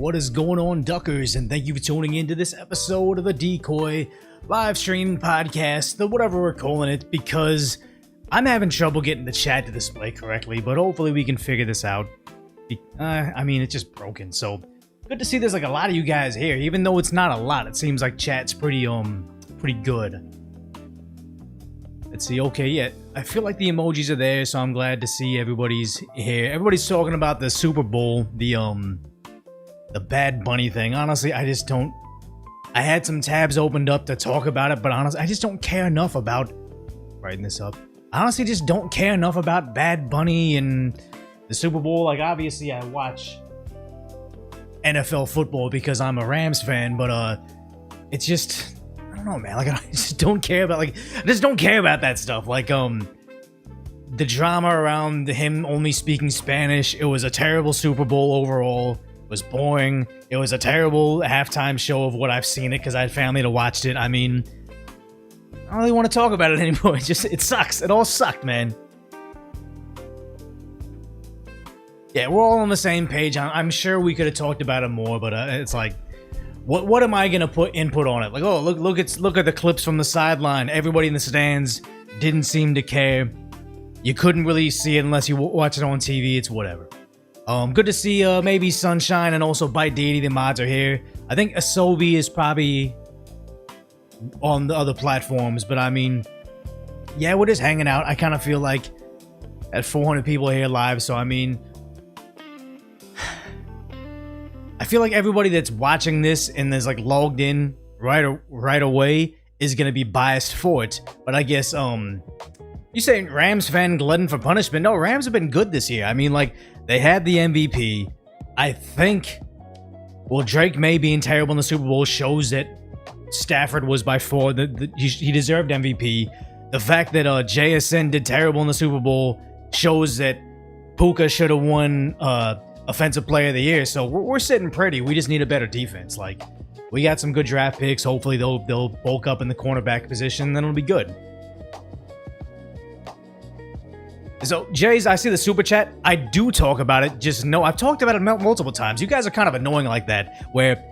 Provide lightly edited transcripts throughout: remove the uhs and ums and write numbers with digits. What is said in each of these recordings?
What is going on, Duckers? And thank you for tuning into this episode of the Decoy live stream podcast, the whatever we're calling it, because I'm having trouble getting the chat to display correctly, but hopefully we can figure this out. I mean, it's just broken, so good to see there's like a lot of you guys here. Even though it's not a lot, it seems like chat's pretty good. Let's see, okay, yeah, I feel like the emojis are there, so I'm glad to see everybody's here. Everybody's talking about the Super Bowl, the Bad Bunny thing. Honestly, I had some tabs opened up to talk about it, but honestly, I just don't care enough about writing this up. I honestly just don't care enough about Bad Bunny and the Super Bowl. Like, obviously, I watch NFL football because I'm a Rams fan, but it's just, I don't know, man. Like, I just don't care about, I just don't care about that stuff. Like, the drama around him only speaking Spanish. It was a terrible Super Bowl overall. It was boring. It was a terrible halftime show of what I've seen it because I had family that watched it. I mean, I don't really want to talk about it anymore. It sucks. It all sucked, man. Yeah, we're all on the same page. I'm sure we could have talked about it more, but it's like, what am I gonna put input on it? Like, oh, look at the clips from the sideline. Everybody in the stands didn't seem to care. You couldn't really see it unless you watch it on TV. It's whatever. Good to see maybe Sunshine and also Bite Deity. The mods are here. I think Asobi is probably on the other platforms, but I mean, yeah, we're just hanging out. I kind of feel like at 400 people here live, so I mean, I feel like everybody that's watching this and is like logged in right away is gonna be biased for it. But I guess you saying Rams fan glutton for punishment? No, Rams have been good this year. I mean, like, they had the MVP. I think, well, Drake May being terrible in the Super Bowl shows that Stafford was by far he deserved MVP. The fact that JSN did terrible in the Super Bowl shows that Puka should have won Offensive Player of the Year. So we're sitting pretty. We just need a better defense. Like, we got some good draft picks. Hopefully they'll bulk up in the cornerback position, then it'll be good. So, Jays, I see the super chat. I do talk about it. Just know I've talked about it multiple times. You guys are kind of annoying like that, where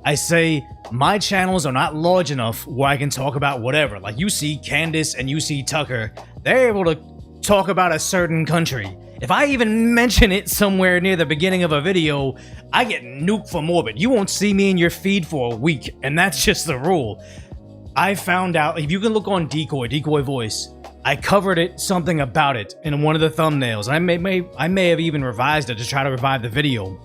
I say my channels are not large enough where I can talk about whatever. Like, you see Candace and you see Tucker. They're able to talk about a certain country. If I even mention it somewhere near the beginning of a video, I get nuked from orbit. You won't see me in your feed for a week, and that's just the rule. I found out, if you can look on Decoy Voice, I covered something about it in one of the thumbnails. I may have even revised it to try to revive the video.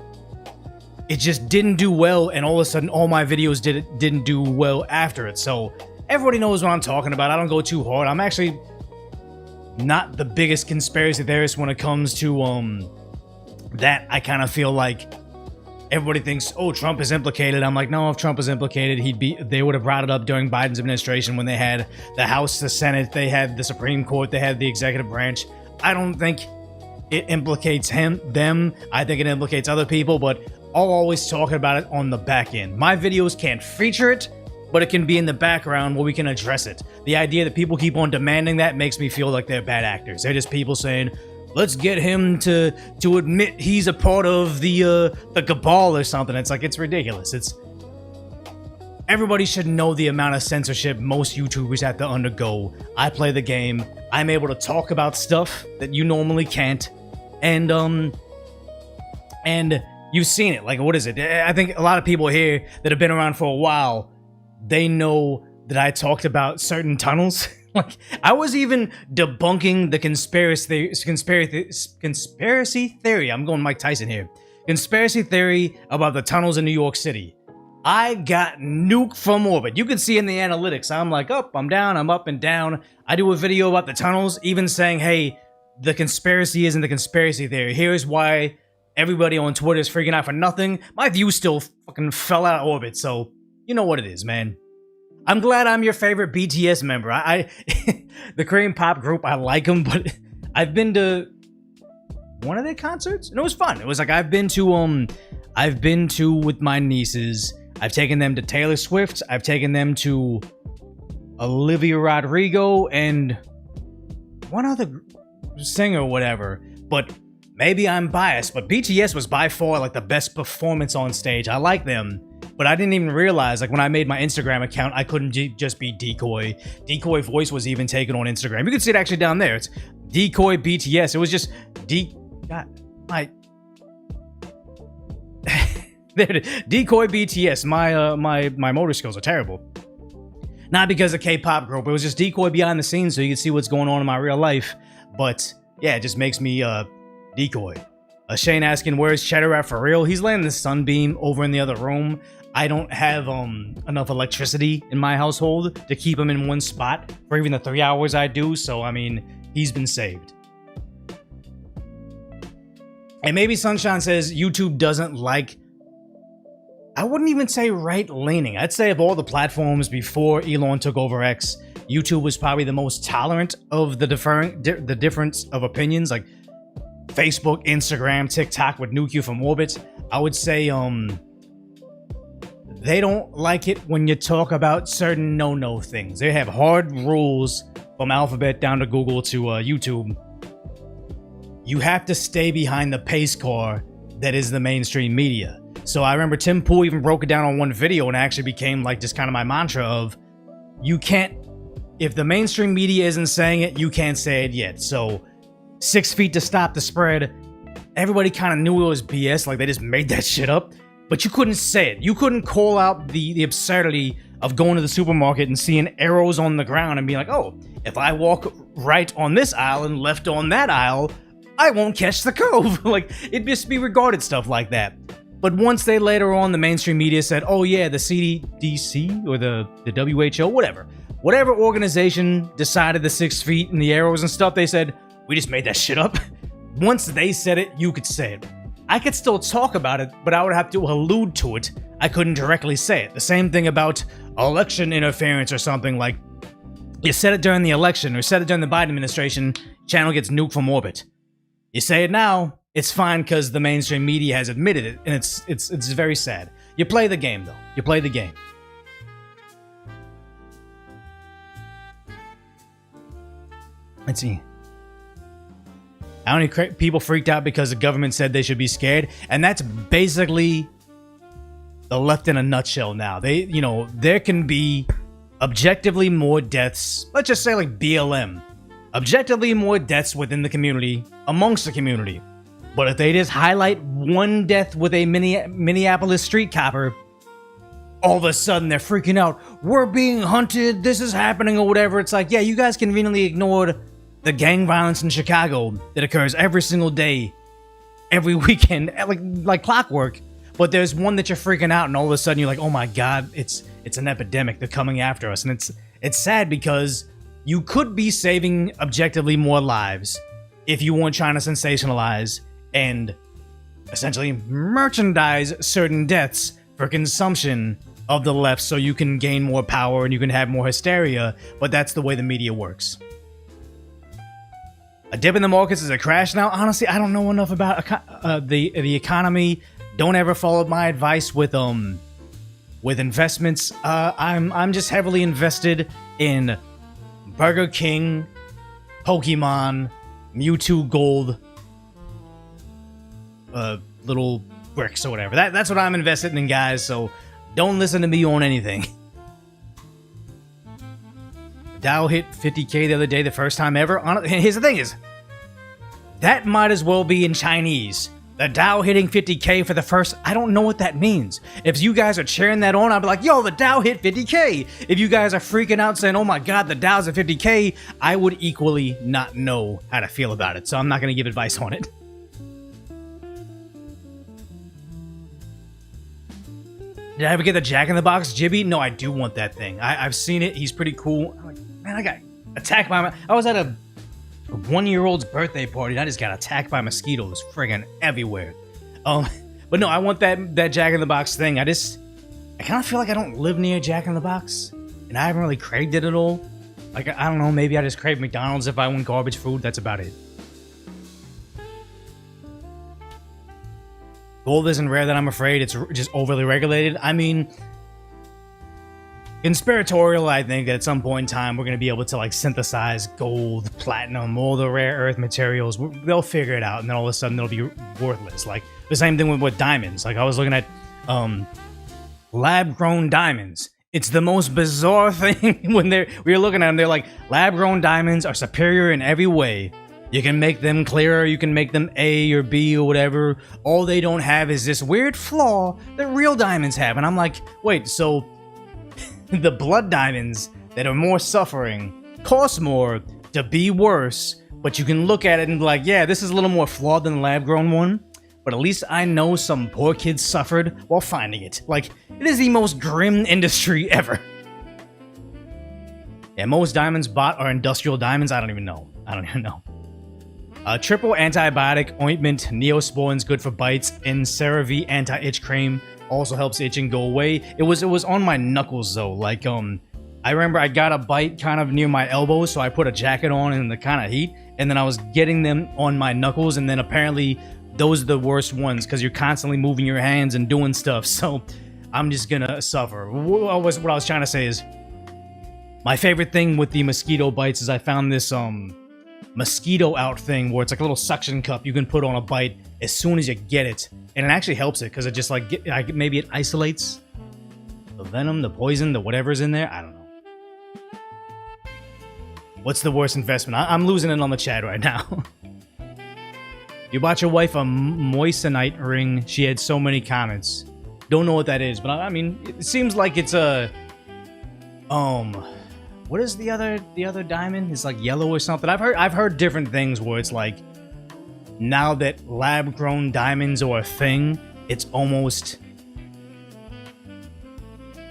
It just didn't do well, and all of a sudden, all my videos didn't do well after it. So everybody knows what I'm talking about. I don't go too hard. I'm actually not the biggest conspiracy theorist when it comes to that. I kind of feel like everybody thinks, oh, Trump is implicated. I'm like, no, if Trump is implicated, they would have brought it up during Biden's administration when they had the House, the Senate, they had the Supreme Court, they had the executive branch. I don't think it implicates them. I think it implicates other people, but I'll always talk about it on the back end. My videos can't feature it, but it can be in the background where we can address it. The idea that people keep on demanding that makes me feel like they're bad actors. They're just people saying, let's get him to admit he's a part of the cabal or something. It's like, it's ridiculous. Everybody should know the amount of censorship most YouTubers have to undergo. I play the game. I'm able to talk about stuff that you normally can't. And you've seen it. Like, what is it? I think a lot of people here that have been around for a while, they know that I talked about certain tunnels. Like, I was even debunking the conspiracy theory. I'm going Mike Tyson here. Conspiracy theory about the tunnels in New York City. I got nuked from orbit. You can see in the analytics, I'm like up, I'm down, I'm up and down. I do a video about the tunnels, even saying, hey, the conspiracy isn't the conspiracy theory. Here's why everybody on Twitter is freaking out for nothing. My view still fucking fell out of orbit, so you know what it is, man. I'm glad I'm your favorite BTS member. The Korean pop group, I like them, but I've been to one of their concerts, and it was fun. It was like I've been to with my nieces. I've taken them to Taylor Swift. I've taken them to Olivia Rodrigo and one other singer or whatever. But maybe I'm biased, but BTS was by far like the best performance on stage. I like them, but I didn't even realize, like when I made my Instagram account, I couldn't just be Decoy. Decoy voice was even taken on Instagram. You can see it actually down there. It's Decoy BTS. It was just God, there it is. Decoy BTS. My motor skills are terrible. Not because of K-pop group. It was just Decoy behind the scenes so you can see what's going on in my real life. But yeah, it just makes me Decoy. Shane asking, where's Cheddar at for real? He's laying the sunbeam over in the other room. I don't have enough electricity in my household to keep him in one spot for even the 3 hours I do. So, I mean, he's been saved. And maybe Sunshine says YouTube doesn't like... I wouldn't even say right-leaning. I'd say of all the platforms before Elon took over X, YouTube was probably the most tolerant of the difference of opinions. Like Facebook, Instagram, TikTok would nuke you from orbit. I would say they don't like it when you talk about certain no-no things. They have hard rules from Alphabet down to Google to YouTube. You have to stay behind the pace car that is the mainstream media. So I remember Tim Pool even broke it down on one video and it actually became like just kind of my mantra of, you can't, if the mainstream media isn't saying it, you can't say it yet. So 6 feet to stop the spread, everybody kind of knew it was BS, like they just made that shit up, but you couldn't say it. You couldn't call out the absurdity of going to the supermarket and seeing arrows on the ground and being like, oh, if I walk right on this aisle and left on that aisle, I won't catch the cove. Like, it'd just be regarded stuff like that. But once they later on, the mainstream media said, oh yeah, the CDC or the WHO, whatever organization decided the 6 feet and the arrows and stuff, they said, we just made that shit up. Once they said it, you could say it. I could still talk about it, but I would have to allude to it. I couldn't directly say it. The same thing about election interference or something, like you said it during the election or said it during the Biden administration, channel gets nuked from orbit. You say it now, it's fine because the mainstream media has admitted it, and it's very sad. You play the game, though. You play the game. Let's see. How many people freaked out because the government said they should be scared? And that's basically the left in a nutshell now. There can be objectively more deaths. Let's just say like BLM. Objectively more deaths within the community, amongst the community. But if they just highlight one death with a Minneapolis street copper, all of a sudden they're freaking out. We're being hunted, this is happening, or whatever. It's like, yeah, you guys conveniently ignored the gang violence in Chicago that occurs every single day, every weekend, like clockwork. But there's one that you're freaking out, and all of a sudden you're like, oh my god, it's an epidemic, they're coming after us. And it's sad because you could be saving objectively more lives if you weren't trying to sensationalize and essentially merchandise certain deaths for consumption of the left so you can gain more power and you can have more hysteria, but that's the way the media works. A dip in the markets is a crash now? Honestly, I don't know enough about the economy. Don't ever follow my advice with investments. I'm just heavily invested in Burger King, Pokemon, Mewtwo Gold, little bricks or whatever. That's what I'm invested in, guys, so don't listen to me on anything. Dow hit 50k the other day, the first time ever. Here's the thing is, that might as well be in Chinese. The Dow hitting 50k for the first... I don't know what that means. If you guys are cheering that on, I'd be like, yo, the Dow hit 50k. If you guys are freaking out saying, oh my god, the Dow's at 50k, I would equally not know how to feel about it, so I'm not going to give advice on it. Did I ever get the Jack in the Box Jibby? No, I do want that thing. I've seen it. He's pretty cool. I'm like, man, I got attacked by... I was at a 1-year-old's birthday party and I just got attacked by mosquitoes friggin' everywhere. But no, I want that Jack in the Box thing. I kind of feel like I don't live near Jack in the Box and I haven't really craved it at all. Like, I don't know, maybe I just crave McDonald's if I want garbage food. That's about it. Gold isn't rare that I'm afraid. It's just overly regulated. I mean, conspiratorial. I think that at some point in time we're gonna be able to like synthesize gold, platinum, all the rare earth materials. They'll figure it out, and then all of a sudden they'll be worthless. Like the same thing with diamonds. Like I was looking at lab-grown diamonds. It's the most bizarre thing when we're looking at them. They're like, lab-grown diamonds are superior in every way. You can make them clearer, you can make them A or B or whatever. All they don't have is this weird flaw that real diamonds have. And I'm like, wait, so the blood diamonds that are more suffering cost more to be worse, but you can look at it and be like, yeah, this is a little more flawed than the lab-grown one. But at least I know some poor kids suffered while finding it. Like, it is the most grim industry ever. Yeah, most diamonds bought are industrial diamonds. I don't even know. Triple antibiotic ointment, Neosporin's good for bites, and CeraVe anti-itch cream also helps itching go away. It was on my knuckles though. Like, I remember I got a bite kind of near my elbow, so I put a jacket on in the kind of heat, and then I was getting them on my knuckles, and then apparently those are the worst ones because you're constantly moving your hands and doing stuff. So I'm just gonna suffer. What I was trying to say is, my favorite thing with the mosquito bites is I found this mosquito out thing where it's like a little suction cup you can put on a bite as soon as you get it, and it actually helps it because it just like maybe it isolates the venom, the poison, the whatever's in there. I don't know. What's the worst investment? I'm losing it on the chat right now. You bought your wife a moissanite ring. She had so many comments. Don't know what that is, but I mean, it seems like it's a what is the other diamond? It's like yellow or something. I've heard different things where it's like, now that lab-grown diamonds are a thing, it's almost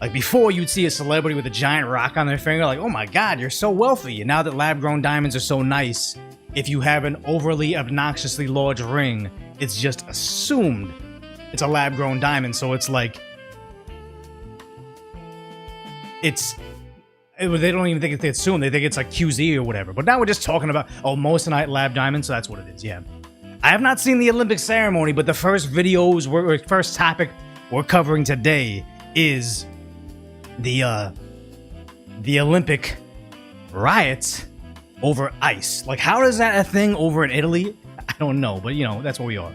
like before you'd see a celebrity with a giant rock on their finger, like, oh my god, you're so wealthy. And now that lab-grown diamonds are so nice, if you have an overly obnoxiously large ring, it's just assumed it's a lab-grown diamond. So it's like, they don't even think it's assumed. They think it's like QZ or whatever. But now we're just talking about, oh, moissanite lab diamond, so that's what it is, yeah. I have not seen the Olympic ceremony, but the first first topic we're covering today is the Olympic riots over ice. Like, how is that a thing over in Italy? I don't know, but you know, that's where we are.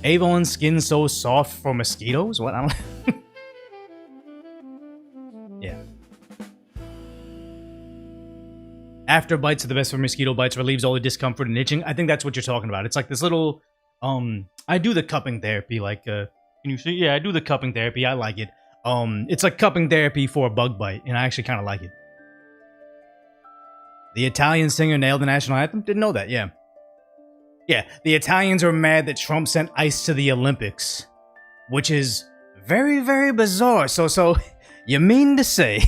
Avon skin so soft for mosquitoes? What? I don't yeah. After bites are the best for mosquito bites, relieves all the discomfort and itching. I think that's what you're talking about. It's like this little, I do the cupping therapy, like, can you see? Yeah, I do the cupping therapy. I like it. It's like cupping therapy for a bug bite, and I actually kind of like it. The Italian singer nailed the national anthem? Didn't know that, yeah. Yeah, the Italians are mad that Trump sent ice to the Olympics, which is very, very bizarre. So, you mean to say,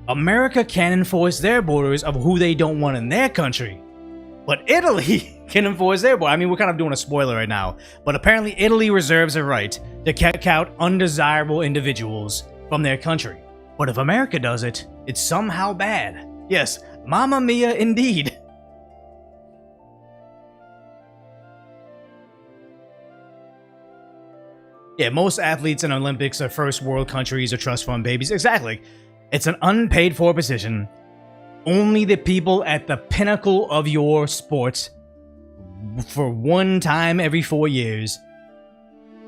America can enforce their borders of who they don't want in their country, but Italy can enforce their border. I mean, we're kind of doing a spoiler right now, but apparently Italy reserves a right to kick out undesirable individuals from their country. But if America does it, it's somehow bad. Yes, Mamma Mia indeed. Yeah, most athletes in Olympics are first world countries or trust fund babies. Exactly. It's an unpaid for position. Only the people at the pinnacle of your sport, for one time every 4 years,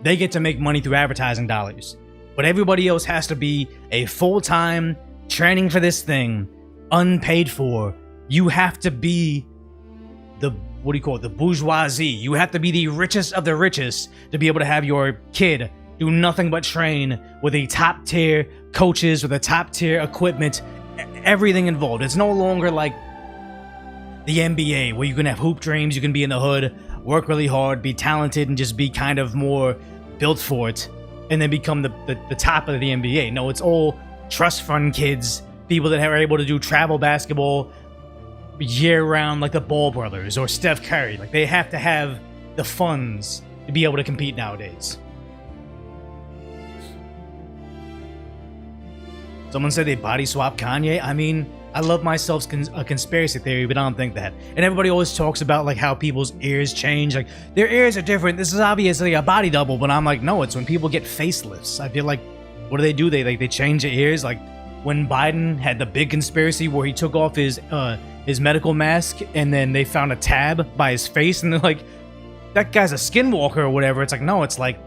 they get to make money through advertising dollars. But everybody else has to be a full-time training for this thing, unpaid for. You have to be the, what do you call it, the bourgeoisie. You have to be the richest of the richest to be able to have your kid do nothing but train with the top tier coaches, with the top tier equipment, everything involved. It's no longer like the NBA where you can have hoop dreams, you can be in the hood, work really hard, be talented, and just be kind of more built for it, and then become the top of the NBA. No, it's all trust fund kids, people that are able to do travel basketball year-round, like the Ball brothers or Steph Curry. Like, they have to have the funds to be able to compete nowadays. Someone said they body swap Kanye. I mean, I love myself a conspiracy theory, but I don't think that. And everybody always talks about like how people's ears change, like their ears are different. This is obviously a body double, but I'm like, no, it's when people get facelifts. I feel like, what do? They change their ears. Like when Biden had the big conspiracy where he took off his medical mask and then they found a tab by his face, and they're like, that guy's a skinwalker or whatever. It's like, no, it's like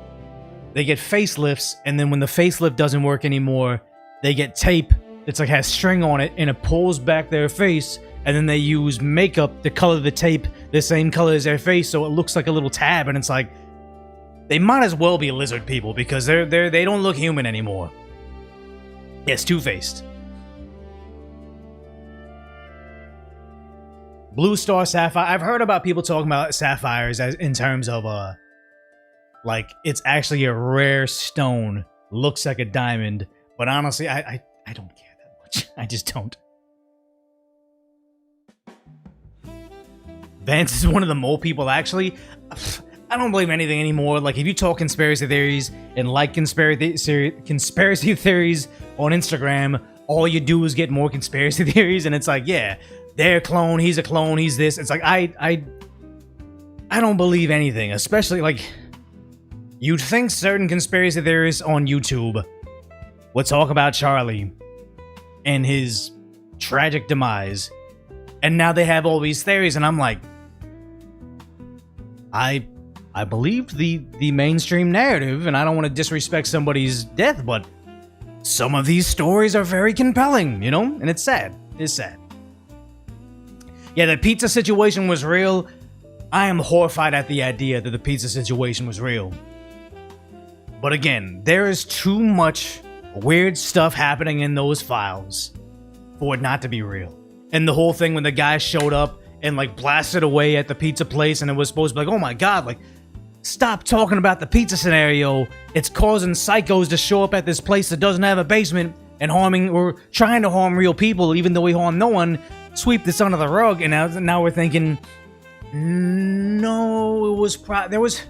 they get facelifts, and then when the facelift doesn't work anymore, they get tape that's like has string on it and it pulls back their face, and then they use makeup to color the tape the same color as their face so it looks like a little tab. And it's like, they might as well be lizard people because they don't look human anymore. Yes, two-faced. Blue Star Sapphire. I've heard about people talking about sapphires as in terms of like it's actually a rare stone, looks like a diamond, but honestly, I don't care that much. I just don't. Vance is one of the mole people. Actually, I don't believe anything anymore. Like if you talk conspiracy theories and like conspiracy theories on Instagram, all you do is get more conspiracy theories, and it's like, yeah, they're a clone, he's a clone, he's this. It's like I don't believe anything, especially like you'd think certain conspiracy theorists on YouTube would talk about Charlie and his tragic demise, and now they have all these theories, and I'm like, I believed the mainstream narrative, and I don't want to disrespect somebody's death, but some of these stories are very compelling, you know? And it's sad. It's sad. Yeah, the pizza situation was real. I am horrified at the idea that the pizza situation was real. But again, there is too much weird stuff happening in those files for it not to be real. And the whole thing when the guy showed up and like blasted away at the pizza place, and it was supposed to be like, oh my god, like, stop talking about the pizza scenario. It's causing psychos to show up at this place that doesn't have a basement and harming or trying to harm real people, even though he harmed no one. Sweep this under the rug, and now we're thinking, no, it was there was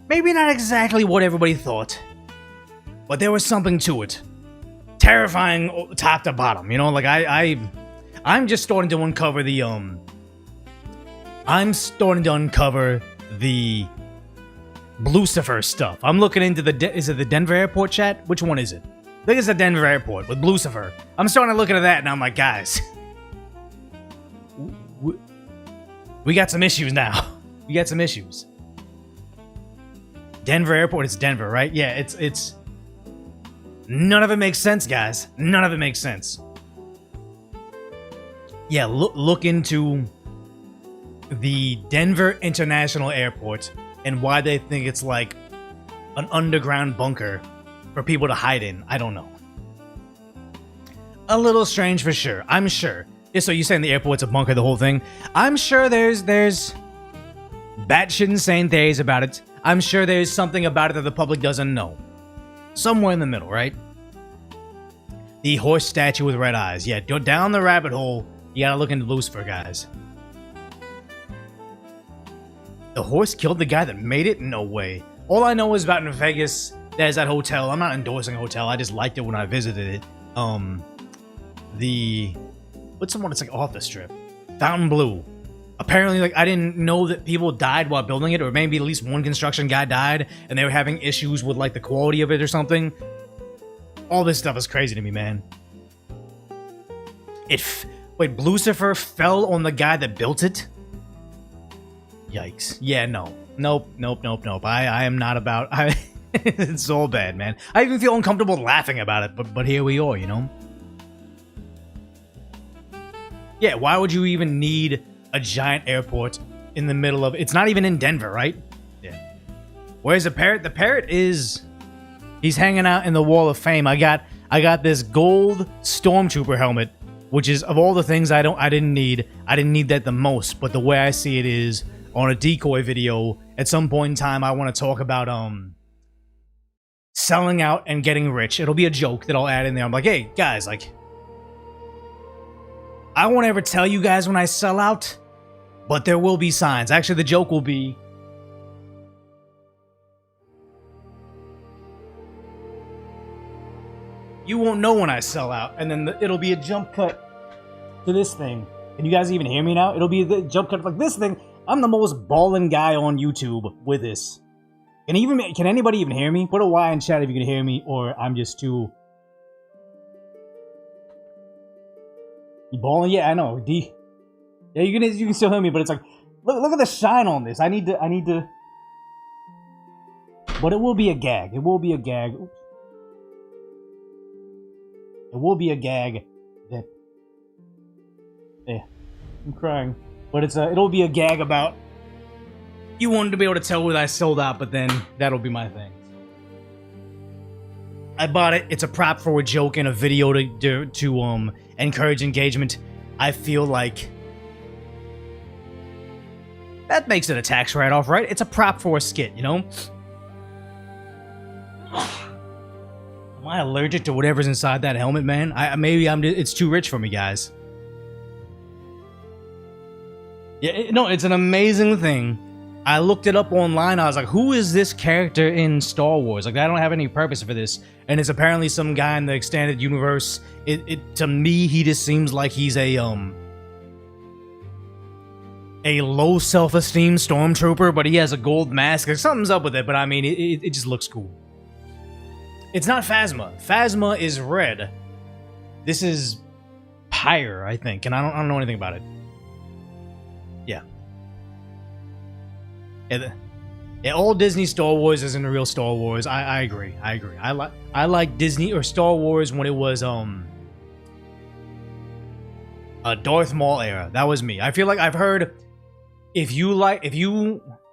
maybe not exactly what everybody thought, but there was something to it. Terrifying top to bottom, you know. Like I'm just starting to uncover the Blucifer stuff. I'm looking into is it the Denver airport, chat? Which one is it? I think it's the Denver airport with Blucifer. I'm starting to look into that, and I'm like, guys, we got some issues now. We got some issues. Denver airport, it's Denver, right? Yeah, it's none of it makes sense, guys. None of it makes sense. Yeah, look into the Denver International Airport and why they think it's like an underground bunker for people to hide in. I don't know. A little strange for sure. I'm sure. So you're saying the airport's a bunker, the whole thing? I'm sure there's batshit insane theories about it. I'm sure there's something about it that the public doesn't know. Somewhere in the middle, right? The horse statue with red eyes. Yeah, go down the rabbit hole. You gotta look into Lucifer, guys. The horse killed the guy that made it? No way. All I know is about in Vegas, there's that hotel. I'm not endorsing a hotel. I just liked it when I visited it. What's the one that's like off the strip? Fontainebleau. Apparently, like, I didn't know that people died while building it, or maybe at least one construction guy died, and they were having issues with, like, the quality of it or something. All this stuff is crazy to me, man. Wait, Blucifer fell on the guy that built it? Yikes. Yeah, no. Nope. I am not about... It's all bad, man. I even feel uncomfortable laughing about it, but here we are, you know? Yeah, why would you even need a giant airport in the middle of... It's not even in Denver, right? Yeah. Where's the parrot? The parrot is... He's hanging out in the Wall of Fame. I got this gold Stormtrooper helmet, which is, of all the things I didn't need that the most. But the way I see it is, on a decoy video, at some point in time, I want to talk about selling out and getting rich. It'll be a joke that I'll add in there. I'm like, hey, guys, like... I won't ever tell you guys when I sell out, but there will be signs. Actually, the joke will be... You won't know when I sell out, and then it'll be a jump cut to this thing. Can you guys even hear me now? It'll be the jump cut like this thing. I'm the most ballin' guy on YouTube with this. Can anybody even hear me? Put a Y in chat if you can hear me, or I'm just too... You balling? Yeah, I know. D. Yeah, you can still hear me, but it's like, look at the shine on this. I need to. But it will be a gag. It will be a gag. Oops. It will be a gag that. Yeah, I'm crying. But it'll be a gag about. You wanted to be able to tell that I sold out, but then that'll be my thing. I bought it. It's a prop for a joke and a video to encourage engagement. I feel like that makes it a tax write-off, right? It's a prop for a skit, you know? Am I allergic to whatever's inside that helmet, man? It's too rich for me, guys. Yeah, no, it's an amazing thing. I looked it up online. I was like, who is this character in Star Wars? Like, I don't have any purpose for this. And it's apparently some guy in the extended universe. To me, he just seems like he's a low self-esteem stormtrooper, but he has a gold mask. Like, something's up with it, but I mean, it just looks cool. It's not Phasma. Phasma is red. This is Pyre, I think, and I don't know anything about it. Yeah. Yeah, all Disney Star Wars isn't the real Star Wars. I agree. I like Disney or Star Wars when it was a Darth Maul era. That was me. I feel like I've heard if you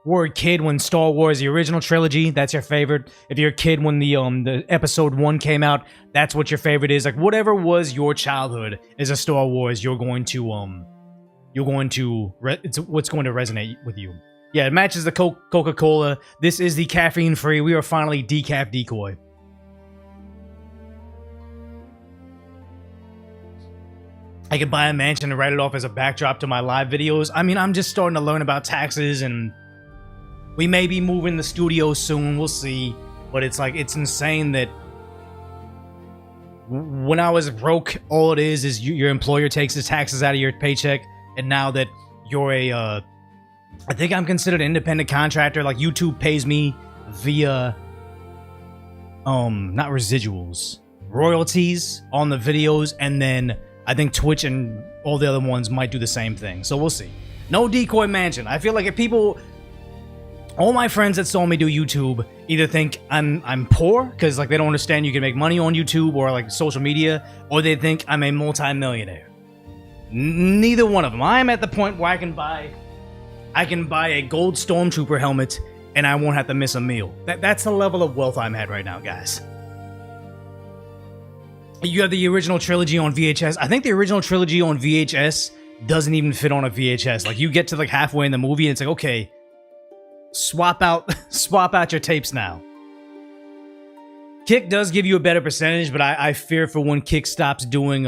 were a kid when Star Wars, the original trilogy, that's your favorite. If you're a kid when the episode 1 came out, that's what your favorite is. Like whatever was your childhood is a Star Wars. It's what's going to resonate with you. Yeah, it matches the Coca-Cola. This is the caffeine-free. We are finally decaf decoy. I could buy a mansion and write it off as a backdrop to my live videos. I mean, I'm just starting to learn about taxes, and we may be moving the studio soon. We'll see. But it's like, it's insane that when I was broke, all it is your employer takes the taxes out of your paycheck, and now that you're I think I'm considered an independent contractor. Like YouTube pays me via not residuals, royalties on the videos, and then I think Twitch and all the other ones might do the same thing. So we'll see. No decoy mansion. I feel like if people, all my friends that saw me do YouTube either think I'm poor because like they don't understand you can make money on YouTube or like social media, or they think I'm a multi-millionaire. Neither one of them. I am at the point where I can buy a gold stormtrooper helmet and I won't have to miss a meal. That's the level of wealth I'm at right now, guys. You have the original trilogy on VHS. I think the original trilogy on VHS doesn't even fit on a VHS. Like you get to like halfway in the movie and it's like, okay, swap out your tapes now. Kick does give you a better percentage, but I fear for when Kick stops doing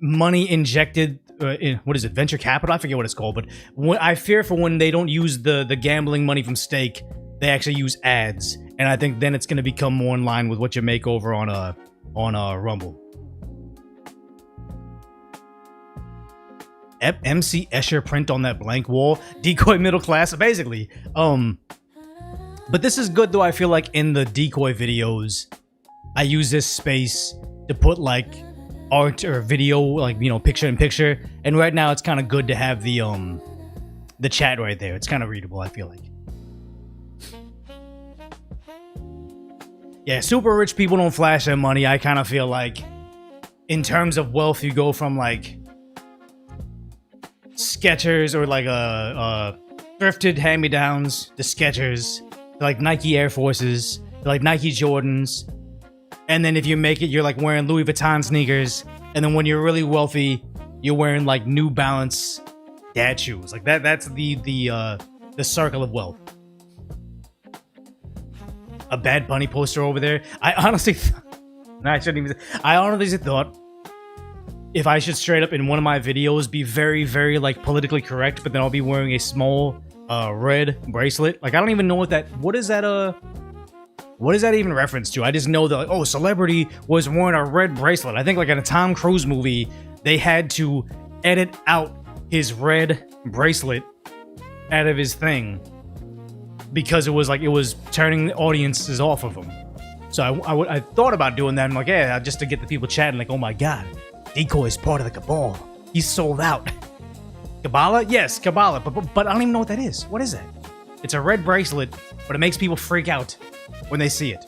money injected in, what is it, venture capital? I forget what it's called, but I fear for when they don't use the gambling money from stake, they actually use ads, and I think then it's going to become more in line with what you make over on Rumble. MC Escher print on that blank wall, decoy middle class, basically. But this is good though. I feel like in the decoy videos, I use this space to put like art or video, like, you know, picture in picture, and right now it's kind of good to have the chat right there. It's kind of readable, I feel like. Yeah, super rich people don't flash their money. I kind of feel like in terms of wealth, you go from like Skechers or like a thrifted hand-me-downs to Skechers, to like Nike Air Forces, to like Nike Jordans. And then if you make it, you're like wearing Louis Vuitton sneakers. And then when you're really wealthy, you're wearing like New Balance dad shoes. Like that's the circle of wealth. A Bad Bunny poster over there. I honestly thought if I should straight up in one of my videos be very, very like politically correct, but then I'll be wearing a small red bracelet. Like I don't even know what is that What is that even reference to? I just know that, like, oh, celebrity was wearing a red bracelet. I think like in a Tom Cruise movie, they had to edit out his red bracelet out of his thing because it was turning the audiences off of him. So I thought about doing that. I'm like, yeah, just to get the people chatting, like, oh my god, Decoy is part of the Cabal. He's sold out. Kabbalah? Yes, Kabbalah. But I don't even know what that is. What is that? It's a red bracelet, but it makes people freak out when they see it.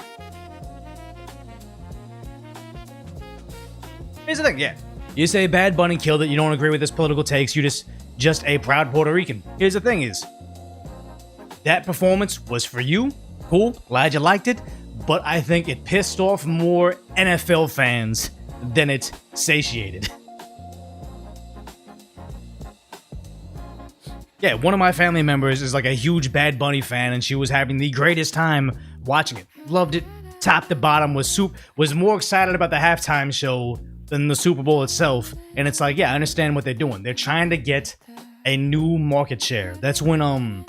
Here's the thing, yeah. You say Bad Bunny killed it, you don't agree with his political takes, you're just a proud Puerto Rican. Here's the thing is, that performance was for you. Cool, glad you liked it. But I think it pissed off more NFL fans than it satiated. Yeah, one of my family members is like a huge Bad Bunny fan, and she was having the greatest time watching it. Loved it, top to bottom, was more excited about the halftime show than the Super Bowl itself. And it's like, yeah, I understand what they're doing. They're trying to get a new market share. That's when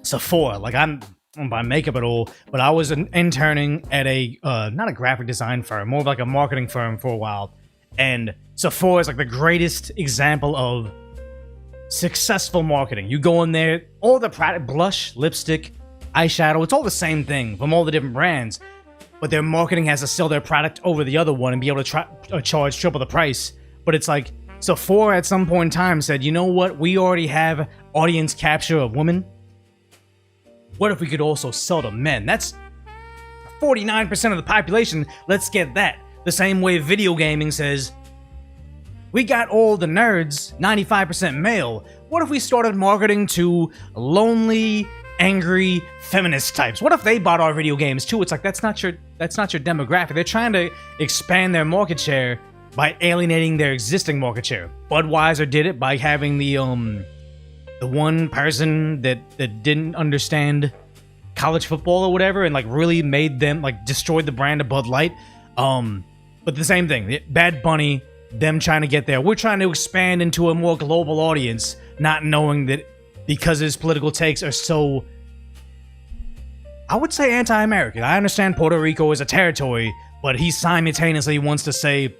Sephora, like I don't buy makeup at all, but I was interning at a not a graphic design firm, more of like a marketing firm for a while. And Sephora is like the greatest example of successful marketing. You go in there, all the product, blush, lipstick, eyeshadow, it's all the same thing from all the different brands, but their marketing has to sell their product over the other one and be able to charge triple the price. But it's like Sephora at some point in time said, you know what, we already have audience capture of women. What if we could also sell to men? That's 49% of the population. Let's get that. The same way video gaming says, we got all the nerds, 95% male. What if we started marketing to lonely, angry, feminist types? What if they bought our video games too? It's like, that's not your demographic. They're trying to expand their market share by alienating their existing market share. Budweiser did it by having the one person that didn't understand college football or whatever, and like really made them, like, destroyed the brand of Bud Light. But the same thing, Bad Bunny, them trying to get there. We're trying to expand into a more global audience, not knowing that because his political takes are so, I would say, anti-American. I understand Puerto Rico is a territory, but he simultaneously wants to say,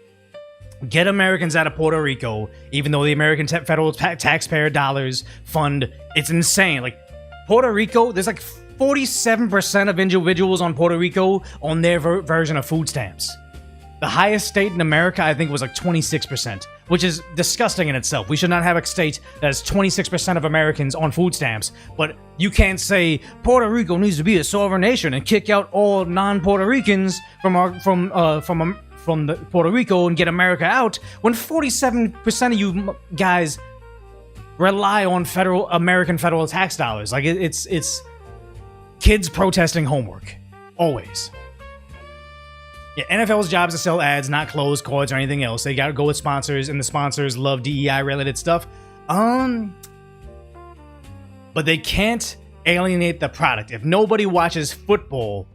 get Americans out of Puerto Rico, even though the American federal taxpayer dollars fund, it's insane. Like, Puerto Rico, there's like 47% of individuals on Puerto Rico on their version of food stamps. The highest state in America, I think, was like 26%, which is disgusting in itself. We should not have a state that has 26% of Americans on food stamps, but you can't say Puerto Rico needs to be a sovereign nation and kick out all non-Puerto Ricans from the Puerto Rico and get America out, when 47% of you guys rely on American federal tax dollars. Like, it's kids protesting homework, always. Yeah, NFL's job is to sell ads, not clothes, cards, or anything else. They gotta go with sponsors, and the sponsors love DEI related stuff. But they can't alienate the product. If nobody watches football,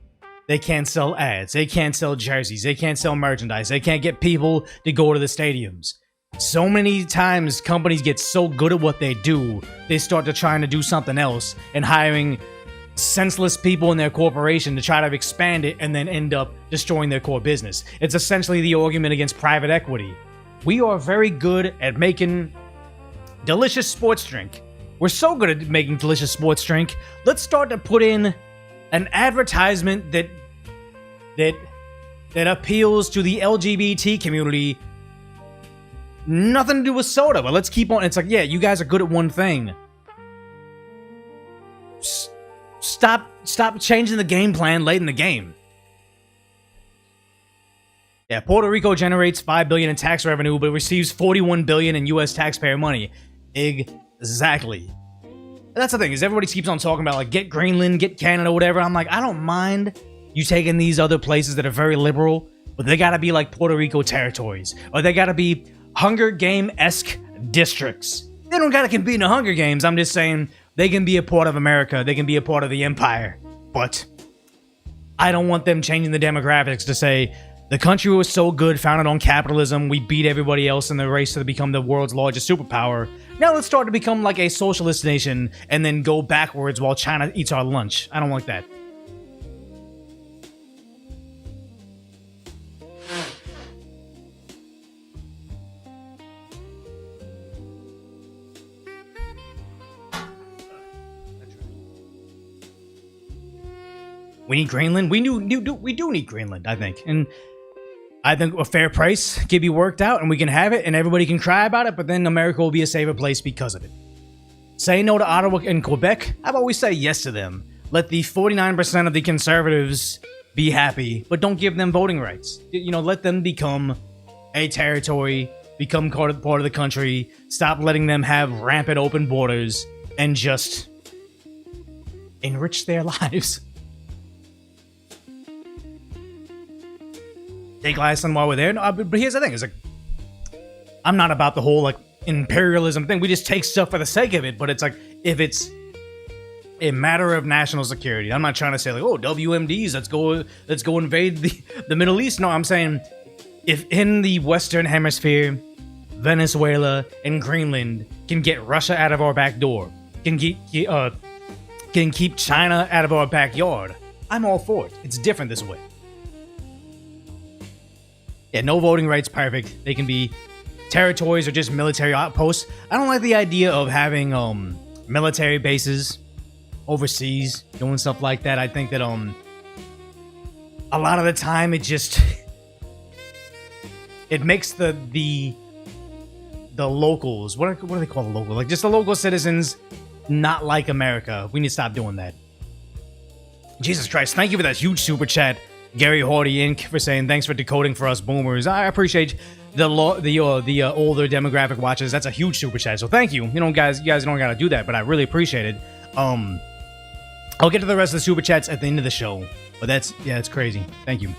they can't sell ads. They can't sell jerseys. They can't sell merchandise. They can't get people to go to the stadiums. So many times companies get so good at what they do, they start to trying to do something else and hiring senseless people in their corporation to try to expand it and then end up destroying their core business. It's essentially the argument against private equity. We are very good at making delicious sports drink. We're so good at making delicious sports drink. Let's start to put in an advertisement that appeals to the LGBT community. Nothing to do with soda, but let's keep on. It's like, yeah, you guys are good at one thing. Stop changing the game plan late in the game. Yeah, Puerto Rico generates $5 billion in tax revenue, but receives $41 billion in U.S. taxpayer money. Exactly. That's the thing, is everybody keeps on talking about, like, get Greenland, get Canada, whatever. I'm like, I don't mind you taking these other places that are very liberal, but they gotta be like Puerto Rico territories, or they gotta be Hunger Game-esque districts. They don't gotta compete in the Hunger Games. I'm just saying they can be a part of America. They can be a part of the empire. But I don't want them changing the demographics to say, the country was so good, founded on capitalism, we beat everybody else in the race to become the world's largest superpower. Now let's start to become like a socialist nation and then go backwards while China eats our lunch. I don't like that. We need Greenland. We do need Greenland, I think. And I think a fair price can be worked out and we can have it and everybody can cry about it, but then America will be a safer place because of it. Say no to Ottawa and Quebec? How about we say yes to them? Let the 49% of the conservatives be happy, but don't give them voting rights. You know, let them become a territory, become part of the country, stop letting them have rampant open borders, and just enrich their lives. Take Iceland while we're there. No, but here's the thing: it's like I'm not about the whole like imperialism thing. We just take stuff for the sake of it. But it's like if it's a matter of national security, I'm not trying to say like, oh, WMDs, let's go invade the Middle East. No, I'm saying if in the Western Hemisphere, Venezuela and Greenland can get Russia out of our back door, can keep China out of our backyard, I'm all for it. It's different this way. Yeah, no voting rights, perfect. They can be territories or just military outposts. I don't like the idea of having military bases overseas, doing stuff like that. I think that a lot of the time it makes the locals, what do they call the local? Like just the local citizens not like America. We need to stop doing that. Jesus Christ, thank you for that huge super chat. Gary Hardy Inc. for saying thanks for decoding for us boomers. I appreciate the older demographic watchers. That's a huge super chat. So thank you. You know, you guys don't gotta do that, but I really appreciate it. I'll get to the rest of the super chats at the end of the show. But it's crazy. Thank you.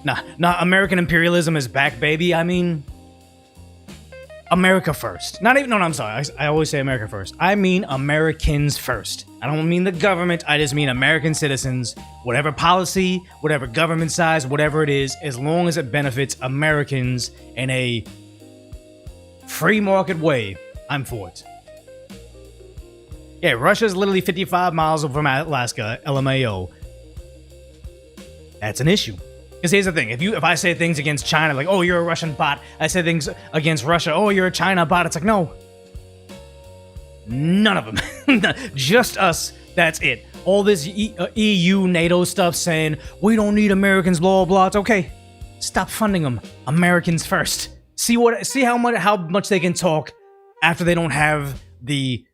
Nah, American imperialism is back, baby. I mean, America first. I'm sorry. I always say America first. I mean Americans first. I don't mean the government. I just mean American citizens. Whatever policy, whatever government size, whatever it is, as long as it benefits Americans in a free market way, I'm for it. Yeah, Russia's literally 55 miles from Alaska, LMAO. That's an issue. Because here's the thing, if I say things against China, like, oh, you're a Russian bot, I say things against Russia, oh, you're a China bot, it's like, no. None of them. Just us, that's it. All this EU, NATO stuff saying, we don't need Americans, blah, blah, blah, it's okay. Stop funding them. Americans first. See how much they can talk after they don't have the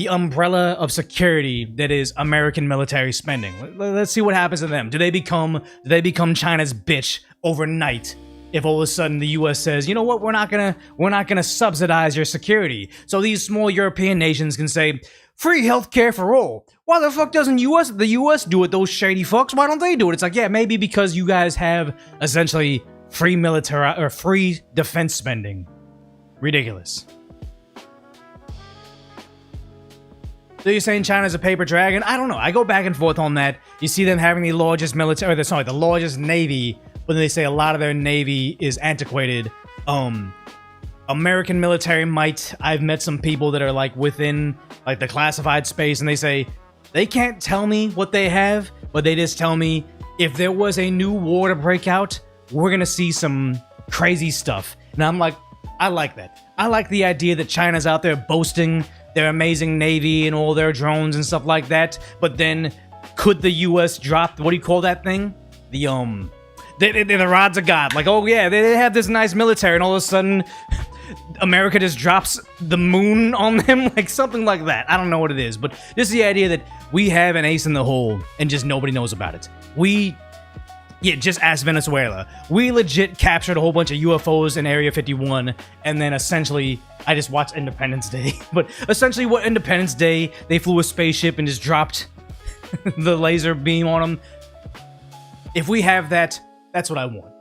umbrella of security that is American military spending. Let's see what happens to them. Do they become China's bitch overnight if all of a sudden the US says, you know what, we're not gonna subsidize your security. So these small European nations can say, free healthcare for all. Why the fuck doesn't the US do it, those shady fucks? Why don't they do it? It's like, yeah, maybe because you guys have essentially free military or free defense spending. Ridiculous. So you're saying China's a paper dragon? I don't know. I go back and forth on that. You see them having the largest the largest navy, but they say a lot of their navy is antiquated. American military might. I've met some people that are like within like the classified space, and they say they can't tell me what they have, but they just tell me if there was a new war to break out, we're gonna see some crazy stuff. And I'm like, I like that. I like the idea that China's out there boasting their amazing navy and all their drones and stuff like that, but then could the US drop, what do you call that thing? The rods of God. Like, oh yeah, they have this nice military, and all of a sudden America just drops the moon on them, like something like that. I don't know what it is, but just the idea that we have an ace in the hole and just nobody knows about it. Just ask Venezuela. We legit captured a whole bunch of UFOs in Area 51, and then essentially, I just watched Independence Day, but essentially what Independence Day, they flew a spaceship and just dropped the laser beam on them. If we have that, that's what I want.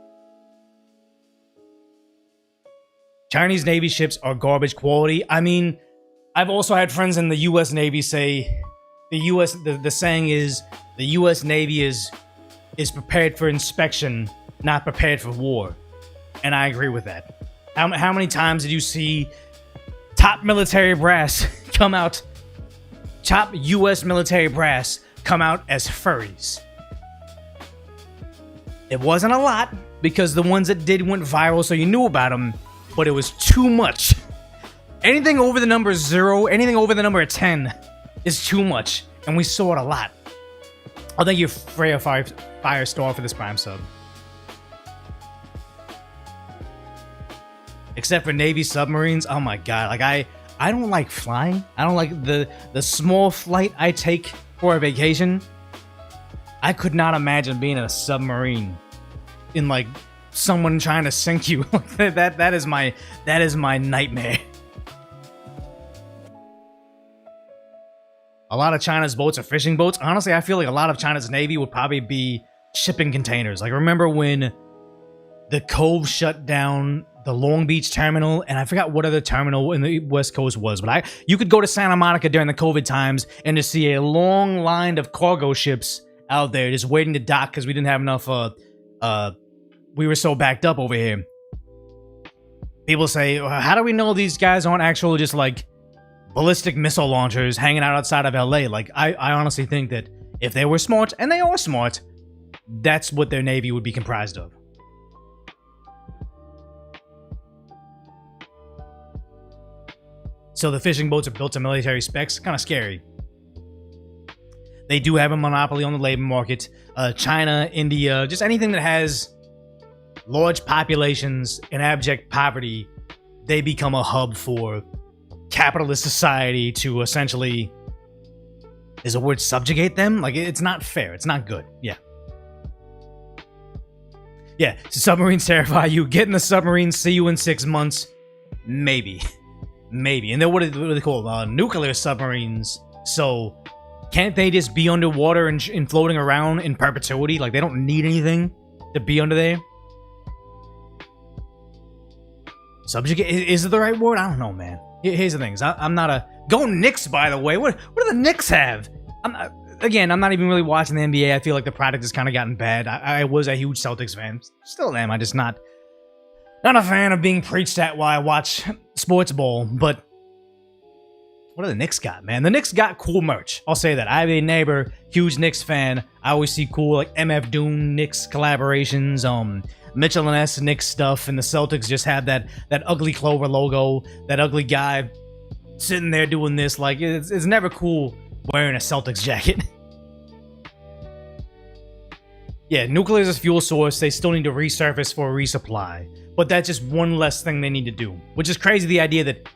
Chinese Navy ships are garbage quality. I mean, I've also had friends in the US Navy say, the saying is, the US Navy is prepared for inspection, not prepared for war. And I agree with that. How many times did you see top military brass come out, top US military brass come out as furries? It wasn't a lot, because the ones that did went viral, so you knew about them, but it was too much. Anything over the number 0, anything over the number 10 is too much, and we saw it a lot. Oh, thank you, Freya Firestar, for this Prime sub. Except for Navy submarines, oh my god, like I don't like flying. I don't like the small flight I take for a vacation. I could not imagine being in a submarine in like someone trying to sink you. that is my nightmare. A lot of China's boats are fishing boats. Honestly, I feel like a lot of China's Navy would probably be shipping containers. Like, remember when the Cove shut down the Long Beach terminal, and I forgot what other terminal in the West Coast was, but you could go to Santa Monica during the COVID times and just see a long line of cargo ships out there just waiting to dock because we didn't have enough, we were so backed up over here. People say, how do we know these guys aren't actually just like ballistic missile launchers hanging out outside of LA? Like, I honestly think that if they were smart, and they are smart, that's what their Navy would be comprised of. So the fishing boats are built to military specs. Kind of scary. They do have a monopoly on the labor market. China, India, just anything that has large populations and abject poverty, they become a hub for capitalist society to essentially, is a word, subjugate them? Like, it's not fair. It's not good. Yeah. Yeah, so submarines terrify you. Get in the submarine, see you in 6 months. Maybe. Maybe. And then what are they called? Nuclear submarines. So can't they just be underwater and floating around in perpetuity? Like, they don't need anything to be under there? Subjugate? Is it the right word? I don't know, man. Here's the things. I'm not a... Go Knicks, by the way. What do the Knicks have? I'm not even really watching the NBA. I feel like the product has kind of gotten bad. I was a huge Celtics fan. Still am. I just not a fan of being preached at while I watch sports ball. But what do the Knicks got, man? The Knicks got cool merch. I'll say that. I have a neighbor, huge Knicks fan. I always see cool like MF Doom Knicks collaborations, Mitchell and S Knicks stuff, and the Celtics just have that ugly Clover logo, that ugly guy sitting there doing this. Like, it's never cool wearing a Celtics jacket. Yeah, nuclear is a fuel source. They still need to resurface for a resupply. But that's just one less thing they need to do. Which is crazy, the idea that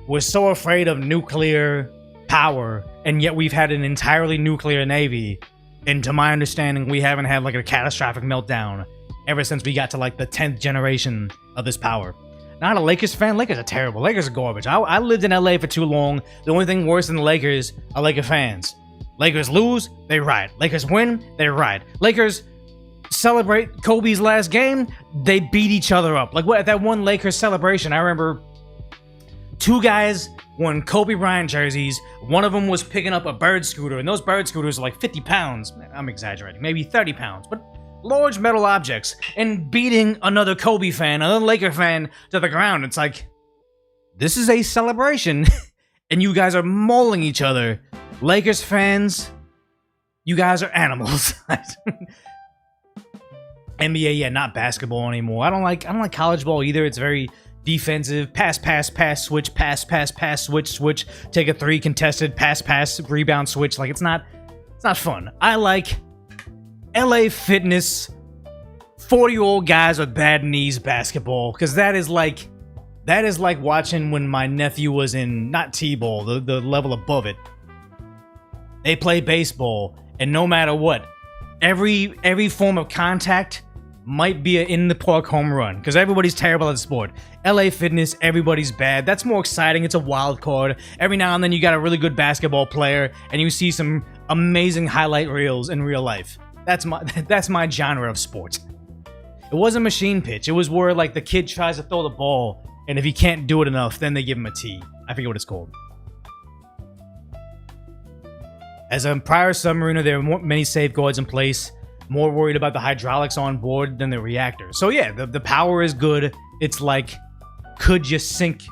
we're so afraid of nuclear power, and yet we've had an entirely nuclear navy. And to my understanding, we haven't had like a catastrophic meltdown ever since we got to like the 10th generation of this power. Not a Lakers fan. Lakers are terrible. Lakers are garbage. I lived in LA for too long. The only thing worse than the Lakers are Laker fans. Lakers lose, they riot. Lakers win, they riot. Lakers celebrate Kobe's last game, they beat each other up. Like, what, at that one Lakers celebration, I remember two guys won Kobe Bryant jerseys. One of them was picking up a bird scooter, and those bird scooters are like 50 pounds. I'm exaggerating, maybe 30 pounds, but large metal objects, and beating another Kobe fan, another Laker fan to the ground. It's like, this is a celebration, and you guys are mauling each other. Lakers fans, you guys are animals. NBA, yeah, not basketball anymore. I don't like college ball either. It's very defensive. Pass, switch, pass, switch, take a three, contested, pass, rebound, switch. Like, it's not fun. I like LA Fitness 40-year-old guys with bad knees basketball, because that is like watching when my nephew was in, not T-ball, the level above it. They play baseball, and no matter what, every form of contact might be an in-the-park home run, because everybody's terrible at the sport. LA Fitness, everybody's bad. That's more exciting. It's a wild card. Every now and then you got a really good basketball player, and you see some amazing highlight reels in real life. That's my genre of sports. It wasn't machine pitch. It was where, like, the kid tries to throw the ball, and if he can't do it enough, then they give him a T. I forget what it's called. As a prior submariner, there are many safeguards in place. More worried about the hydraulics on board than the reactor. So yeah, the power is good. It's like, could you sink?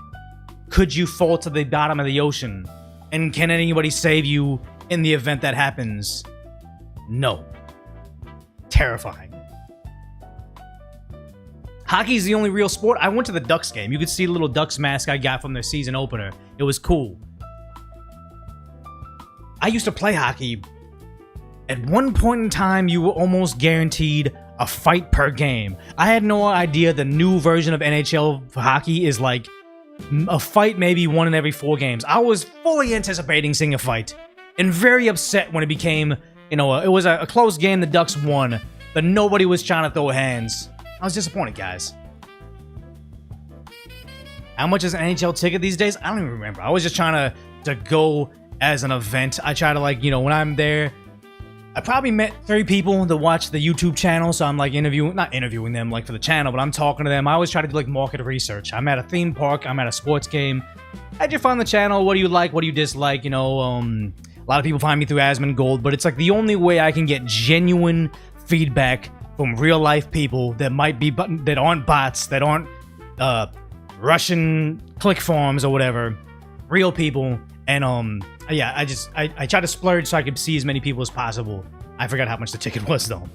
Could you fall to the bottom of the ocean? And can anybody save you in the event that happens? No. Terrifying. Hockey's the only real sport. I went to the Ducks game. You could see the little Ducks mask I got from their season opener. It was cool. I used to play hockey At one point in time, you were almost guaranteed a fight per game. I had no idea the new version of NHL hockey is like a fight maybe 1 in every 4 games. I was fully anticipating seeing a fight and very upset when it became, it was a close game, the Ducks won, but nobody was trying to throw hands. I was disappointed, guys. How much is an NHL ticket these days? I don't even remember. I was just trying to go as an event. I try to, like, when I'm there, I probably met 3 people that watch the YouTube channel, so I'm like not interviewing them like for the channel, but I'm talking to them. I always try to do like market research. I'm at a theme park, I'm at a sports game. How'd you find the channel? What do you like? What do you dislike? A lot of people find me through Asmongold, but it's like the only way I can get genuine feedback from real life people that that aren't bots, that aren't Russian click farms or whatever, real people. And yeah, I try to splurge so I could see as many people as possible. I forgot how much the ticket was though.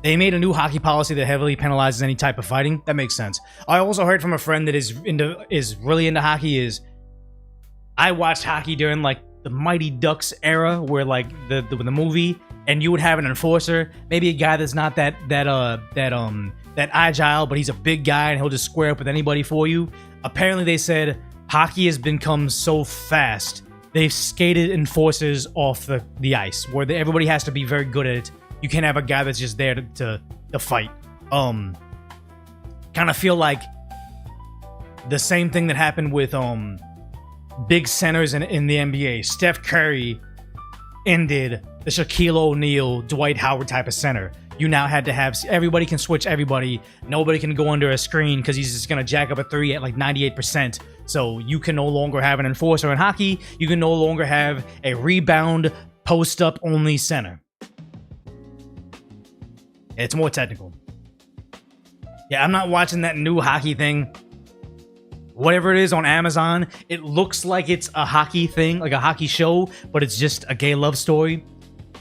They made a new hockey policy that heavily penalizes any type of fighting. That makes sense. I also heard from a friend that is really into hockey. I watched hockey during like the Mighty Ducks era, where like the movie, and you would have an enforcer, maybe a guy that's not that agile, but he's a big guy and he'll just square up with anybody for you. Apparently, they said hockey has become so fast, they've skated enforcers off the ice, where everybody has to be very good at it. You can't have a guy that's just there to fight. Kind of feel like the same thing that happened with big centers in the NBA. Steph Curry ended the Shaquille O'Neal, Dwight Howard type of center. You now had to have everybody can switch everybody. Nobody can go under a screen because he's just gonna jack up a 3 at like 98%. So you can no longer have an enforcer in hockey. You can no longer have a rebound post-up only center. It's more technical. Yeah, I'm not watching that new hockey thing. Whatever it is on Amazon, it looks like it's a hockey thing, like a hockey show, but it's just a gay love story.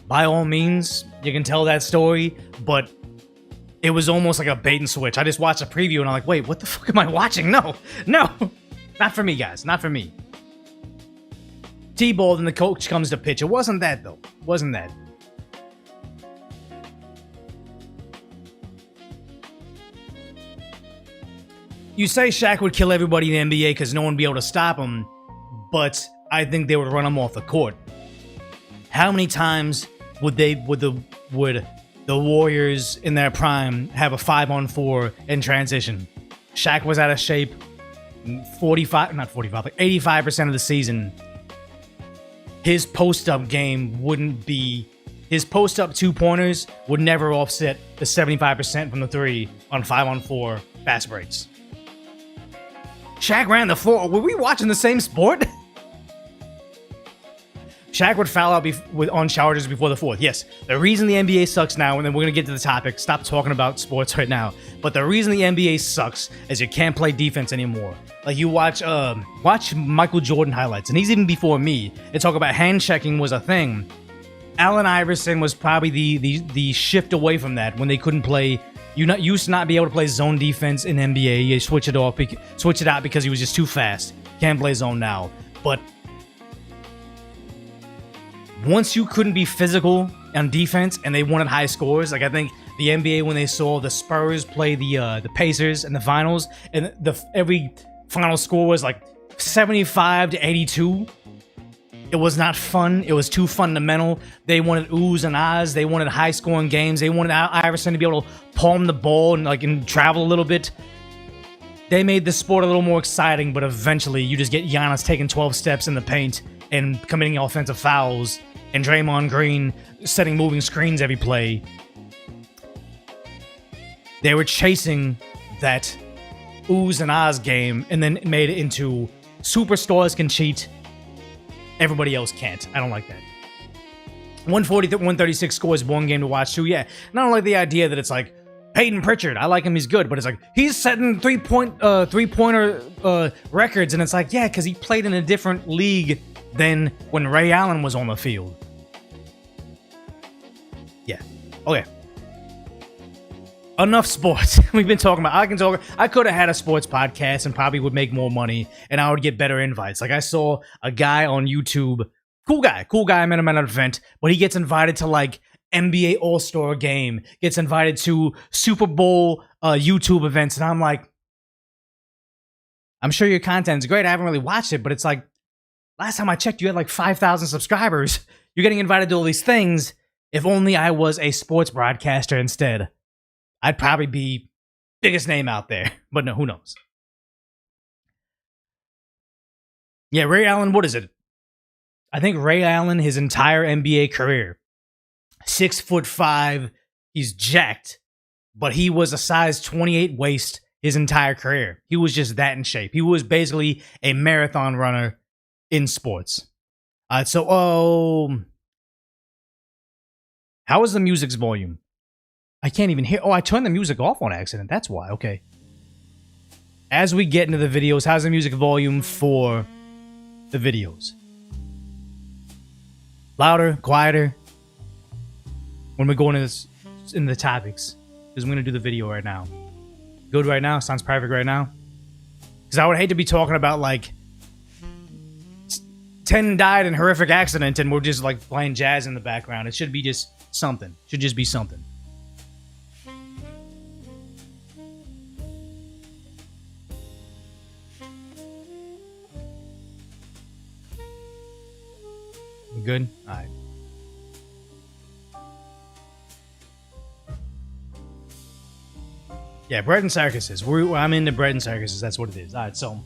By all means, you can tell that story, but it was almost like a bait and switch. I just watched a preview and I'm like, wait, what the fuck am I watching? No. Not for me, guys. Not for me. T-balled and the coach comes to pitch. It wasn't that, though. Wasn't that. You say Shaq would kill everybody in the NBA because no one would be able to stop him, but I think they would run him off the court. How many times would the Warriors in their prime have a 5-on-4 in transition? Shaq was out of shape 85% of the season. His post-up game wouldn't be... His post-up 2-pointers would never offset the 75% from the 3 on 5-on-4 fast breaks. Shaq ran the floor. Were we watching the same sport? Shaq would foul out on charges before the 4th. Yes, the reason the NBA sucks now, and then we're going to get to the topic, stop talking about sports right now, but the reason the NBA sucks is you can't play defense anymore. Like, you watch Michael Jordan highlights, and he's even before me. They talk about hand checking was a thing. Allen Iverson was probably the shift away from that when they couldn't play. You used to not be able to play zone defense in NBA. You switch it out because he was just too fast. Can't play zone now. But once you couldn't be physical on defense and they wanted high scores, like I think the NBA, when they saw the Spurs play the Pacers in the finals, and every final score was like 75-82. It was not fun. It was too fundamental. They wanted oohs and ahs. They wanted high-scoring games. They wanted Iverson to be able to palm the ball and travel a little bit. They made the sport a little more exciting, but eventually you just get Giannis taking 12 steps in the paint and committing offensive fouls, and Draymond Green setting moving screens every play. They were chasing that oohs and ahs game and then made it into superstars can cheat, everybody else can't. I don't like that. 140-136 scores, one game to watch too. Yeah, and I don't like the idea that it's like Peyton Pritchard. I like him, he's good, but it's like he's setting three-pointer records, and it's like, yeah, because he played in a different league than when Ray Allen was on the field. Yeah. Okay. Enough sports. We've been talking about. I could have had a sports podcast and probably would make more money, and I would get better invites. Like, I saw a guy on YouTube Cool guy. I met him at an event, but he gets invited to like NBA All-Star game, gets invited to Super Bowl YouTube events, and I'm like, I'm sure your content's great. I haven't really watched it, but it's like, last time I checked, you had like 5,000 subscribers. You're getting invited to all these things. If only I was a sports broadcaster instead, I'd probably be biggest name out there. But no, who knows? Yeah, Ray Allen, what is it? I think Ray Allen, his entire NBA career, 6'5", he's jacked, but he was a size 28 waist his entire career. He was just that in shape. He was basically a marathon runner in sports. How is the music's volume? I can't even hear. Oh, I turned the music off on accident. That's why. Okay. As we get into the videos, how's the music volume for the videos? Louder, quieter? When we go into this, in the topics, because I'm going to do the video right now. Good right now? Sounds perfect right now? Because I would hate to be talking about, like, 10 died in horrific accident and we're just, like, playing jazz in the background. It should be just something. Should just be something. You good? All right. Yeah, bread and circuses. I'm into bread and circuses. That's what it is. All right, so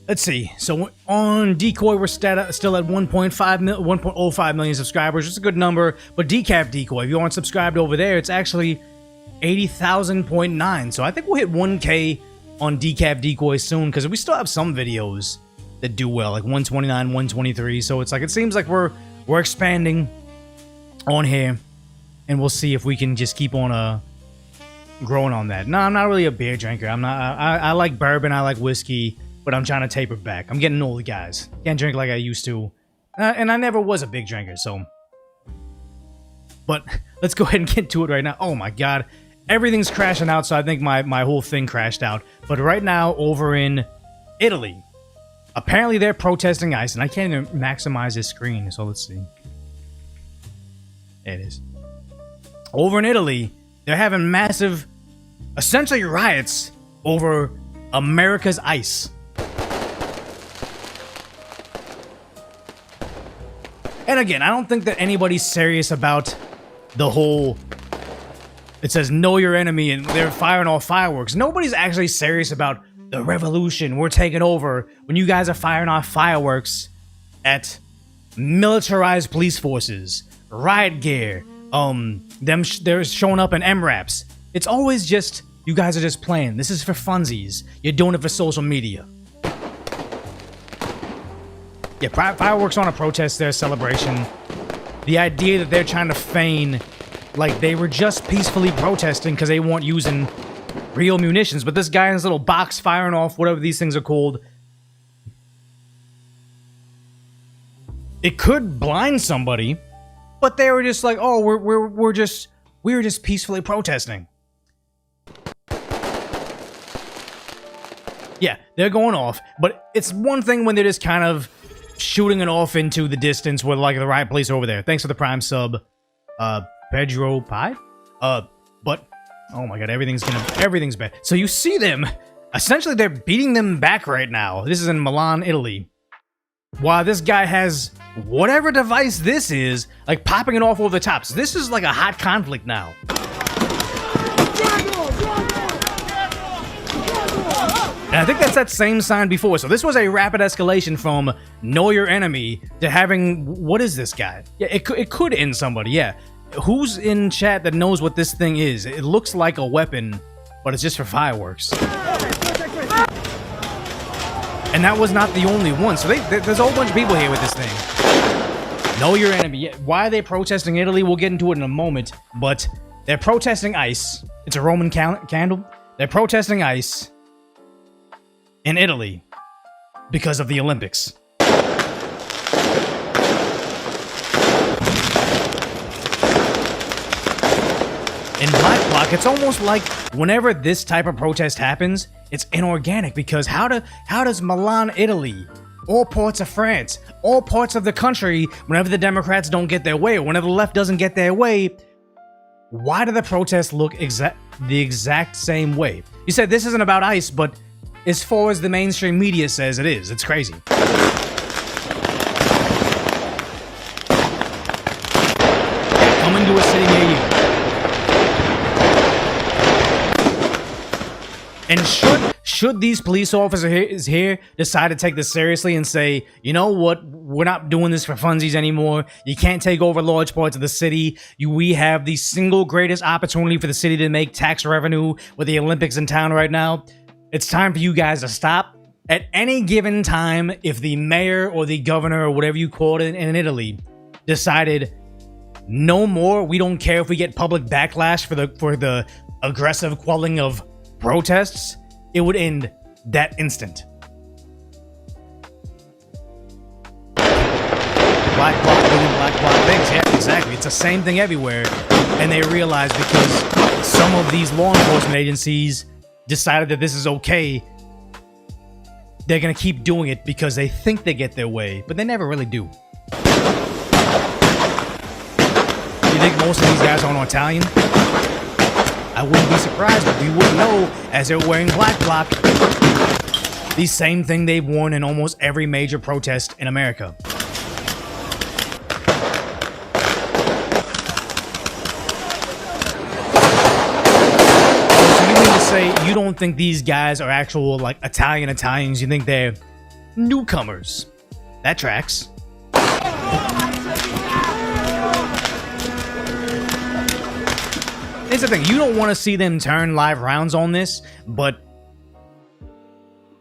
let's see. So on Decoy, we're still at 1.05 million subscribers. It's a good number. But Decaf Decoy, if you aren't subscribed over there, it's actually 80,000.9. So I think we'll hit 1K on Decaf Decoy soon because we still have some videos that do well, like 129, 123. So it's like it seems like we're expanding on here. And we'll see if we can just keep on growing on that. No, I'm not really a beer drinker. I'm not. I like bourbon. I like whiskey, but I'm trying to taper back. I'm getting old, guys. Can't drink like I used to, and I never was a big drinker. So, but let's go ahead and get to it right now. Oh my God, everything's crashing out. So I think my whole thing crashed out. But right now, over in Italy, apparently they're protesting ICE, and I can't even maximize this screen. So let's see. There it is. Over in Italy, they're having massive, essentially riots over America's ICE. And again, I don't think that anybody's serious about the whole, it says know your enemy and they're firing off fireworks. Nobody's actually serious about the revolution. We're taking over when you guys are firing off fireworks at militarized police forces, riot gear, they're showing up in MRAPs. It's always just, you guys are just playing. This is for funsies. You're doing it for social media. Yeah, fireworks on a protest, their celebration. The idea that they're trying to feign like they were just peacefully protesting because they weren't using real munitions, but this guy in his little box firing off whatever these things are called. It could blind somebody. But they were just like, oh, we were just peacefully protesting. Yeah, they're going off, but it's one thing when they're just kind of shooting it off into the distance with like the riot police over there. Thanks for the Prime sub, Pedro Pie. But oh my God, everything's bad. So you see them, essentially they're beating them back right now. This is in Milan, Italy. While this guy has whatever device this is, like popping it off over the top. So this is like a hot conflict now. And I think that's that same sign before. So this was a rapid escalation from know your enemy to having, what is this guy? Yeah, it could end somebody, yeah. Who's in chat that knows what this thing is? It looks like a weapon, but it's just for fireworks. And that was not the only one. So there's a whole bunch of people here with this thing. Know your enemy. Why are they protesting Italy? We'll get into it in a moment. But they're protesting ICE. It's a Roman candle. They're protesting ICE in Italy because of the Olympics. In Black Bloc, it's almost like whenever this type of protest happens, it's inorganic because how does Milan, Italy all parts of France, all parts of the country, whenever the Democrats don't get their way, or whenever the left doesn't get their way, why do the protests look the exact same way? You said this isn't about ICE, but as far as the mainstream media says it is. It's crazy. Coming to a city near you. And should these police officers here decide to take this seriously and say, you know what, we're not doing this for funsies anymore. You can't take over large parts of the city. We have the single greatest opportunity for the city to make tax revenue with the Olympics in town right now. It's time for you guys to stop. At any given time, if the mayor or the governor or whatever you call it in Italy decided no more, we don't care if we get public backlash for the aggressive quelling of protests, it would end that instant. Black bloc doing black bloc things. Yeah, exactly. It's the same thing everywhere. And they realize because some of these law enforcement agencies decided that this is okay, they're gonna keep doing it because they think they get their way, but they never really do. You think most of these guys aren't Italian? I wouldn't be surprised, but we wouldn't know as they're wearing black bloc. The same thing they've worn in almost every major protest in America. So you mean to say you don't think these guys are actual, like, Italians? You think they're newcomers? That tracks. Here's the thing, you don't want to see them turn live rounds on this, but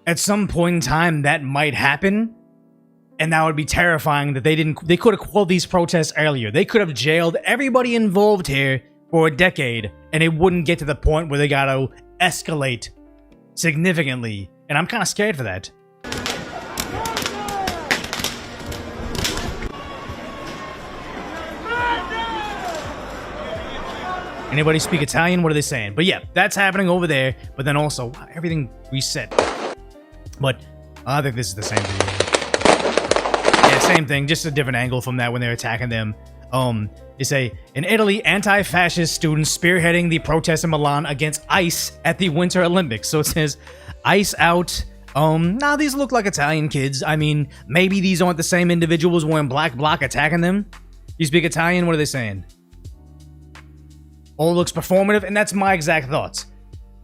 at some point in time that might happen, and that would be terrifying that they could have quelled these protests earlier. They could have jailed everybody involved here for a decade, and it wouldn't get to the point where they gotta escalate significantly, and I'm kind of scared for that. Anybody speak Italian? What are they saying? But yeah, that's happening over there. But then also, everything reset. But I think this is the same video. Yeah, same thing. Just a different angle from that when they're attacking them. They say, in Italy, anti-fascist students spearheading the protests in Milan against ICE at the Winter Olympics. So it says, ICE out. Nah, these look like Italian kids. I mean, maybe these aren't the same individuals wearing black bloc attacking them. You speak Italian? What are they saying? All looks performative, and that's my exact thoughts.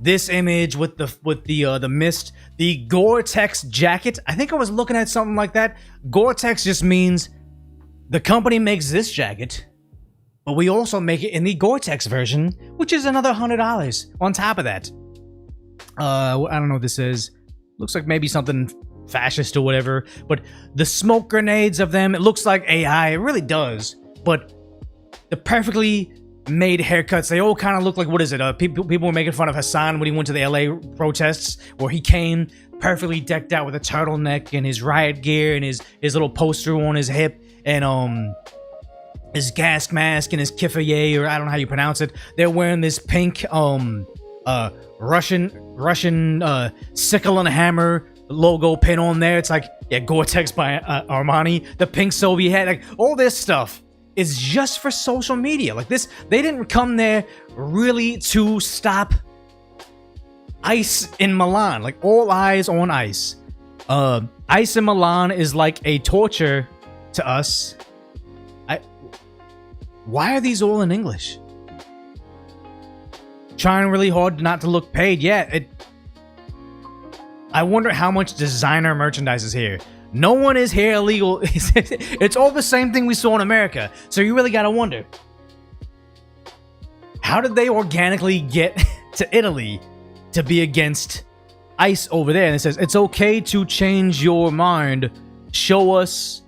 This image with the mist, the Gore-Tex jacket. I think I was looking at something like that. Gore-Tex just means the company makes this jacket, but we also make it in the Gore-Tex version, which is another $100 on top of that. I don't know what this is. Looks like maybe something fascist or whatever. But the smoke grenades of them, it looks like AI. It really does. But the perfectly made haircuts, they all kind of look like, what is it? People were making fun of Hassan when he went to the LA protests, where he came perfectly decked out with a turtleneck and his riot gear and his little poster on his hip and his gas mask and his kiffaye, or I don't know how you pronounce it. They're wearing this pink Russian sickle and hammer logo pin on there. It's like, yeah, Gore-Tex by Armani, the pink Soviet hat, like all this stuff is just for social media. Like this, they didn't come there really to stop ICE in Milan. Like all eyes on ICE. ICE in Milan is like a torture to us. Why are these all in English? Trying really hard not to look paid. Yeah, I wonder how much designer merchandise is here. No one is here illegal. It's all the same thing we saw in America. So you really gotta wonder, how did they organically get to Italy to be against ICE over there? And it says, it's okay to change your mind. Show us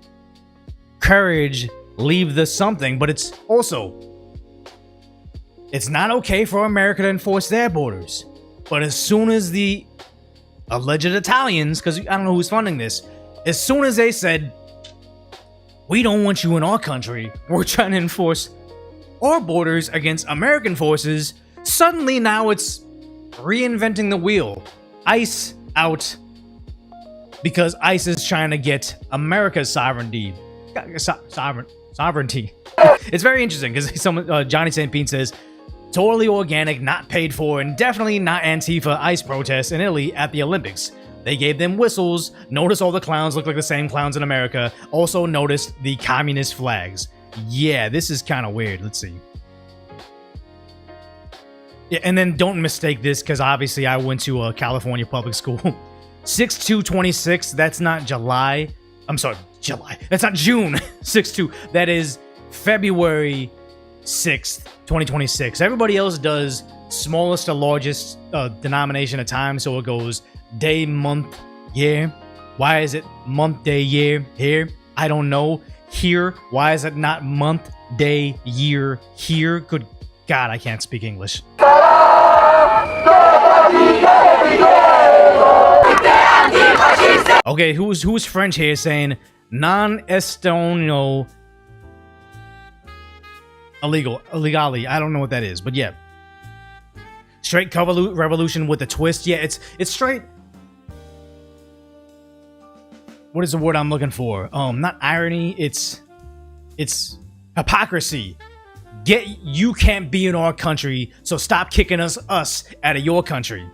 courage. Leave the something. But it's also, it's not okay for America to enforce their borders. But as soon as the alleged Italians, because I don't know who's funding this, as soon as they said, we don't want you in our country, we're trying to enforce our borders against American forces, suddenly now it's reinventing the wheel. ICE out. because ICE is trying to get America's sovereignty. Sovereignty. It's very interesting because Johnny St. Pete says, totally organic, not paid for, and definitely not Antifa ICE protests in Italy at the Olympics. They gave them whistles. Notice all the clowns look like the same clowns in America. Also noticed the communist flags. Yeah, this is kind of weird. Let's see. Yeah, and then don't mistake this because obviously I went to a California public school. 6/2/26. That's not July. I'm sorry, July. That's not June 6/2. That is February 6th, 2026. Everybody else does smallest to largest denomination of time, so it goes day, month, year. Why is it month, day, year here? I don't know. Here, why is it not month, day, year here? Good God, I can't speak English. Okay, who's French here saying non-estonio illegally? I don't know what that is, but yeah. Straight cover revolution with a twist. Yeah, it's straight. What is the word I'm looking for? Not irony. It's hypocrisy. You can't be in our country, so stop kicking us out of your country.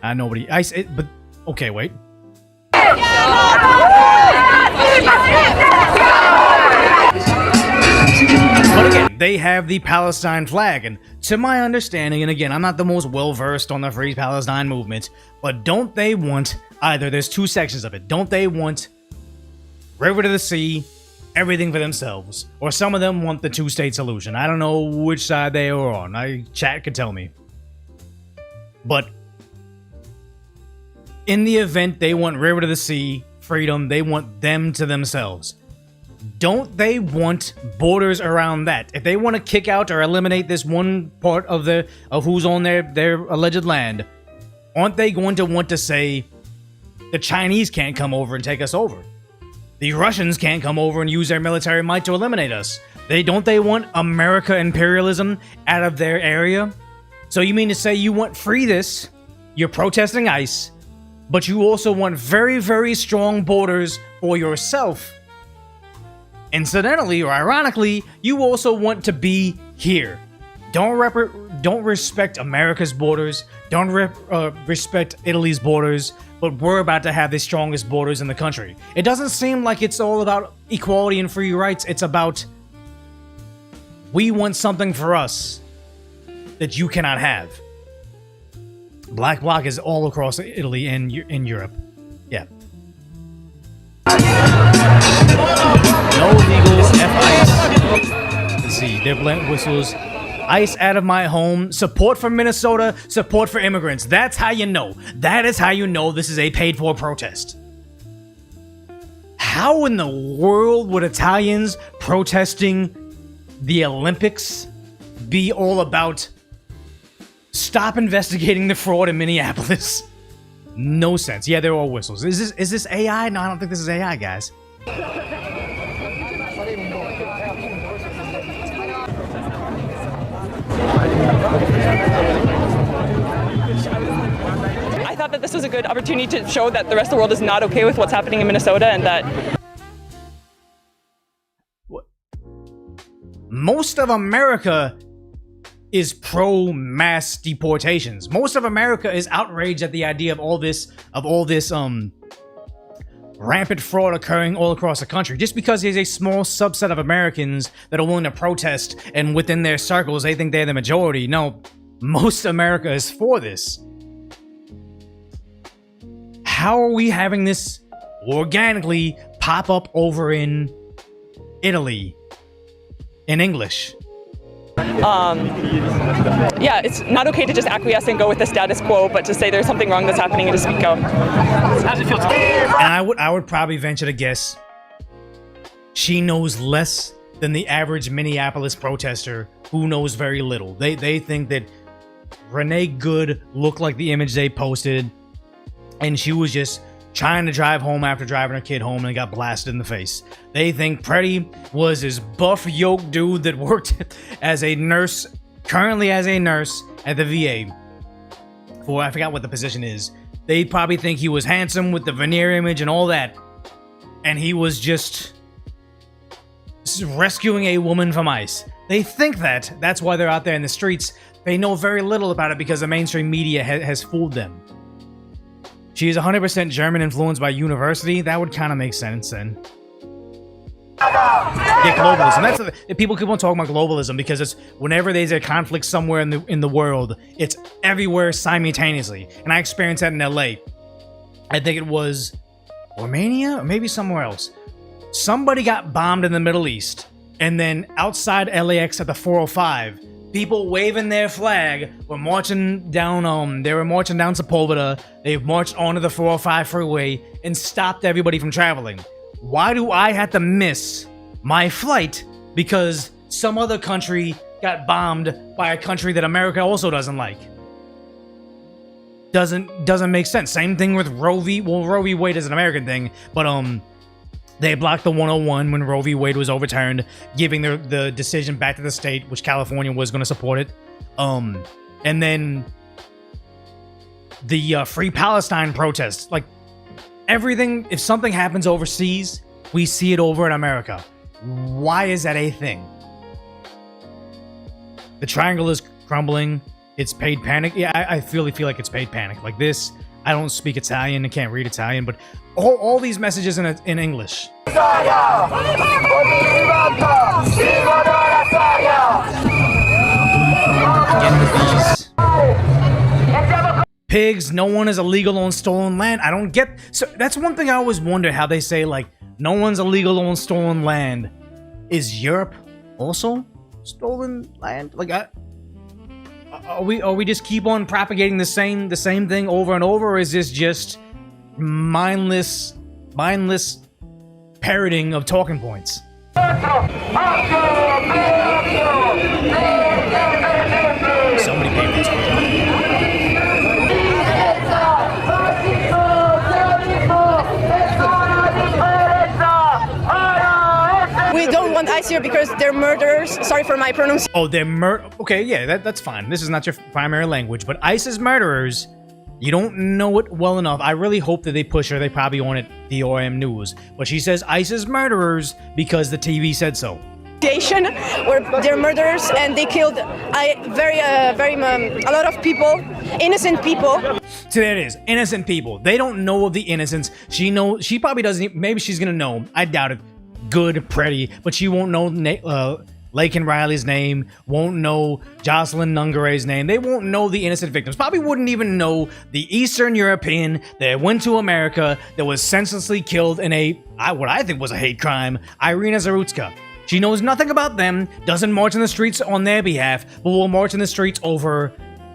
Nobody. But okay, wait. But again, they have the Palestine flag, and to my understanding, and again, I'm not the most well-versed on the Free Palestine movement, but don't they want either? There's two sections of it. Don't they want river to the sea, everything for themselves, or some of them want the two-state solution? I don't know which side they are on. Chat could tell me. But in the event they want river to the sea, freedom, they want them to themselves. Don't they want borders around that? If they want to kick out or eliminate this one part of who's on their alleged land, aren't they going to want to say the Chinese can't come over and take us over? The Russians can't come over and use their military might to eliminate us. Don't they want America imperialism out of their area? So you mean to say you want free this, you're protesting ICE, but you also want very, very strong borders for yourself. Incidentally, or ironically, you also want to be here. Don't respect America's borders. Don't respect Italy's borders. But we're about to have the strongest borders in the country. It doesn't seem like it's all about equality and free rights. It's about we want something for us that you cannot have. Black Bloc is all across Italy and in Europe. Yeah. No legal F-ICE. Let's see. They're blowing whistles. ICE out of my home. Support for Minnesota. Support for immigrants. That's how you know. That is how you know this is a paid-for protest. How in the world would Italians protesting the Olympics be all about stop investigating the fraud in Minneapolis? No sense. Yeah, there are whistles. Is this AI? No, I don't think this is AI, guys. I thought that this was a good opportunity to show that the rest of the world is not okay with what's happening in Minnesota, and that most of America is pro-mass deportations. Most of America is outraged at the idea of all this rampant fraud occurring all across the country. Just because there's a small subset of Americans that are willing to protest, and within their circles they think they're the majority. No, most America is for this. How are we having this organically pop up over in Italy in English? Yeah, it's not okay to just acquiesce and go with the status quo, but to say there's something wrong that's happening and to speak out. How does it feel? And I would probably venture to guess she knows less than the average Minneapolis protester who knows very little. They think that Renee Good looked like the image they posted, and she was just trying to drive home after driving her kid home and got blasted in the face. They think Pretty was this buff, yoked dude that worked as a nurse, currently as a nurse at the VA. For I forgot what the position is. They probably think he was handsome with the veneer image and all that. And he was just rescuing a woman from ICE. They think that. That's why they're out there in the streets. They know very little about it because the mainstream media has fooled them. She is 100% German influenced by university. That would kind of make sense then. Yeah, globalism. That's people keep on talking about globalism because it's whenever there's a conflict somewhere in the world, it's everywhere simultaneously. And I experienced that in LA. I think it was Romania or maybe somewhere else. Somebody got bombed in the Middle East, and then outside LAX at the 405, people waving their flag were marching down. They were marching down Sepulveda. They marched onto the 405 freeway and stopped everybody from traveling. Why do I have to miss my flight because some other country got bombed by a country that America also doesn't like? Doesn't make sense. Same thing with Roe v. Well, Roe v. Wade is an American thing, but they blocked the 101 when Roe v. Wade was overturned, giving the decision back to the state, which California was going to support it. And then the Free Palestine protests, like everything. If something happens overseas, we see it over in America. Why is that a thing? The triangle is crumbling. It's paid panic. Yeah, I really feel like it's paid panic. Like this, I don't speak Italian. I can't read Italian, but all these messages in English. Pigs, no one is illegal on stolen land. I don't get... So that's one thing I always wonder, how they say, like, no one's illegal on stolen land. Is Europe also stolen land? Like, are we just keep on propagating the same thing over and over, or is this just mindless parroting of talking points? Somebody paid this. We don't want ICE here because they're murderers. Sorry for my pronunciation. Oh, they're okay, yeah, that's fine. This is not your primary language, but ICE is murderers. You don't know it well enough. I really hope that they push her. They probably on it, the ORM News. But she says ICE is murderers because the TV said so. Where they're murderers and they killed a lot of people, innocent people. So there it is, innocent people. They don't know of the innocence. She probably doesn't. Maybe she's gonna know. I doubt it. Good, pretty, but she won't know Laken Riley's name, won't know Jocelyn Nungare's name. They won't know the innocent victims. Probably wouldn't even know the Eastern European that went to America that was senselessly killed in what I think was a hate crime, Irina Zarutska. She knows nothing about them, doesn't march in the streets on their behalf, but will march in the streets over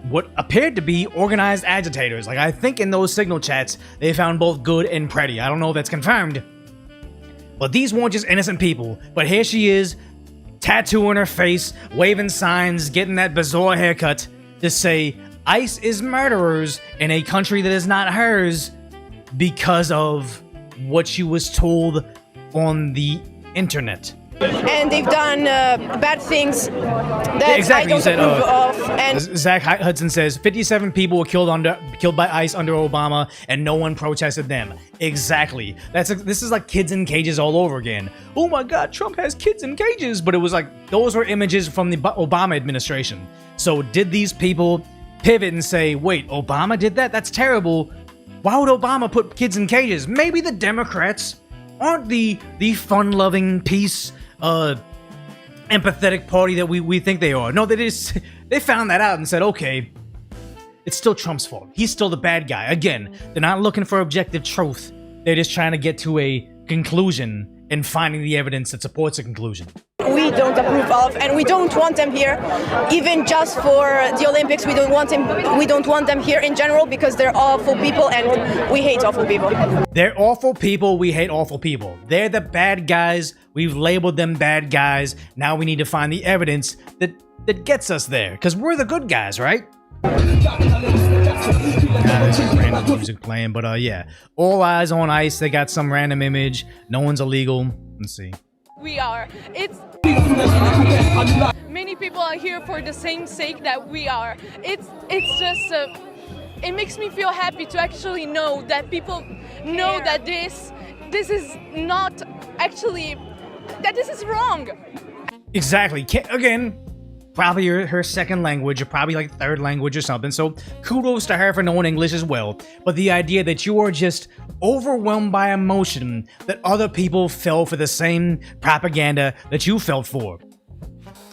what appeared to be organized agitators. Like, I think in those signal chats, they found both good and pretty. I don't know if that's confirmed. But these weren't just innocent people. But here she is, tattooing her face, waving signs, getting that bizarre haircut to say ICE is murderers in a country that is not hers because of what she was told on the internet. And they've done bad things that exactly. I don't approve of. And Zach Hudson says 57 people were killed by ICE under Obama, and no one protested them. Exactly. This is like kids in cages all over again. Oh my God, Trump has kids in cages, but it was like those were images from the Obama administration. So did these people pivot and say, "Wait, Obama did that? That's terrible. Why would Obama put kids in cages?" Maybe the Democrats aren't the fun-loving, peace, empathetic party that we think they are. No, they found that out and said, okay, it's still Trump's fault. He's still the bad guy. Again, they're not looking for objective truth. They're just trying to get to a conclusion and finding the evidence that supports a conclusion. We don't approve of, and we don't want them here, even just for the Olympics. We don't want them here in general because they're awful people and we hate awful people. They're awful people. We hate awful people. They're the bad guys. We've labeled them bad guys. Now we need to find the evidence that gets us there, because we're the good guys, right? There's some random music playing, but yeah. All eyes on ICE. They got some random image. No one's illegal. Let's see. We are. Many people are here for the same sake that we are. It's it makes me feel happy to actually know that people know that this is not actually, that this is wrong. Exactly. Again, probably her second language, or probably like third language or something. So kudos to her for knowing English as well. But the idea that you are just overwhelmed by emotion that other people fell for the same propaganda that you felt for.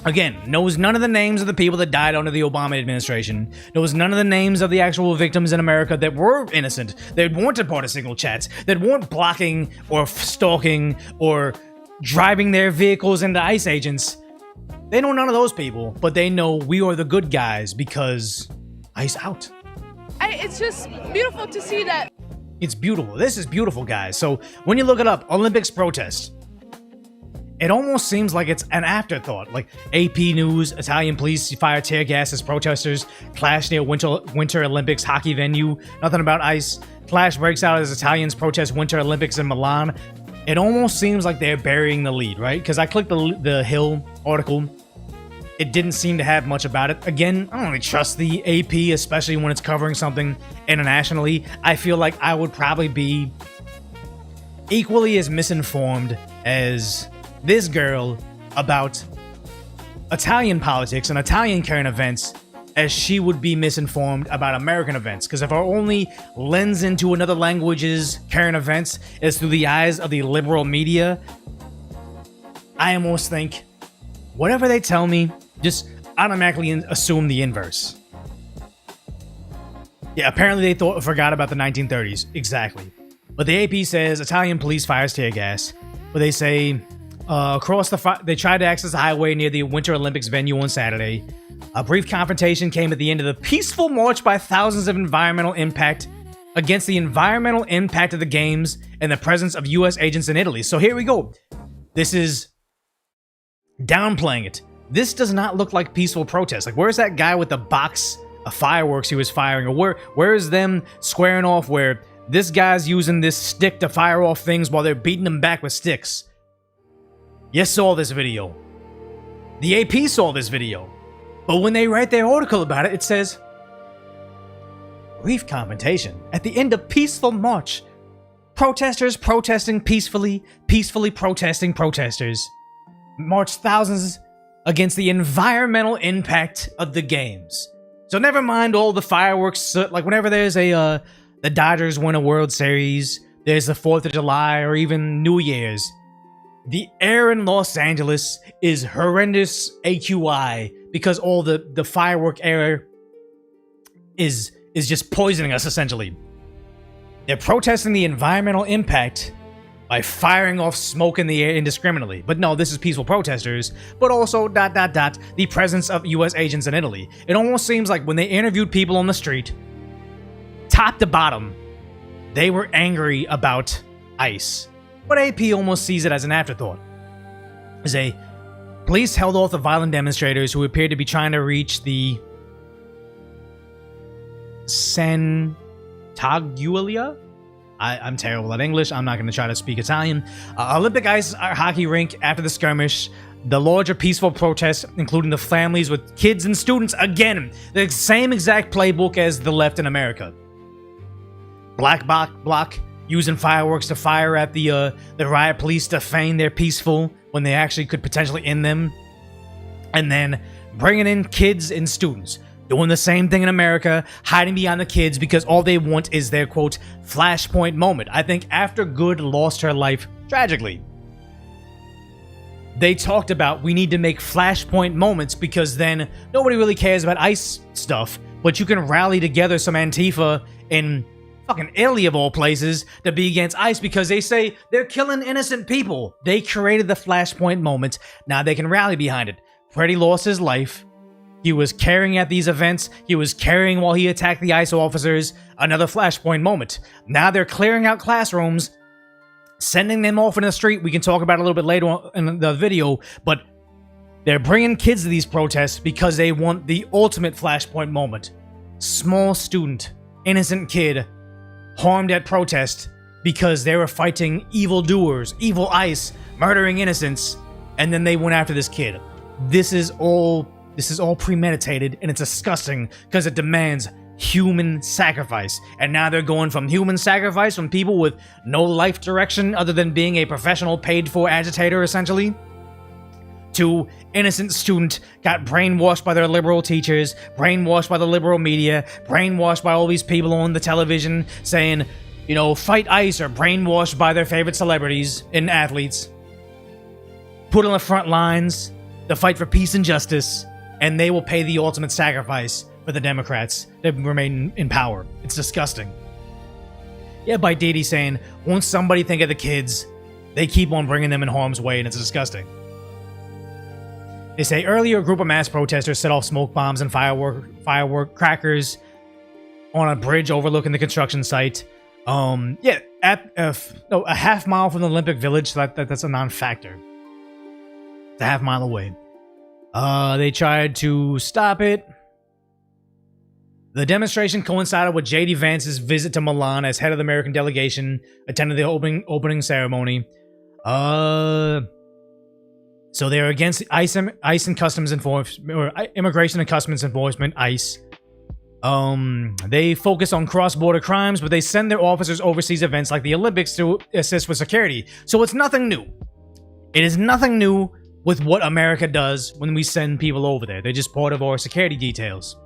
Again, knows none of the names of the people that died under the Obama administration. Knows none of the names of the actual victims in America that were innocent, that weren't a part of signal chats, that weren't blocking or stalking or driving their vehicles into ICE agents. They know none of those people, but they know we are the good guys because ICE out. It's just beautiful to see that. It's beautiful. This is beautiful, guys. So when you look it up, Olympics protest, it almost seems like it's an afterthought. Like AP News, Italian police fire tear gas as protesters clash near Winter Olympics hockey venue. Nothing about ICE. Clash breaks out as Italians protest Winter Olympics in Milan. It almost seems like they're burying the lead, right? Because I clicked the Hill article. It didn't seem to have much about it. Again, I don't really trust the AP, especially when it's covering something internationally. I feel like I would probably be equally as misinformed as this girl about Italian politics and Italian current events as she would be misinformed about American events. Because if our only lens into another language's current events is through the eyes of the liberal media, I almost think whatever they tell me, just automatically assume the inverse. Yeah, apparently they forgot about the 1930s. Exactly. But the AP says Italian police fires tear gas. But they say they tried to access the highway near the Winter Olympics venue on Saturday. A brief confrontation came at the end of the peaceful march by thousands of against the environmental impact of the games and the presence of U.S. agents in Italy. So here we go. This is downplaying it. This does not look like peaceful protest. Like, where's that guy with the box of fireworks he was firing? Or where is them squaring off where this guy's using this stick to fire off things while they're beating him back with sticks? You saw this video. The AP saw this video. But when they write their article about it, it says, brief confrontation at the end of peaceful march. Protesters protesting peacefully protesting protesters. March thousands against the environmental impact of the games. So never mind all the fireworks, like whenever there's the Dodgers win a World Series, there's the 4th of July, or even New Year's. The air in Los Angeles is horrendous AQI because all the firework air is just poisoning us, essentially. They're protesting the environmental impact by firing off smoke in the air indiscriminately. But no, this is peaceful protesters, but also ... the presence of US agents in Italy. It almost seems like when they interviewed people on the street, top to bottom, they were angry about ICE. But AP almost sees it as an afterthought. Police held off the violent demonstrators who appeared to be trying to reach the Sant'Eulalia? I'm terrible at English. I'm not going to try to speak Italian. Olympic ice hockey rink after the skirmish. The larger peaceful protests, including the families with kids and students. Again, the same exact playbook as the left in America. Black bloc using fireworks to fire at the riot police to feign they're peaceful when they actually could potentially end them. And then bringing in kids and students. Doing the same thing in America, hiding behind the kids because all they want is their, quote, flashpoint moment. I think after Good lost her life tragically, they talked about we need to make flashpoint moments because then nobody really cares about ICE stuff, but you can rally together some Antifa in fucking Italy of all places to be against ICE because they say they're killing innocent people. They created the flashpoint moment. Now they can rally behind it. Freddie lost his life. He was carrying at these events. He was carrying while he attacked the ICE officers. Another flashpoint moment. Now they're clearing out classrooms, sending them off in the street. We can talk about it a little bit later in the video, but they're bringing kids to these protests because they want the ultimate flashpoint moment. Small student, innocent kid, harmed at protest because they were fighting evildoers, evil ICE, murdering innocents, and then they went after this kid. This is all premeditated, and it's disgusting because it demands human sacrifice. And now they're going from human sacrifice from people with no life direction other than being a professional paid-for agitator, essentially, to innocent student got brainwashed by their liberal teachers, brainwashed by the liberal media, brainwashed by all these people on the television saying, you know, fight ICE, or brainwashed by their favorite celebrities and athletes, put on the front lines to fight for peace and justice, and they will pay the ultimate sacrifice for the Democrats to remain in power. It's disgusting. Yeah, by Didi saying, won't somebody think of the kids? They keep on bringing them in harm's way, and it's disgusting. They say earlier a group of mass protesters set off smoke bombs and firework crackers on a bridge overlooking the construction site. A half mile from the Olympic Village, so that's a non-factor. It's a half mile away. They tried to stop it. The demonstration coincided with J.D. Vance's visit to Milan as head of the American delegation, attended the opening ceremony. So they're against ICE and Customs Enforcement, or Immigration and Customs Enforcement, ICE. They focus on cross-border crimes, but they send their officers overseas events like the Olympics to assist with security. So it's nothing new. It is nothing new with what America does when we send people over there. They're just part of our security details.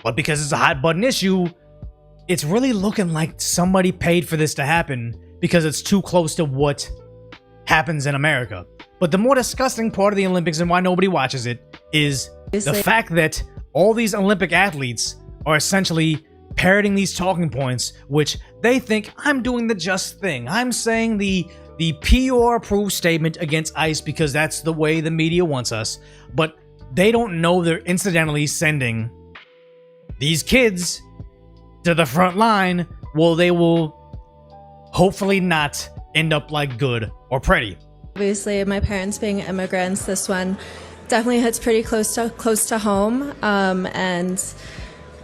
But because it's a hot-button issue, it's really looking like somebody paid for this to happen because it's too close to what happens in America. But the more disgusting part of the Olympics and why nobody watches it is the fact that all these Olympic athletes are essentially parroting these talking points, which they think, I'm doing the just thing. I'm saying the PR-approved statement against ICE because that's the way the media wants us. But they don't know they're incidentally sending these kids to the front line. Well, they will hopefully not end up like Good or Pretty. Obviously, my parents being immigrants, this one definitely hits pretty close to home. And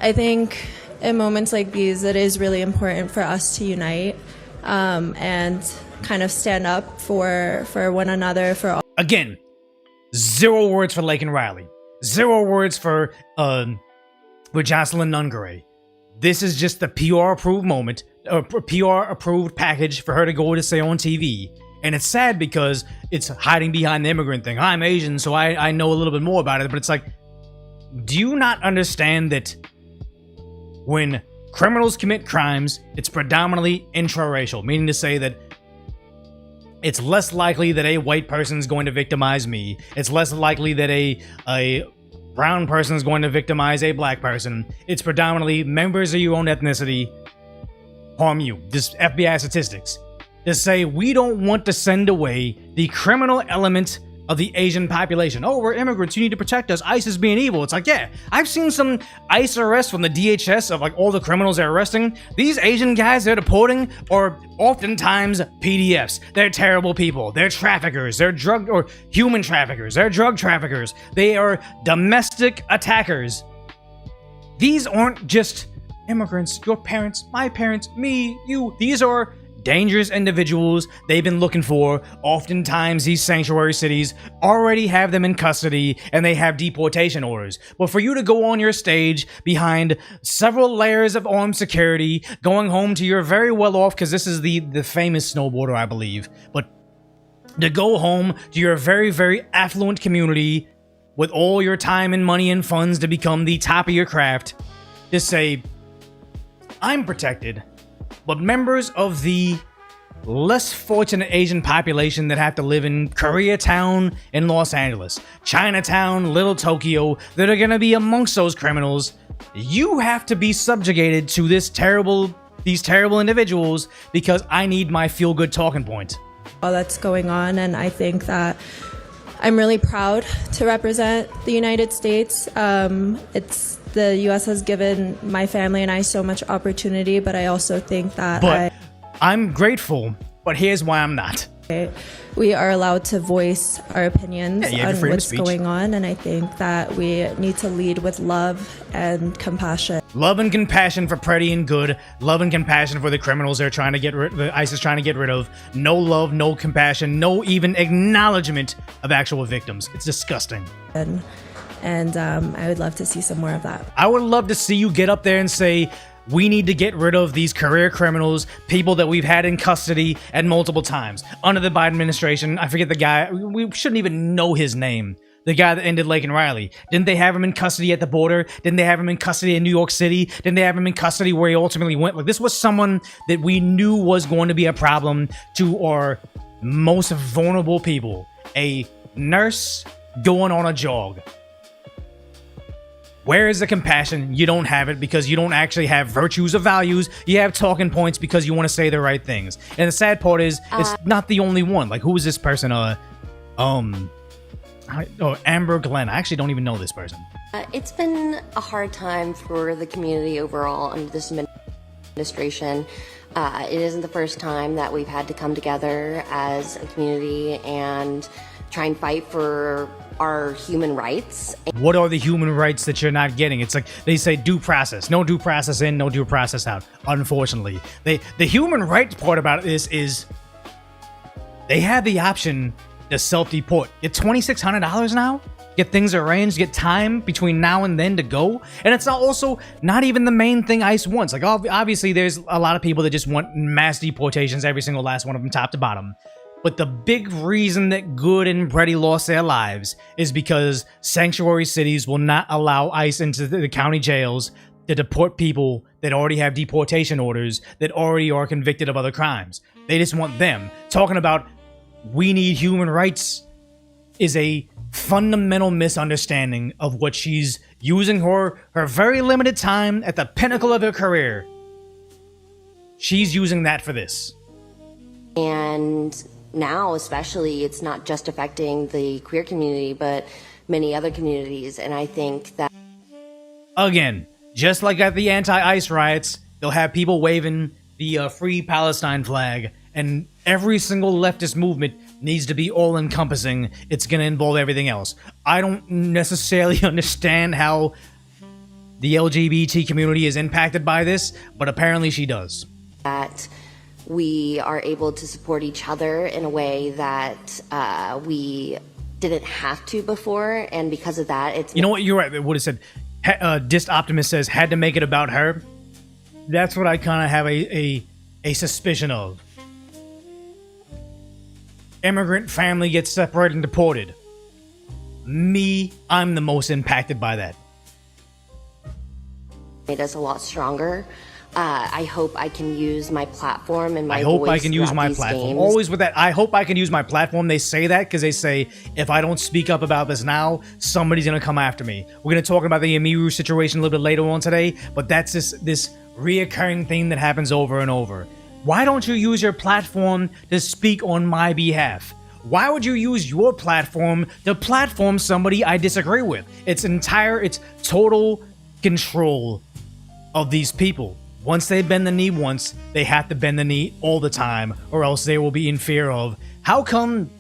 I think in moments like these, it is really important for us to unite and kind of stand up for one another. Again, 0 words for Laken Riley. 0 words for Jocelyn Nungaray. This is just the PR-approved moment, a PR-approved package for her to go to say on TV. And it's sad because it's hiding behind the immigrant thing. I'm Asian, so I know a little bit more about it. But it's like, do you not understand that when criminals commit crimes, it's predominantly intraracial, meaning to say that it's less likely that a white person is going to victimize me. It's less likely that a brown person is going to victimize a black person. It's predominantly members of your own ethnicity harm you. Just FBI statistics. To say we don't want to send away the criminal element of the Asian population. Oh, we're immigrants, you need to protect us. ICE is being evil. It's like, yeah, I've seen some ICE arrests from the DHS of like all the criminals they're arresting. These Asian guys they're deporting are oftentimes PDFs. They're terrible people. They're traffickers. They're drug or human traffickers. They're drug traffickers. They are domestic attackers. These aren't just immigrants, your parents, my parents, me, you. These are dangerous individuals they've been looking for. Oftentimes these sanctuary cities already have them in custody and they have deportation orders. But for you to go on your stage behind several layers of armed security, going home to your very well off, because this is the famous snowboarder, I believe, but to go home to your very, very affluent community with all your time and money and funds to become the top of your craft, to say, I'm protected, but members of the less fortunate Asian population that have to live in Koreatown in Los Angeles, Chinatown, Little Tokyo, that are going to be amongst those criminals, you have to be subjugated to these terrible individuals because I need my feel-good talking point. All that's going on, and I think that I'm really proud to represent the United States. The U.S. has given my family and I so much opportunity, but I also think that I'm grateful, but here's why I'm not. We are allowed to voice our opinions on what's going on, and I think that we need to lead with love and compassion. Love and compassion for Pretty and Good. Love and compassion for the criminals they're trying to get rid, the ICE is trying to get rid of. No love, no compassion, no even acknowledgement of actual victims. It's disgusting. And and I would love to see some more of that. I would love to see you get up there and say, we need to get rid of these career criminals, people that we've had in custody at multiple times. Under the Biden administration, I forget the guy, we shouldn't even know his name. The guy that ended Laken Riley. Didn't they have him in custody at the border? Didn't they have him in custody in New York City? Didn't they have him in custody where he ultimately went? Like, this was someone that we knew was going to be a problem to our most vulnerable people. A nurse going on a jog. Where is the compassion? You don't have it because you don't actually have virtues or values. You have talking points because you want to say the right things. And the sad part is, it's not the only one. Like, who is this person? Amber Glenn. I actually don't even know this person. It's been a hard time for the community overall under this administration. It isn't the first time that we've had to come together as a community and try and fight for our human rights. What are the human rights that you're not getting? It's like they say due process. No due process in, no due process out. Unfortunately. The human rights part about this is they have the option to self-deport. Get $2,600 now? Get things arranged, get time between now and then to go. And it's not even the main thing ICE wants. Like, obviously, there's a lot of people that just want mass deportations, every single last one of them, top to bottom. But the big reason that Good and Brady lost their lives is because sanctuary cities will not allow ICE into the county jails to deport people that already have deportation orders, that already are convicted of other crimes. They just want them. Talking about we need human rights is a fundamental misunderstanding of what she's using her very limited time at the pinnacle of her career. She's using that for this. And now, especially, it's not just affecting the queer community, but many other communities. And I think that, again, just like at the anti-ICE riots, they'll have people waving the Free Palestine flag, and every single leftist movement needs to be all-encompassing. It's going to involve everything else. I don't necessarily understand how the LGBT community is impacted by this, but apparently she does. We are able to support each other in a way that we didn't have to before, and because of that, it's... You know what? You're right. What it said, Dist Optimist says, had to make it about her. That's what I kind of have a suspicion of. Immigrant family gets separated and deported. I'm the most impacted by that. Made us a lot stronger. I hope I can use my platform and my voice. I hope I can use my platform. Games. Always with that. I hope I can use my platform. They say that because they say if I don't speak up about this now, somebody's gonna come after me. We're gonna talk about the Amiru situation a little bit later on today, but that's this reoccurring thing that happens over and over. Why don't you use your platform to speak on my behalf? Why would you use your platform to platform somebody I disagree with? It's total control of these people. Once they bend the knee once, they have to bend the knee all the time, or else they will be in fear of, how come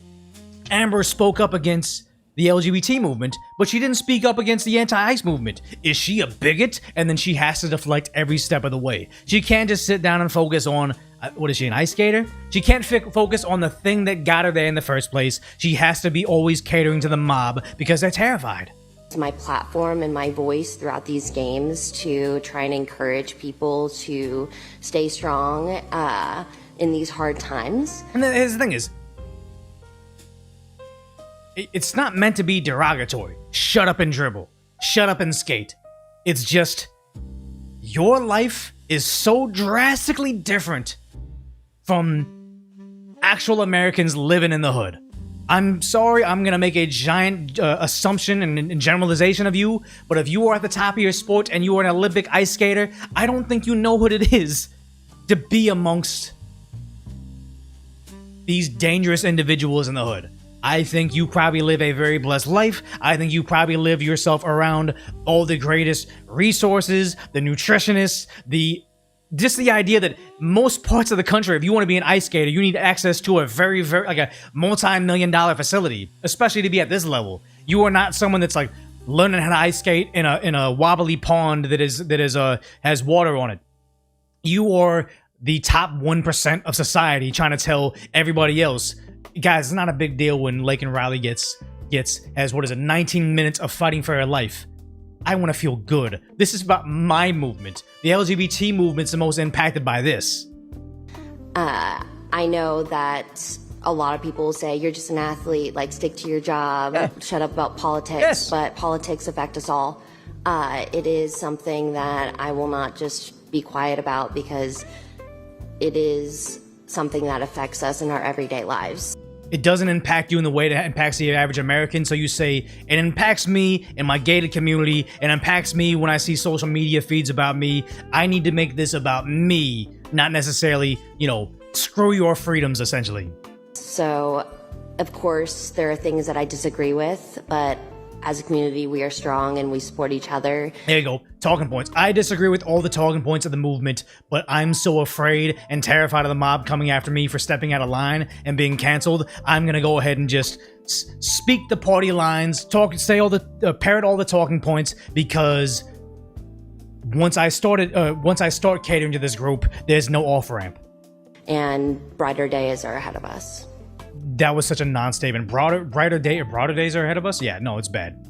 Amber spoke up against the LGBT movement, but she didn't speak up against the anti-ICE movement? Is she a bigot? And then she has to deflect every step of the way. She can't just sit down and focus on, what is she, an ice skater? She can't focus on the thing that got her there in the first place. She has to be always catering to the mob because they're terrified. My platform and my voice throughout these games to try and encourage people to stay strong in these hard times. And then here's the thing is, it's not meant to be derogatory. Shut up and dribble. Shut up and skate. It's just, your life is so drastically different from actual Americans living in the hood. I'm sorry, I'm going to make a giant assumption and generalization of you, but if you are at the top of your sport and you are an Olympic ice skater, I don't think you know what it is to be amongst these dangerous individuals in the hood. I think you probably live a very blessed life. I think you probably live yourself around all the greatest resources, the nutritionists, just the idea that most parts of the country, if you want to be an ice skater, you need access to a very, very, like a multi-million-dollar facility, especially to be at this level. You are not someone that's like learning how to ice skate in a wobbly pond that has water on it. You are the top 1% of society trying to tell everybody else, guys, it's not a big deal when Laken Riley gets has what is it, 19 minutes of fighting for her life. I want to feel good. This is about my movement. The LGBT movement's the most impacted by this. I know that a lot of people say you're just an athlete, like stick to your job, shut up about politics, Yes. but politics affect us all. It is something that I will not just be quiet about because it is something that affects us in our everyday lives. It doesn't impact you in the way that impacts the average American. So you say, it impacts me in my gated community. It impacts me when I see social media feeds about me. I need to make this about me, not necessarily, screw your freedoms, essentially. So, of course, there are things that I disagree with, but as a community, we are strong and we support each other. There you go. Talking points. I disagree with all the talking points of the movement, but I'm so afraid and terrified of the mob coming after me for stepping out of line and being canceled. I'm going to go ahead and just speak the party lines, parrot all the talking points, because once I start catering to this group, there's no off-ramp. And brighter days are ahead of us. That was such a non-statement. Brighter days are ahead of us? Yeah, no, it's bad.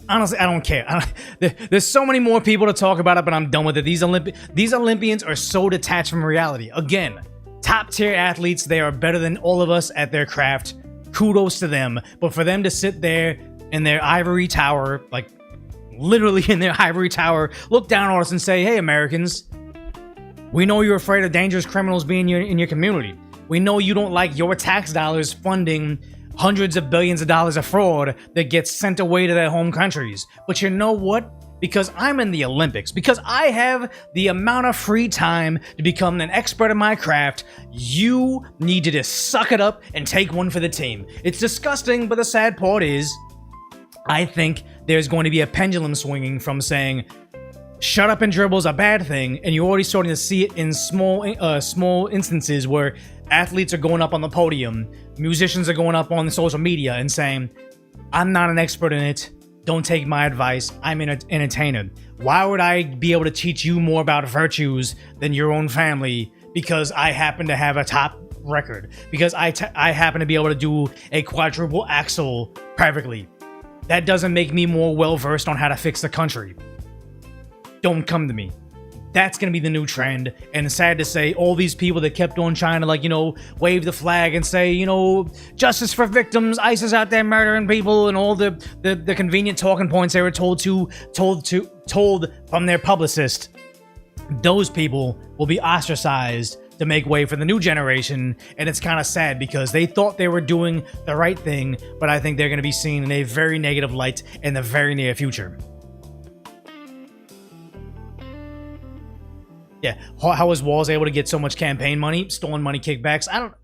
Honestly, I don't care. There's so many more people to talk about it, but I'm done with it. These Olympians are so detached from reality. Again, top-tier athletes. They are better than all of us at their craft. Kudos to them. But for them to sit there in their ivory tower, like literally in their ivory tower, look down on us and say, hey, Americans, we know you're afraid of dangerous criminals being in your community. We know you don't like your tax dollars funding hundreds of billions of dollars of fraud that gets sent away to their home countries. But you know what? Because I'm in the Olympics, because I have the amount of free time to become an expert in my craft, you need to just suck it up and take one for the team. It's disgusting, but the sad part is, I think there's going to be a pendulum swinging from saying, shut up and dribble is a bad thing, and you're already starting to see it in small instances where athletes are going up on the podium, musicians are going up on the social media and saying, I'm not an expert in it, don't take my advice, I'm an entertainer. Why would I be able to teach you more about virtues than your own family because I happen to have a top record? Because I happen to be able to do a quadruple axel perfectly. That doesn't make me more well-versed on how to fix the country. Don't come to me. That's going to be the new trend. And it's sad to say, all these people that kept on trying to, wave the flag and say, justice for victims, ICE is out there murdering people, and all the convenient talking points they were told from their publicist. Those people will be ostracized to make way for the new generation. And it's kind of sad because they thought they were doing the right thing, but I think they're going to be seen in a very negative light in the very near future. Yeah, how was Walz able to get so much campaign money, stolen money, kickbacks? I don't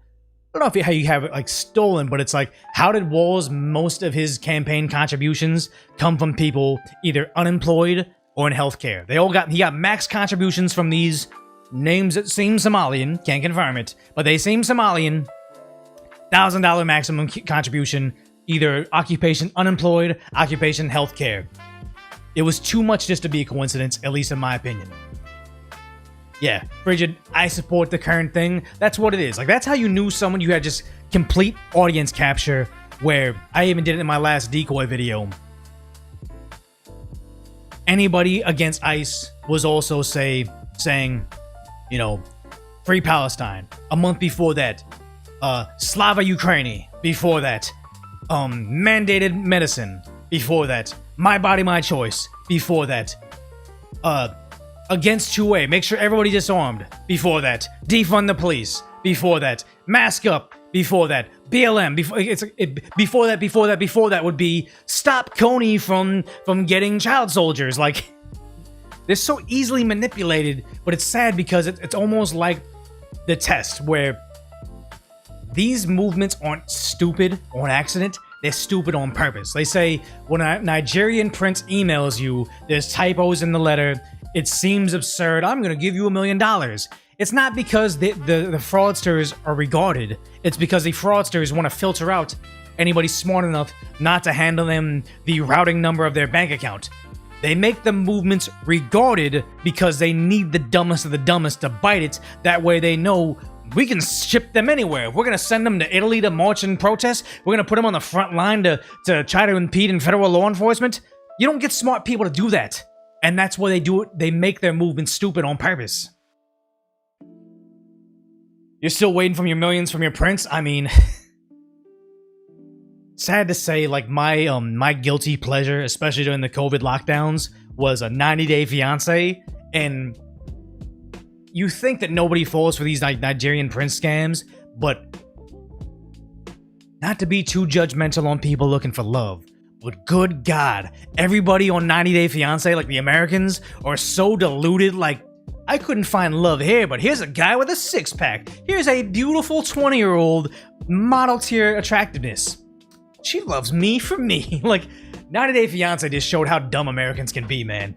know how you have it like stolen, but it's like, how did Walz most of his campaign contributions come from people either unemployed or in healthcare? He got max contributions from these names that seem Somalian, can't confirm it, but they seem Somalian. $1,000 maximum contribution, either occupation unemployed, occupation healthcare. It was too much just to be a coincidence, at least in my opinion. Yeah, Bridget, I support the current thing. That's what it is. Like, that's how you knew someone. You had just complete audience capture, where I even did it in my last decoy video. Anybody against ICE was also saying, free Palestine. A month before that, Slava Ukraini. Before that, mandated medicine. Before that, my body, my choice. Before that, against 2A, make sure everybody disarmed. Before that, defund the police. Before that, mask up. Before that, BLM. Before that would be stop Coney from getting child soldiers. Like, they're so easily manipulated, but it's sad because it's almost like the test where these movements aren't stupid on accident. They're stupid on purpose. They say when a Nigerian prince emails you, there's typos in the letter. It seems absurd. I'm going to give you $1 million. It's not because the fraudsters are regarded. It's because the fraudsters want to filter out anybody smart enough not to handle them the routing number of their bank account. They make the movements regarded because they need the dumbest of the dumbest to bite it. That way they know We can ship them anywhere. If we're gonna send them to Italy to march and protest, we're gonna put them on the front line to try to impede in federal law enforcement. You don't get smart people to do that. And that's why they do it. They make their movement stupid on purpose. You're still waiting for your millions from your prince? I mean, sad to say, like, my guilty pleasure, especially during the COVID lockdowns, was a 90 Day Fiancé. And you think that nobody falls for these Nigerian prince scams, but not to be too judgmental on people looking for love, but good God, everybody on 90 Day Fiancé, like the Americans, are so deluded. Like, I couldn't find love here, but here's a guy with a six-pack. Here's a beautiful 20-year-old model tier attractiveness. She loves me for me. Like, 90 Day Fiancé just showed how dumb Americans can be, man.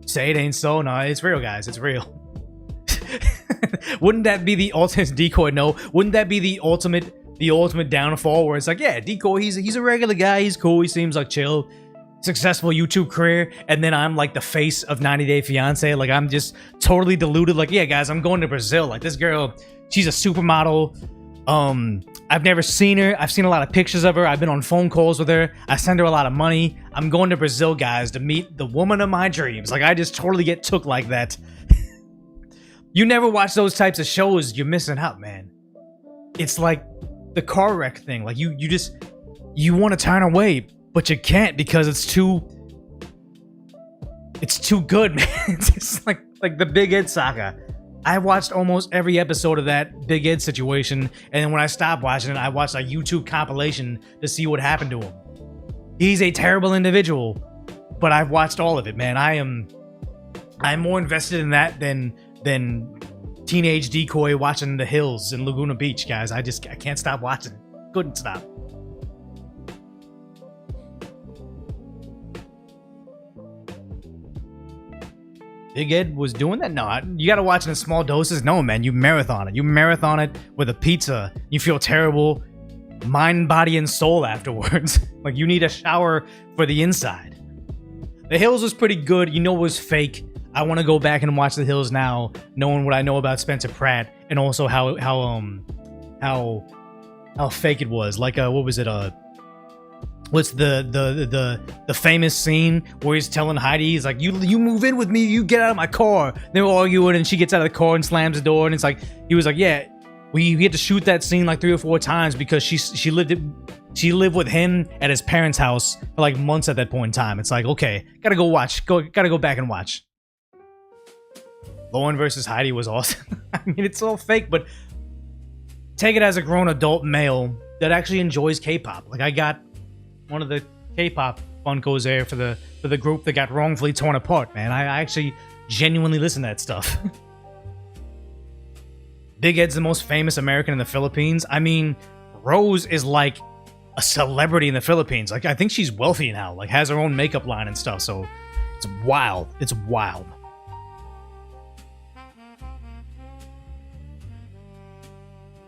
Say it ain't so. No, it's real, guys. It's real. Wouldn't that be the ultimate Decoy? No. Wouldn't that be the ultimate downfall where it's like, yeah, Decoy, he's a regular guy. He's cool. He seems like chill. Successful YouTube career. And then I'm like the face of 90 Day Fiancé. Like, I'm just totally deluded. Like, yeah, guys, I'm going to Brazil. Like, this girl, she's a supermodel. I've never seen her. I've seen a lot of pictures of her. I've been on phone calls with her. I send her a lot of money. I'm going to Brazil, guys, to meet the woman of my dreams. Like, I just totally get took like that. You never watch those types of shows, you're missing out, man. It's like the car wreck thing. Like, you want to turn away, but you can't because it's too good, man. It's just like the Big Ed saga. I watched almost every episode of that Big Ed situation, and then when I stopped watching it, I watched a YouTube compilation to see what happened to him. He's a terrible individual, but I've watched all of it, man. I'm more invested in that than teenage Decoy watching The Hills in Laguna Beach, guys. I can't stop watching it. Couldn't stop. Big Ed was doing that? No, you gotta watch it in small doses. No, man, you marathon it. You marathon it with a pizza. You feel terrible, mind, body, and soul afterwards. Like, you need a shower for the inside. The Hills was pretty good. You know it was fake. I want to go back and watch The Hills now, knowing what I know about Spencer Pratt, and also how fake it was. Like, what was it? What's the famous scene where he's telling Heidi, he's like, you move in with me, you get out of my car. They were arguing, and she gets out of the car and slams the door, and it's like, he was like, yeah, we had to shoot that scene like 3 or 4 times because she lived with him at his parents' house for like months at that point in time. It's like, okay, gotta go back and watch. Lauren versus Heidi was awesome. I mean, it's all fake, but take it as a grown adult male that actually enjoys K-pop. Like, I got one of the K-pop Funkos there for the group that got wrongfully torn apart, man. I actually genuinely listen to that stuff. Big Ed's the most famous American in the Philippines. I mean, Rose is like a celebrity in the Philippines. Like, I think she's wealthy now, like has her own makeup line and stuff. So it's wild. It's wild.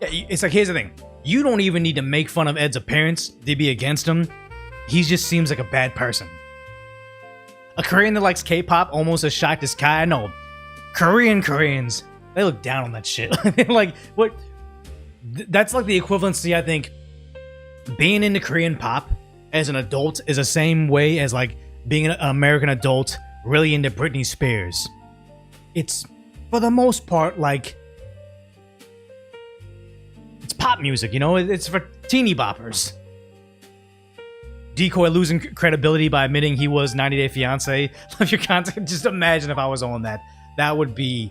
Yeah, it's like, here's the thing. You don't even need to make fun of Ed's appearance to be against him. He just seems like a bad person. A Korean that likes K-pop almost as shocked as Kai. No, Koreans, they look down on that shit. Like, what? That's like the equivalency, I think. Being into Korean pop as an adult is the same way as like being an American adult really into Britney Spears. It's, for the most part, like, it's pop music, you know? It's for teeny boppers. Decoy losing credibility by admitting he was 90 Day Fiancé. Love your content. Just imagine if I was on that. That would be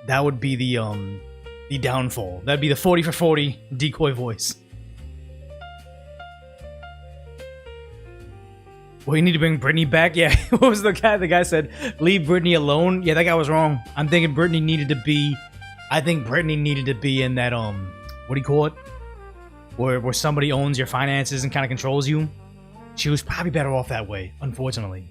the downfall. That'd be the 40 for 40 Decoy voice. Well, you need to bring Britney back? Yeah, what was the guy? The guy said, leave Britney alone. Yeah, that guy was wrong. I'm thinking Britney needed to be... I think Britney needed to be in that, what do you call it? Where somebody owns your finances and kind of controls you. She was probably better off that way, unfortunately.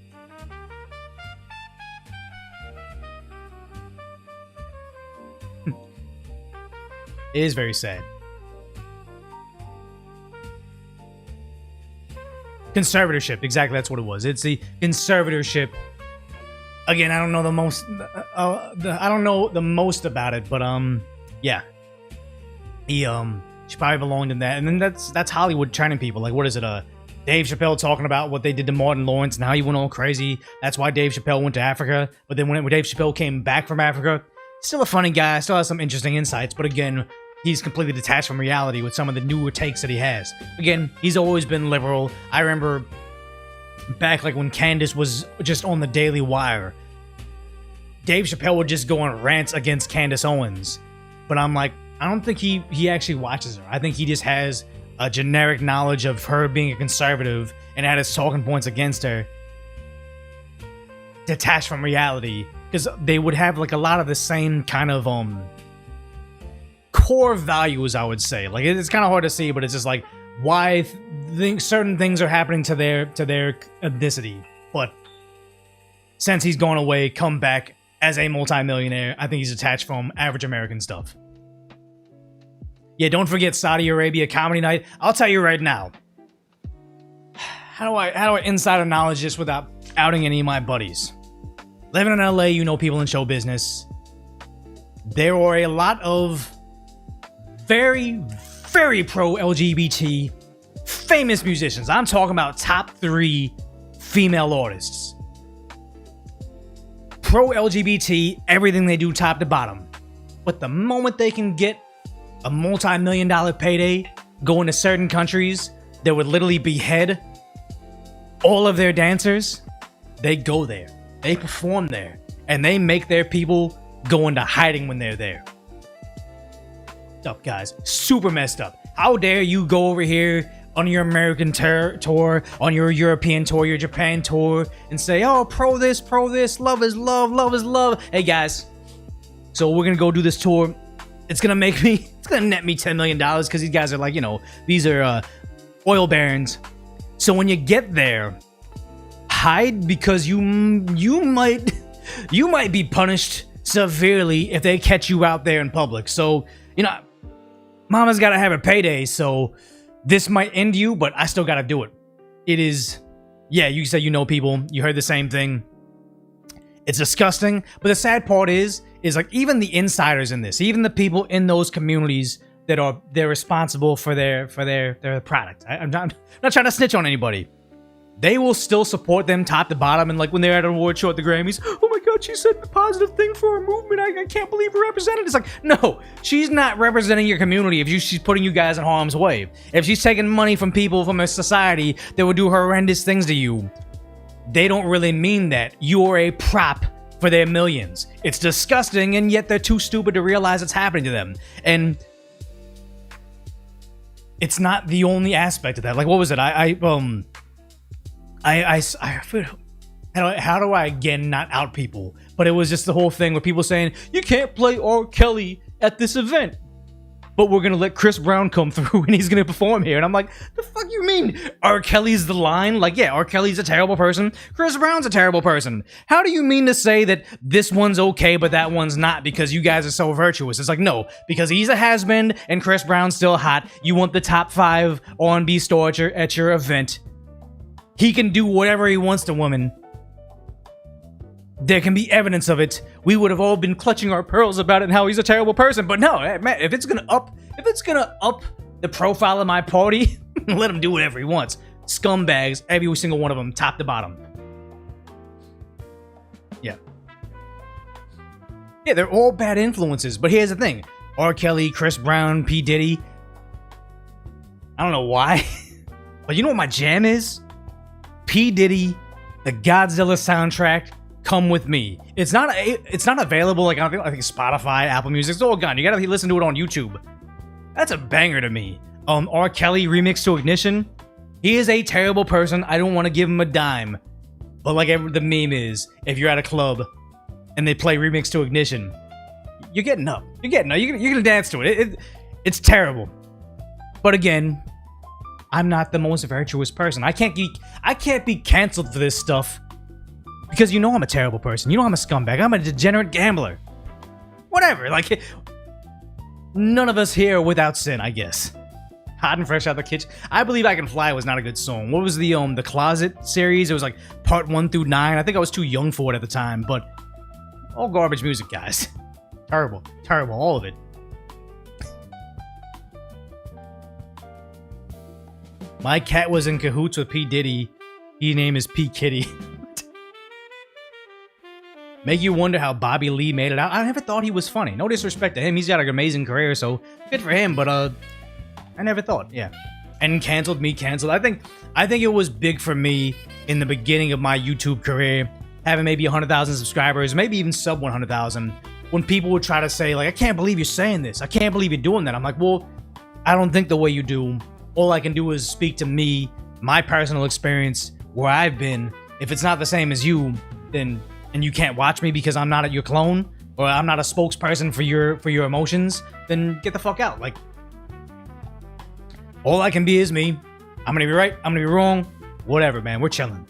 It is very sad. Conservatorship, exactly, that's what it was. It's the conservatorship again, I don't know the most. I don't know the most about it, but yeah. She probably belonged in that, and then that's Hollywood training people. Like, what is it? Dave Chappelle talking about what they did to Martin Lawrence and how he went all crazy. That's why Dave Chappelle went to Africa. But then when Dave Chappelle came back from Africa, still a funny guy, still has some interesting insights. But again, he's completely detached from reality with some of the newer takes that he has. Again, he's always been liberal. I remember back like when Candace was just on the Daily Wire, Dave Chappelle would just go on rants against Candace Owens. But I'm like, I don't think he actually watches her. I think he just has a generic knowledge of her being a conservative and had his talking points against her detached from reality, because they would have like a lot of the same kind of core values, I would say. Like, it's kind of hard to see, but it's just like why certain things are happening to their ethnicity. But since he's gone away, come back as a multimillionaire, I think he's detached from average American stuff. Yeah, don't forget Saudi Arabia Comedy Night. I'll tell you right now. How do I insider knowledge this without outing any of my buddies? Living in LA, you know people in show business. There were a lot of very, very pro-LGBT famous musicians. I'm talking about top 3 female artists. Pro-LGBT, everything they do top to bottom. But the moment they can get a multi-million-dollar payday going to certain countries that would literally behead all of their dancers, they go there. They perform there. And they make their people go into hiding when they're there. Up, guys. Super messed up. How dare you go over here on your American tour, on your European tour, your Japan tour, and say, oh, pro this, love is love, love is love. Hey, guys. So we're going to go do this tour. It's gonna net me $10 million because these guys are like, these are oil barons. So when you get there, hide, because you might be punished severely if they catch you out there in public. So, mama's gotta have a payday, so this might end you, but I still gotta do it. It is, yeah, you say people, you heard the same thing. It's disgusting, but the sad part is like even the insiders in this, even the people in those communities that they're responsible for their product. I'm not trying to snitch on anybody. They will still support them top to bottom, and like when they're at an award show at the Grammys, oh my god, she said the positive thing for our movement. I can't believe her represented. It's like, no, she's not representing your community if she's putting you guys in harm's way. If she's taking money from people from a society that would do horrendous things to you, they don't really mean that. You're a prop for their millions. It's disgusting, and yet they're too stupid to realize it's happening to them. And it's not the only aspect of that. Like, what was it? I how do I again not out people? But it was just the whole thing where people saying, you can't play R. Kelly at this event, but we're gonna let Chris Brown come through and he's gonna perform here. And I'm like, the fuck you mean? R. Kelly's the line? Like, yeah, R. Kelly's a terrible person. Chris Brown's a terrible person. How do you mean to say that this one's okay, but that one's not because you guys are so virtuous? It's like, no, because he's a has-been and Chris Brown's still hot. You want the top 5 R&B star at your event. He can do whatever he wants to women. There can be evidence of it. We would have all been clutching our pearls about it and how he's a terrible person. But no, man, if it's gonna up the profile of my party, let him do whatever he wants. Scumbags, every single one of them, top to bottom. Yeah. Yeah, they're all bad influences. But here's the thing: R. Kelly, Chris Brown, P. Diddy. I don't know why, but you know what my jam is? P. Diddy, the Godzilla soundtrack. Come with me. It's not available. Like I think Spotify, Apple Music. It's all gone. You gotta listen to it on YouTube. That's a banger to me. R. Kelly remix to Ignition. He is a terrible person. I don't want to give him a dime. But like the meme is, if you're at a club and they play remix to Ignition, you're getting up. You're gonna dance to it. It's terrible. But again, I'm not the most virtuous person. I can't be canceled for this stuff. Because I'm a terrible person. I'm a scumbag. I'm a degenerate gambler. Whatever. Like, none of us here are without sin, I guess. Hot and fresh out the kitchen. I Believe I Can Fly was not a good song. What was the Closet series? It was like part 1 through 9. I think I was too young for it at the time, but all garbage music, guys. Terrible, terrible, all of it. My cat was in cahoots with P. Diddy. His name is P. Kitty. Make you wonder how Bobby Lee made it out. I never thought he was funny. No disrespect to him. He's got an amazing career, so good for him. But I never thought. Yeah, and canceled me. Canceled. I think it was big for me in the beginning of my YouTube career, having maybe 100,000 subscribers, maybe even sub 100,000. When people would try to say like, "I can't believe you're saying this. I can't believe you're doing that." I'm like, well, I don't think the way you do. All I can do is speak to me, my personal experience, where I've been. If it's not the same as you, then and you can't watch me because I'm not your clone or I'm not a spokesperson for your emotions, then get the fuck out. Like, all I can be is me. I'm gonna be right. I'm gonna be wrong. Whatever, man. We're chilling.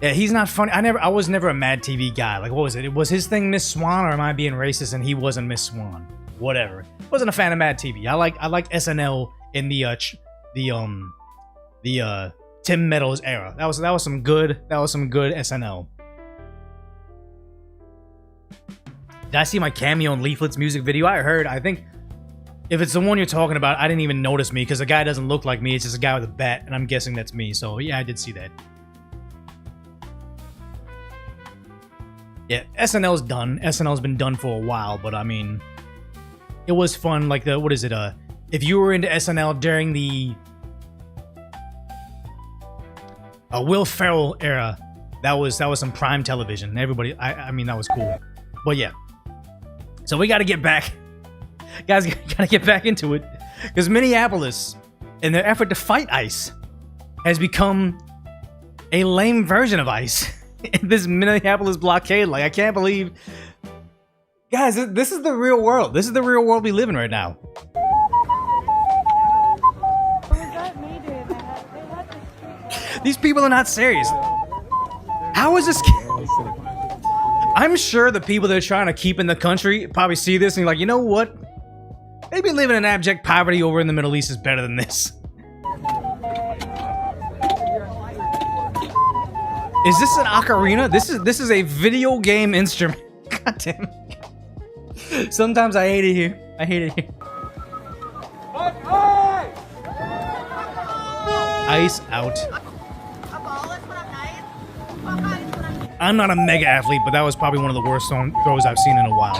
Yeah, he's not funny. I was never a Mad TV guy. Like, what was it? Was his thing Miss Swan, or am I being racist and he wasn't Miss Swan? Whatever. Wasn't a fan of Mad TV. I like SNL in the Tim Meadows era. That was some good SNL. Did I see my cameo in Leaflet's music video? I think if it's the one you're talking about, I didn't even notice me because the guy doesn't look like me. It's just a guy with a bat, and I'm guessing that's me. So yeah, I did see that. Yeah, SNL's done. SNL's been done for a while, but I mean, it was fun. Like what is it? If you were into SNL during the Will Ferrell era, that was some prime television. Everybody, I mean, that was cool. But yeah, so we got to get back, guys. Got to get back into it because Minneapolis, in their effort to fight ICE, has become a lame version of ICE. This Minneapolis blockade, like I can't believe, guys. This is the real world. This is the real world we live in right now. These people are not serious. How is this? I'm sure the people they're trying to keep in the country probably see this and you're like, you know what? Maybe living in abject poverty over in the Middle East is better than this. Is this an ocarina? This is a video game instrument. God damn it. Sometimes I hate it here. I hate it here. Ice out. I'm not a mega athlete, but that was probably one of the worst throws I've seen in a while.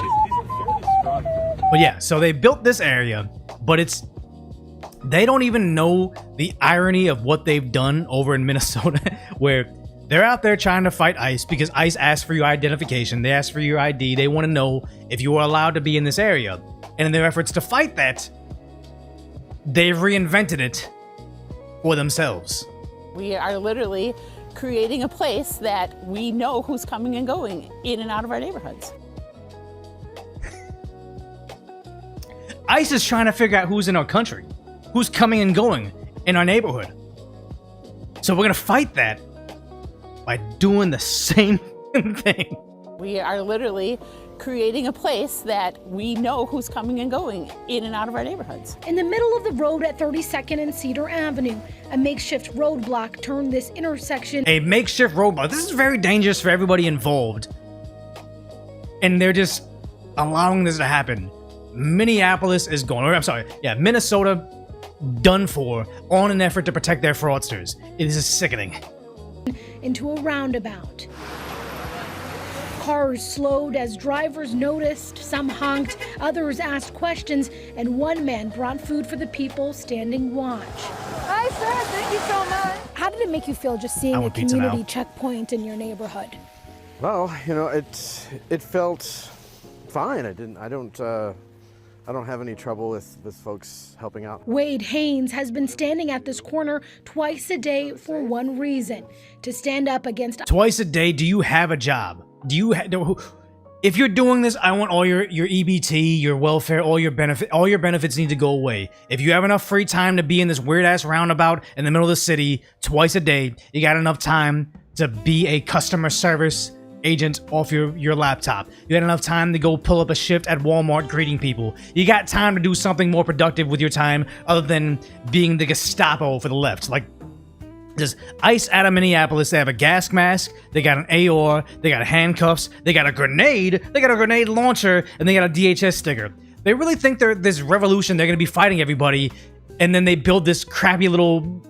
But yeah, so they built this area, but they don't even know the irony of what they've done over in Minnesota, where they're out there trying to fight ICE because ICE asked for your identification. They asked for your ID. They want to know if you are allowed to be in this area. And in their efforts to fight that, they've reinvented it for themselves. We are literally creating a place that we know who's coming and going in and out of our neighborhoods. ICE is trying to figure out who's in our country, who's coming and going in our neighborhood. So we're going to fight that by doing the same thing. We are literally creating a place that we know who's coming and going in and out of our neighborhoods. In the middle of the road at 32nd and Cedar Avenue, a makeshift roadblock turned this intersection. A makeshift roadblock. This is very dangerous for everybody involved. And they're just allowing this to happen. Minneapolis is going, or I'm sorry, yeah, Minnesota done for on an effort to protect their fraudsters. It is sickening. Into a roundabout. Cars slowed as drivers noticed, some honked, others asked questions, and one man brought food for the people standing watch. Hi, sir. Thank you so much. How did it make you feel just seeing a community checkpoint in your neighborhood? Well, you know, it felt fine. I don't have any trouble with folks helping out. Wade Haynes has been standing at this corner twice a day for one reason: to stand up against. Twice a day? Do you have a job? Do you if you're doing this, I want all your EBT, your welfare, all your benefits need to go away. If you have enough free time to be in this weird ass roundabout in the middle of the city twice a day, you got enough time to be a customer service agent off your laptop. You had enough time to go pull up a shift at Walmart greeting people. You got time to do something more productive with your time other than being the Gestapo for the left. Like, just ICE out of Minneapolis, they have a gas mask, they got an AR, they got handcuffs, they got a grenade launcher, and they got a DHS sticker. They really think they're this revolution, they're gonna be fighting everybody, and then they build this crappy little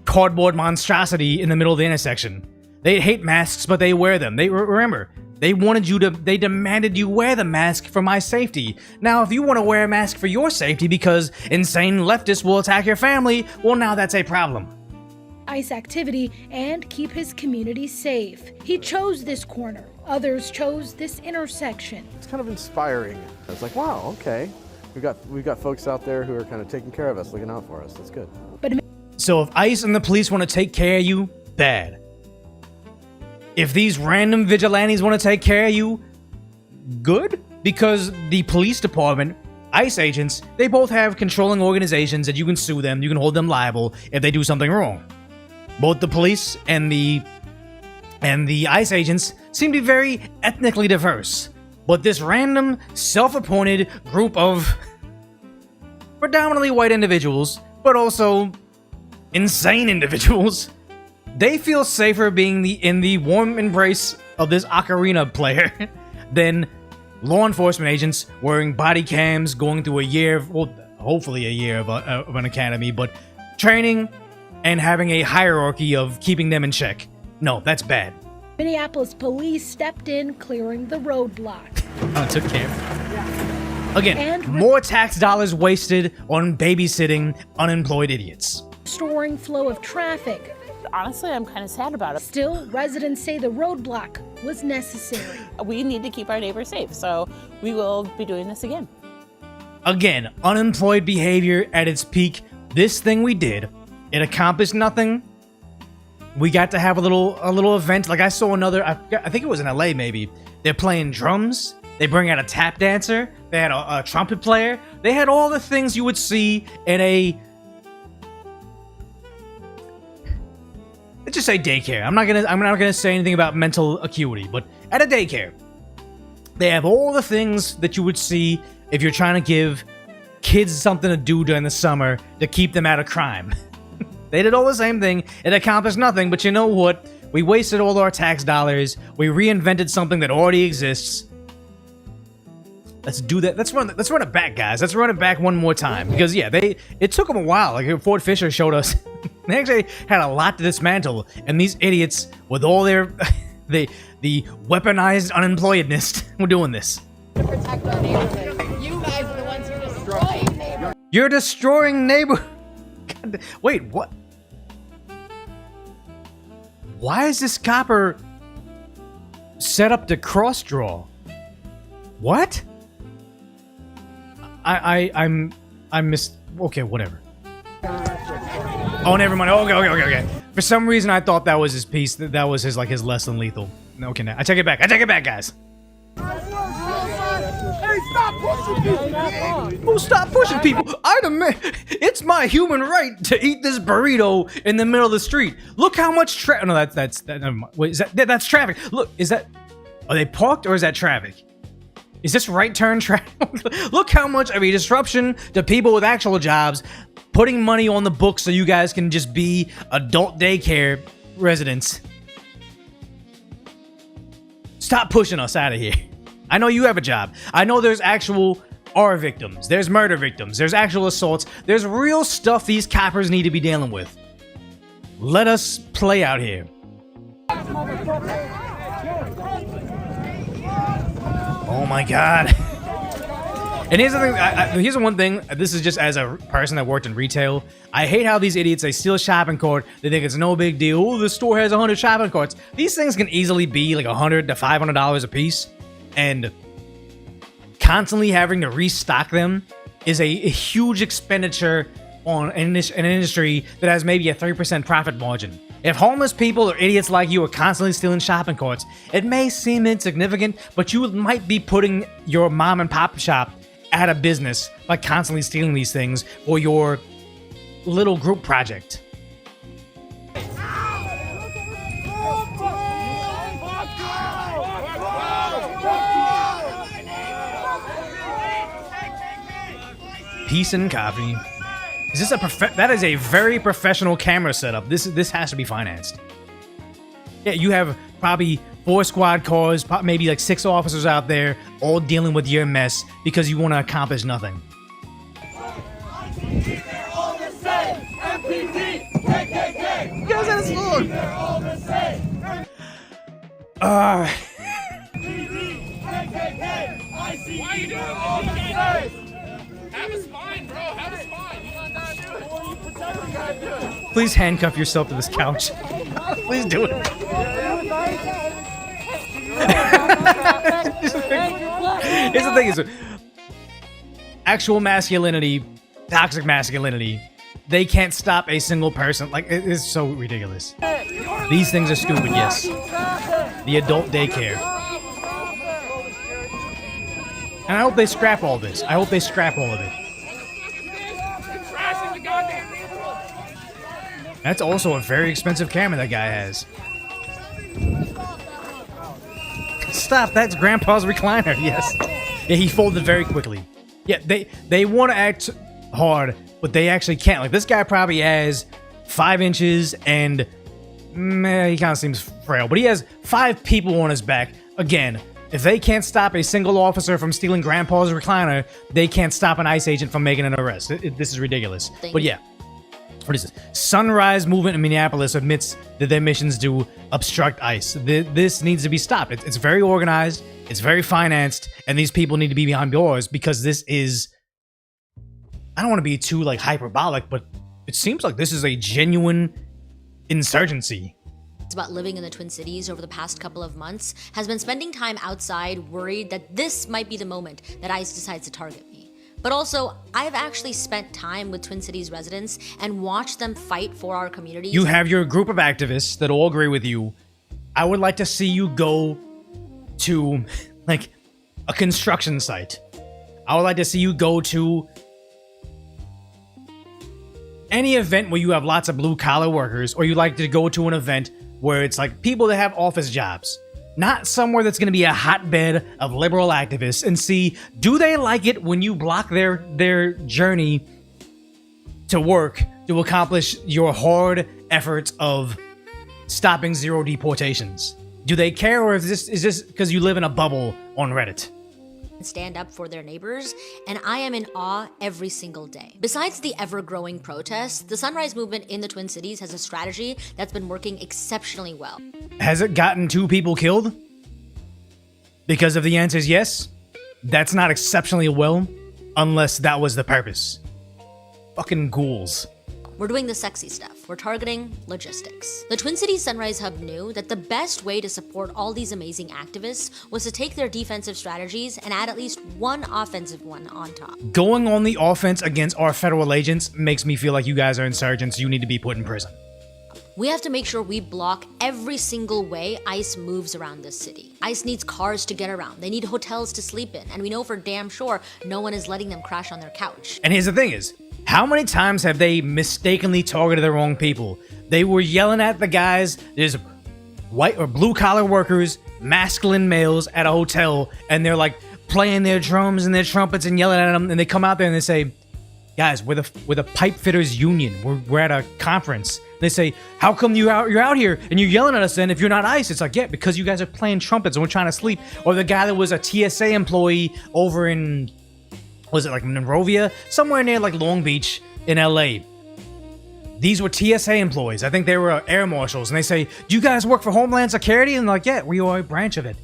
cardboard monstrosity in the middle of the intersection. They hate masks, but they wear them. Remember, they demanded you wear the mask for my safety. Now, if you want to wear a mask for your safety because insane leftists will attack your family, well, now that's a problem. ICE activity and keep his community safe. He chose this corner. Others chose this intersection. It's kind of inspiring. It's like, wow, okay. We've got folks out there who are kind of taking care of us, looking out for us. That's good. So if ICE and the police want to take care of you, bad. If these random vigilantes want to take care of you, good. Because the police department, ICE agents, they both have controlling organizations that you can sue them, you can hold them liable if they do something wrong. Both the police and the ICE agents seem to be very ethnically diverse. But this random, self-appointed group of predominantly white individuals, but also insane individuals, they feel safer being in the warm embrace of this ocarina player than law enforcement agents wearing body cams, going through a year, well, hopefully a year of an academy, but training and having a hierarchy of keeping them in check. No, that's bad. Minneapolis police stepped in, clearing the roadblock. Oh, took care. Again, more tax dollars wasted on babysitting unemployed idiots. Restoring flow of traffic. Honestly, I'm kind of sad about it. Still, residents say the roadblock was necessary. We need to keep our neighbors safe, so we will be doing this again. Again, unemployed behavior at its peak. This thing we did, it accomplished nothing. We got to have a little event. Like I saw another, I think it was in LA maybe. They're playing drums. They bring out a tap dancer. They had a trumpet player. They had all the things you would see in a, let's just say daycare. I'm not gonna say anything about mental acuity, but at a daycare, they have all the things that you would see if you're trying to give kids something to do during the summer to keep them out of crime. They did all the same thing. It accomplished nothing, but you know what? We wasted all our tax dollars. We reinvented something that already exists. Let's do that. Let's run it back, guys. Let's run it back one more time. Because yeah, it took them a while. Like Ford Fisher showed us, they actually had a lot to dismantle. And these idiots, with all their the weaponized unemployedness, were doing this. To protect our neighborhood. You guys are the ones who are destroying neighborhoods. You're destroying neighborhoods. Wait, what? Why is this copper set up to cross draw? What? I missed. Okay, whatever. Oh, never mind. Okay. For some reason, I thought that was his piece. That was his less than lethal. Okay, now I take it back. I take it back, guys. Hey, stop pushing people! Oh, stop pushing people! It's my human right to eat this burrito in the middle of the street. Look how much traffic. No, that's never mind. Wait, that's traffic. Look, are they parked or is that traffic? Is this right turn traffic? Look how much of a disruption to people with actual jobs, putting money on the books so you guys can just be adult daycare residents. Stop pushing us out of here. I know you have a job. I know there's actual R victims. There's murder victims. There's actual assaults. There's real stuff these coppers need to be dealing with. Let us play out here. Oh my god. And here's the thing. Here's the one thing. This is just as a person that worked in retail. I hate how these idiots, they steal a shopping cart. They think it's no big deal. Oh, the store has 100 shopping carts. These things can easily be like $100 to $500 a piece. And constantly having to restock them is a huge expenditure on an industry that has maybe a 3% profit margin. If homeless people or idiots like you are constantly stealing shopping carts, it may seem insignificant, but you might be putting your mom and pop shop out of business by constantly stealing these things, or your little group project. peace and coffee. Is this that is a very professional camera setup. This has to be financed. Yeah, you have probably 4 squad cars, maybe like 6 officers out there, all dealing with your mess because you want to accomplish nothing. They're all the same. MPD, KKK. You guys had a song. They're all the same. KKK, ICE. Why you doing all the same? Have a spine, bro. Have a spine. You don't gotta do it. Or you pretend you gotta do it. Please handcuff yourself to this couch. Please do it. Here's the thing is, actual masculinity, toxic masculinity, they can't stop a single person. Like, it is so ridiculous. These things are stupid, yes. The adult daycare. And I hope they scrap all this. I hope they scrap all of it. That's also a very expensive camera that guy has. Stop, that's Grandpa's recliner, yes. Yeah, he folded very quickly. Yeah, they want to act hard, but they actually can't. Like, this guy probably has 5 inches and he kind of seems frail, but he has 5 people on his back. Again, if they can't stop a single officer from stealing Grandpa's recliner, they can't stop an ICE agent from making an arrest. This is ridiculous. But yeah. What is this? Sunrise Movement in Minneapolis admits that their missions do obstruct ICE. This needs to be stopped. It's very organized, it's very financed, and these people need to be behind doors because this is... I don't want to be too, like, hyperbolic, but it seems like this is a genuine insurgency. About living in the Twin Cities over the past couple of months has been spending time outside, worried that this might be the moment that ICE decides to target me. But also, I've actually spent time with Twin Cities residents and watched them fight for our communities. You have your group of activists that all agree with you. I would like to see you go to, like, a construction site. I would like to see you go to any event where you have lots of blue-collar workers, or you like to go to an event where it's like people that have office jobs. Not somewhere that's going to be a hotbed of liberal activists, and see, do they like it when you block their journey to work to accomplish your hard efforts of stopping 0 deportations? Do they care, or is this because you live in a bubble on Reddit? Stand up for their neighbors, and I am in awe every single day. Besides the ever-growing protests, the Sunrise Movement in the Twin Cities has a strategy that's been working exceptionally well. Has it gotten 2 people killed? Because if the answer is yes, that's not exceptionally well, unless that was the purpose. Fucking ghouls. We're doing the sexy stuff. We're targeting logistics. The Twin Cities Sunrise Hub knew that the best way to support all these amazing activists was to take their defensive strategies and add at least one offensive one on top. Going on the offense against our federal agents makes me feel like you guys are insurgents. You need to be put in prison. We have to make sure we block every single way ICE moves around this city. ICE needs cars to get around. They need hotels to sleep in. And we know for damn sure no one is letting them crash on their couch. And here's the thing is, how many times have they mistakenly targeted the wrong people? They were yelling at the guys, there's white or blue-collar workers, masculine males at a hotel, and they're like playing their drums and their trumpets and yelling at them, and they come out there and they say, guys, we're the pipe fitters union. We're at a conference. They say, how come you're out here and you're yelling at us then if you're not ICE? It's like, yeah, because you guys are playing trumpets and we're trying to sleep. Or the guy that was a TSA employee over in, was it like Monrovia? Somewhere near like Long Beach in LA. These were TSA employees. I think they were air marshals. And they say, do you guys work for Homeland Security? And they're like, yeah, we are a branch of it.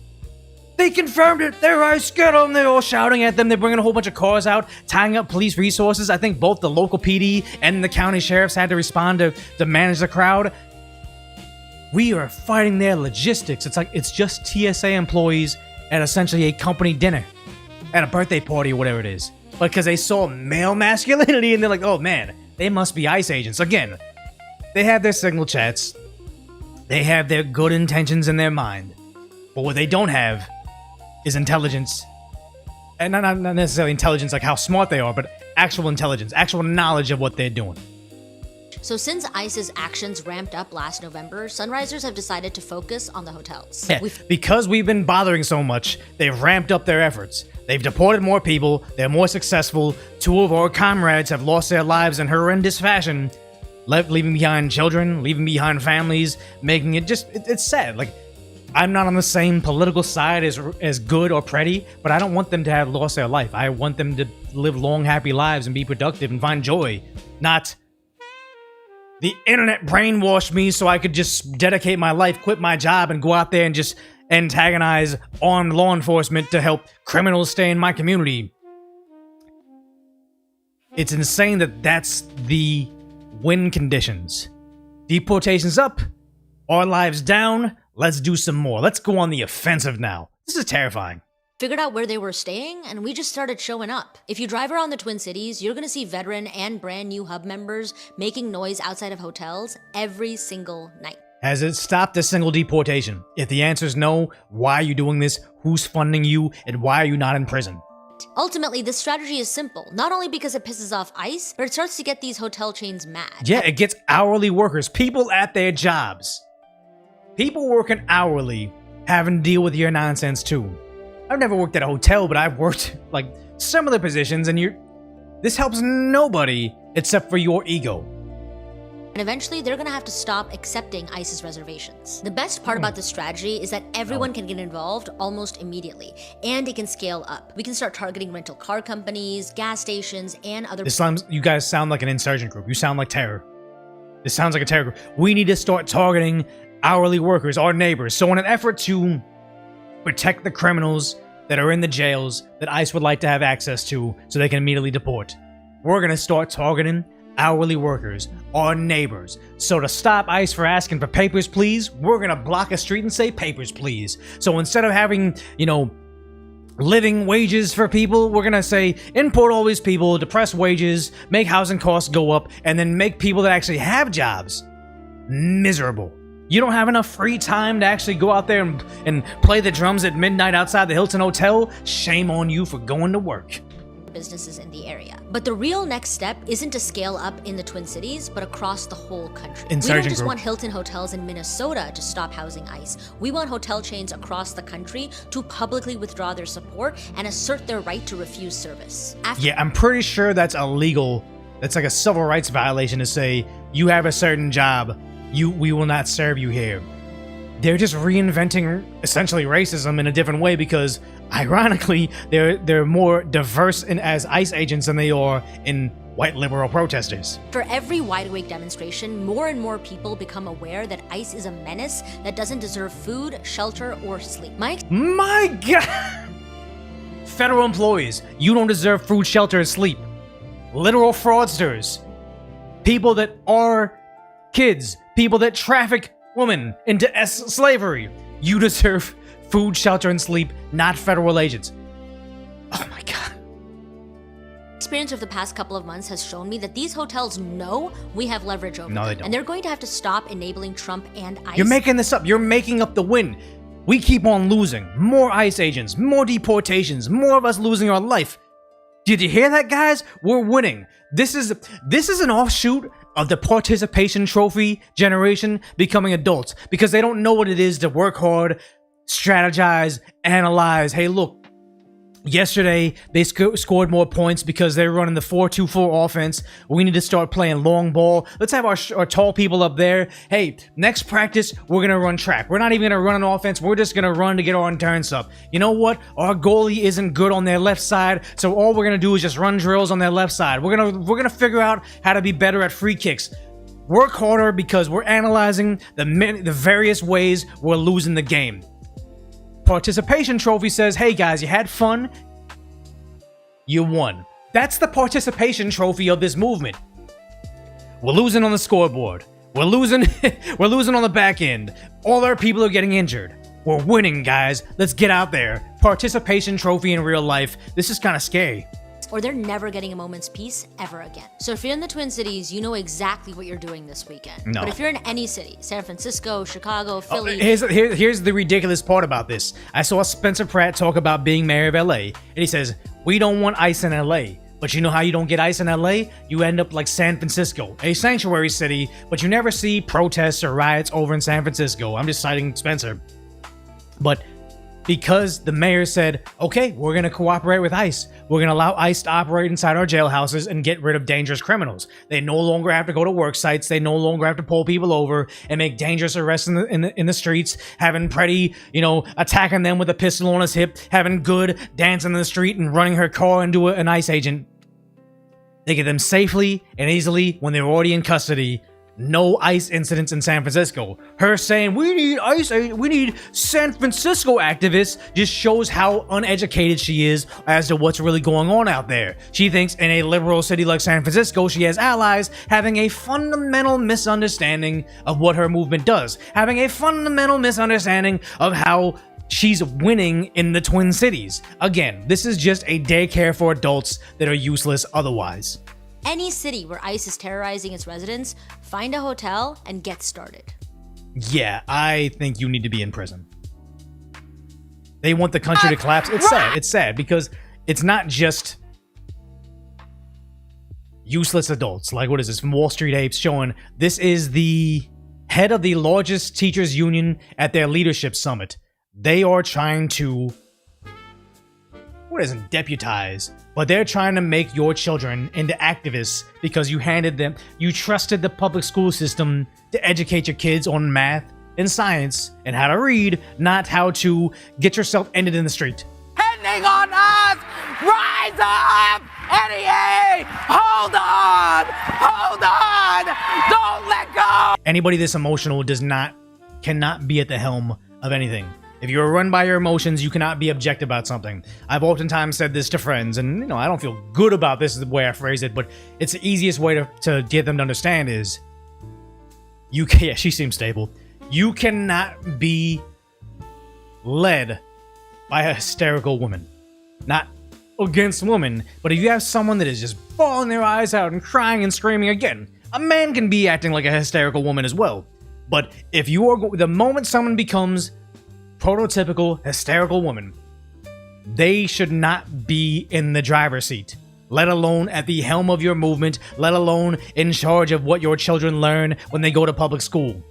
They confirmed it. They're ICE. Get them. They're all shouting at them. They're bringing a whole bunch of cars out, tying up police resources. I think both the local PD and the county sheriffs had to respond to manage the crowd. We are fighting their logistics. It's like it's just TSA employees at essentially a company dinner, at a birthday party or whatever it is. Because they saw male masculinity and they're like, oh man, they must be ICE agents. Again, they have their signal chats. They have their good intentions in their mind. But what they don't have is intelligence. And not necessarily intelligence like how smart they are, but actual intelligence, actual knowledge of what they're doing. So since ICE's actions ramped up last November, Sunrisers have decided to focus on the hotels. Yeah, because we've been bothering so much, they've ramped up their efforts. They've deported more people, they're more successful, 2 of our comrades have lost their lives in horrendous fashion, leaving behind children, leaving behind families, making it just, it's sad. Like, I'm not on the same political side as Good or Pretty, but I don't want them to have lost their life. I want them to live long, happy lives and be productive and find joy. Not the internet brainwashed me so I could just dedicate my life, quit my job, and go out there and just antagonize armed law enforcement to help criminals stay in my community. It's insane that that's the win conditions. Deportations up, our lives down, let's do some more. Let's go on the offensive now. This is terrifying. Figured out where they were staying, and we just started showing up. If you drive around the Twin Cities, you're gonna see veteran and brand new hub members making noise outside of hotels every single night. Has it stopped a single deportation? If the answer is no, why are you doing this? Who's funding you? And why are you not in prison? Ultimately, this strategy is simple, not only because it pisses off ICE, but it starts to get these hotel chains mad. Yeah, it gets hourly workers, people at their jobs. People working hourly having to deal with your nonsense too. I've never worked at a hotel, but I've worked like similar positions, and this helps nobody except for your ego. And eventually, they're gonna have to stop accepting ICE's reservations. The best part about this strategy is that everyone can get involved almost immediately, and it can scale up. We can start targeting rental car companies, gas stations, and other— You guys sound like an insurgent group. You sound like terror. This sounds like a terror group. We need to start targeting hourly workers, our neighbors. So in an effort to protect the criminals that are in the jails that ICE would like to have access to so they can immediately deport, we're gonna start targeting hourly workers, our neighbors. So to stop ICE for asking for papers, please, we're gonna block a street and say papers, please. So instead of having, living wages for people, we're gonna say import all these people, depress wages, make housing costs go up, and then make people that actually have jobs miserable. You don't have enough free time to actually go out there and play the drums at midnight outside the Hilton Hotel? Shame on you for going to work. Businesses in the area. But the real next step isn't to scale up in the Twin Cities, but across the whole country. We don't just want Hilton hotels in Minnesota to stop housing ICE. We want hotel chains across the country to publicly withdraw their support and assert their right to refuse service. Yeah, I'm pretty sure that's illegal. That's like a civil rights violation to say, you have a certain job, we will not serve you here. They're just reinventing essentially racism in a different way because, ironically, they're more diverse as ICE agents than they are in white liberal protesters. For every wide awake demonstration, more and more people become aware that ICE is a menace that doesn't deserve food, shelter, or sleep. My God! Federal employees, you don't deserve food, shelter, and sleep. Literal fraudsters. People that are kids. People that traffic women into slavery. You deserve food, shelter, and sleep, not federal agents. Oh my God. Experience of the past couple of months has shown me that these hotels know we have leverage over them. They don't. And they're going to have to stop enabling Trump and ICE. You're making this up. You're making up the win. We keep on losing. More ICE agents, more deportations, more of us losing our life. Did you hear that, guys? We're winning. This is an offshoot of the participation trophy generation becoming adults because they don't know what it is to work hard, strategize, analyze. Hey, look, yesterday they scored more points because they're running the 4-2-4 offense. We need to start playing long ball. Let's have our tall people up there. Hey, next practice, we're going to run track. We're not even going to run an offense. We're just going to run to get our endurance up. You know what? Our goalie isn't good on their left side, so all we're going to do is just run drills on their left side. We're going to figure out how to be better at free kicks. Work harder because we're analyzing the various ways we're losing the game. Participation trophy says, hey guys, you had fun, you won. That's the participation trophy of this movement. We're losing on the scoreboard. We're losing on the back end. All our people are getting injured. We're winning, guys. Let's get out there. Participation trophy in real life. This is kind of scary. Or they're never getting a moment's peace ever again. So if you're in the Twin Cities, you know exactly what you're doing this weekend. No. But if you're in any city, San Francisco, Chicago, Philly... Here's the ridiculous part about this. I saw Spencer Pratt talk about being mayor of LA, and he says, we don't want ICE in LA. But you know how you don't get ICE in LA? You end up like San Francisco, a sanctuary city, but you never see protests or riots over in San Francisco. I'm just citing Spencer. But because the mayor said, okay, we're going to cooperate with ICE. We're going to allow ICE to operate inside our jailhouses and get rid of dangerous criminals. They no longer have to go to work sites. They no longer have to pull people over and make dangerous arrests in the streets, having Pretty, attacking them with a pistol on his hip, having Good dancing in the street and running her car into an ICE agent. They get them safely and easily when they're already in custody. No ICE incidents in San Francisco. Her saying, we need San Francisco activists, just shows how uneducated she is as to what's really going on out there. She thinks in a liberal city like San Francisco, she has allies, having a fundamental misunderstanding of what her movement does. Having a fundamental misunderstanding of how she's winning in the Twin Cities. Again, this is just a daycare for adults that are useless otherwise. Any city where ICE is terrorizing its residents, find a hotel and get started. Yeah, I think you need to be in prison. They want the country to collapse. It's sad. It's sad because it's not just useless adults. Like, what is this from Wall Street Apes showing? This is the head of the largest teachers union at their leadership summit. They are trying to, deputize, but they're trying to make your children into activists because you trusted the public school system to educate your kids on math and science and how to read, not how to get yourself ended in the street. Depending on us! Rise up! NEA! Hold on! Don't let go! Anybody this emotional cannot be at the helm of anything. If you're run by your emotions, you cannot be objective about something. I've oftentimes said this to friends, and I don't feel good about this is the way I phrase it, but it's the easiest way to get them to understand is, yeah, she seems stable. You cannot be led by a hysterical woman. Not against women, but if you have someone that is just bawling their eyes out and crying and screaming, again, a man can be acting like a hysterical woman as well. But if you are, the moment someone becomes prototypical hysterical woman, they should not be in the driver's seat, let alone at the helm of your movement, let alone in charge of what your children learn when they go to public school.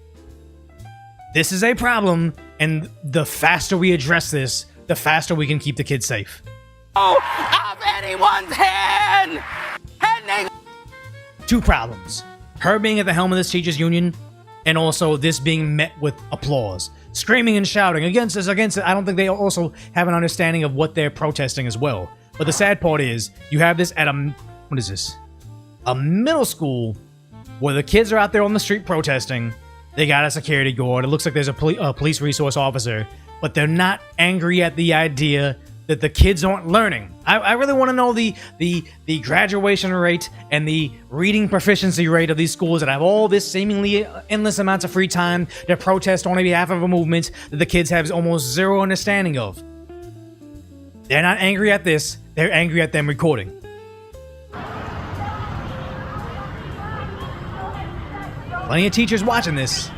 This is a problem, and the faster we address this, the faster we can keep the kids safe. Of anyone's hand! Two problems. Her being at the helm of this teachers union, and also this being met with applause. Screaming and shouting against us, against it. I don't think they also have an understanding of what they're protesting as well. But the sad part is, you have this at a middle school where the kids are out there on the street protesting. They got a security guard. It looks like there's a police resource officer, but they're not angry at the idea that the kids aren't learning. I really want to know the graduation rate and the reading proficiency rate of these schools that have all this seemingly endless amounts of free time to protest on behalf of a movement that the kids have almost zero understanding of. They're not angry at this, they're angry at them recording. Plenty of teachers watching this.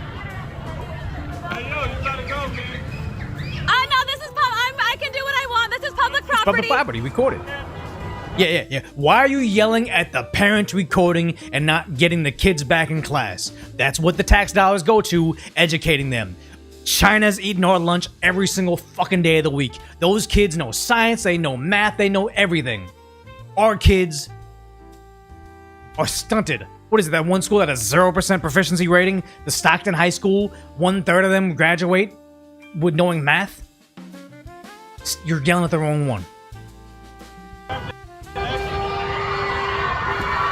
Public property, record it. Yeah. Why are you yelling at the parents recording and not getting the kids back in class? That's what the tax dollars go to, educating them. China's eating our lunch every single fucking day of the week. Those kids know science, they know math, they know everything. Our kids are stunted. What is it, that one school that has 0% proficiency rating? The Stockton High School, 1/3 of them graduate with knowing math? You're yelling at the wrong one.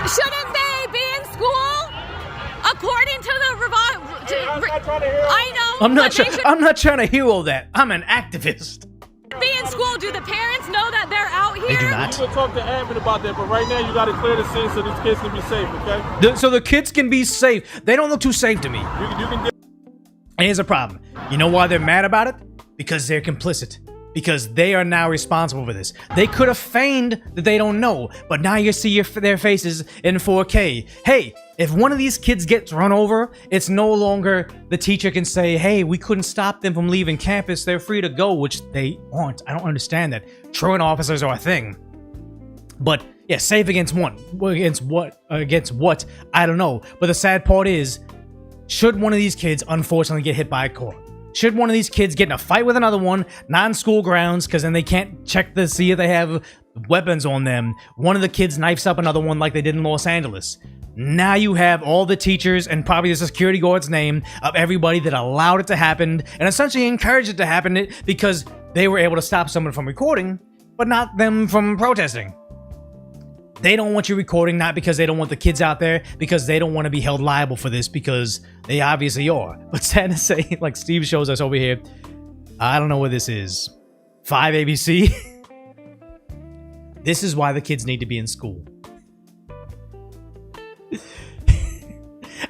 Shouldn't they be in school? According to the I know. I'm not trying to hear all that. I'm an activist. Be in school. Do the parents know that they're out here? They do not. You can talk to admin about that, but right now you got to clear the scene so these kids can be safe, okay? So the kids can be safe. They don't look too safe to me. You can get. And here's a problem. You know why they're mad about it? Because they're complicit. Because they are now responsible for this. They could have feigned that they don't know, but now you see their faces in 4K. Hey, if one of these kids gets run over, it's no longer the teacher can say, hey, we couldn't stop them from leaving campus. They're free to go, which they aren't. I don't understand that. Truant officers are a thing. But yeah, safe against what? Against what? I don't know. But the sad part is, should one of these kids unfortunately get hit by a car, Should one of these kids get in a fight with another one, non-school grounds, because then they can't check to see if they have weapons on them, one of the kids knifes up another one like they did in Los Angeles. Now you have all the teachers and probably the security guard's name of everybody that allowed it to happen and essentially encouraged it to happen because they were able to stop someone from recording, but not them from protesting. They don't want you recording, not because they don't want the kids out there, because they don't want to be held liable for this, because they obviously are. But sad to say, like Steve shows us over here, I don't know what this is. 5 ABC? This is why the kids need to be in school.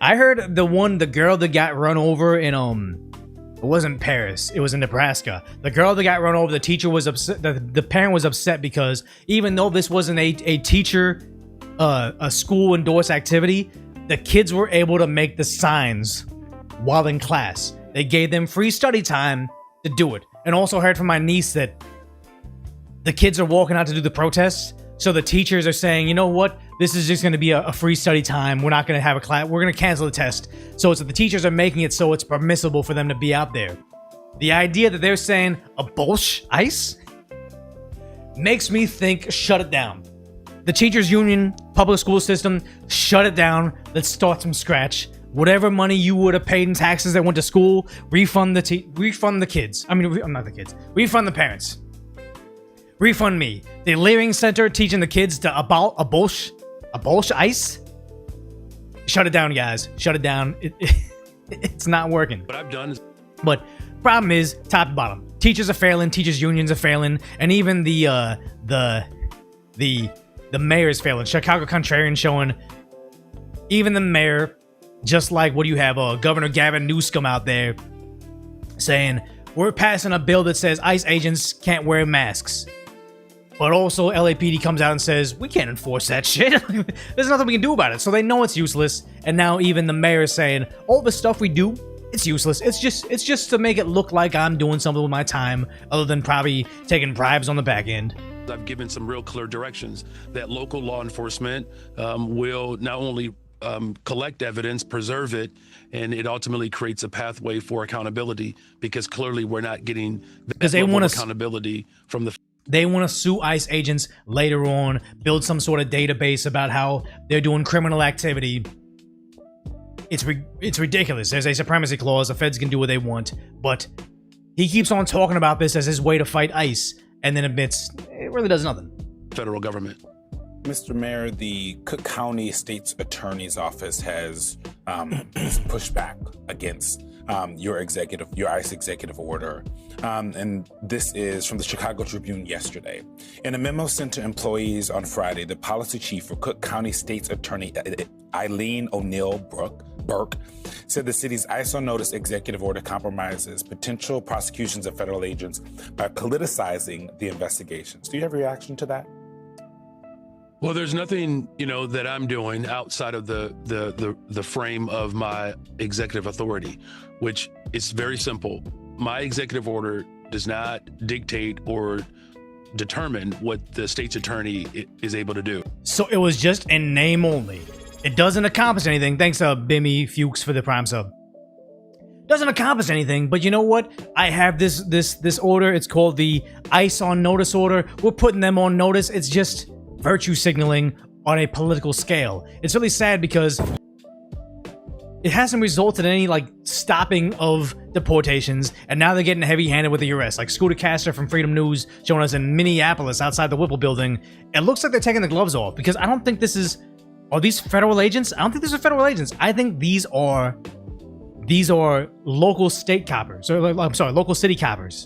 I heard the girl that got run over in, it wasn't Paris, it was in Nebraska. The girl that got run over, the teacher was upset, the parent was upset because even though this wasn't a teacher, a school endorsed activity, the kids were able to make the signs while in class. They gave them free study time to do it. And also heard from my niece that the kids are walking out to do the protests, so the teachers are saying, you know what, this is just going to be a free study time. We're not going to have a class. We're going to cancel the test. So it's that the teachers are making it so it's permissible for them to be out there. The idea that they're saying abolish ICE makes me think shut it down. The teachers union, public school system, shut it down. Let's start from scratch. Whatever money you would have paid in taxes that went to school, refund the kids. I mean, not the kids. Refund the parents. Refund me. The Leering Center teaching the kids to abolish ICE. Shut it down, guys. Shut it down. It's not working. What I've done is... But problem is, top to bottom, teachers are failing, teachers unions are failing, and even the mayor is failing. Chicago Contrarian showing even the mayor, just like what do you have, Governor Gavin Newsom out there saying we're passing a bill that says ICE agents can't wear masks. But also LAPD comes out and says, we can't enforce that shit. There's nothing we can do about it. So they know it's useless. And now even the mayor is saying, all the stuff we do, it's useless. It's just to make it look like I'm doing something with my time, other than probably taking bribes on the back end. I've given some real clear directions that local law enforcement will not only collect evidence, preserve it, and it ultimately creates a pathway for accountability, because clearly we're not getting that level of accountability from the... They want to sue ICE agents later on, build some sort of database about how they're doing criminal activity. It's ridiculous. There's a supremacy clause. The feds can do what they want. But he keeps on talking about this as his way to fight ICE, and then admits it really does nothing. Federal government. Mr. Mayor, the Cook County State's Attorney's Office has pushed back against your ICE executive order. And this is from the Chicago Tribune yesterday. In a memo sent to employees on Friday, the policy chief for Cook County State's Attorney Eileen O'Neill Burke said the city's ICE on notice executive order compromises potential prosecutions of federal agents by politicizing the investigations. Do you have a reaction to that? Well, there's nothing, that I'm doing outside of the frame of my executive authority, which is very simple. My executive order does not dictate or determine what the state's attorney is able to do. So it was just in name only. It doesn't accomplish anything. Thanks to Bimmy Fuchs for the Prime sub. Doesn't accomplish anything, but you know what? I have this order. It's called the ICE on notice order. We're putting them on notice. It's just virtue signaling on a political scale. It's really sad because it hasn't resulted in any stopping of deportations, and now they're getting heavy-handed with the arrest. Like Scooter Caster from Freedom News showing us in Minneapolis outside the Whipple building. It looks like they're taking the gloves off, because I don't think this is... Are these federal agents? I don't think these are federal agents. I think these are local state coppers. Or, I'm sorry, local city coppers.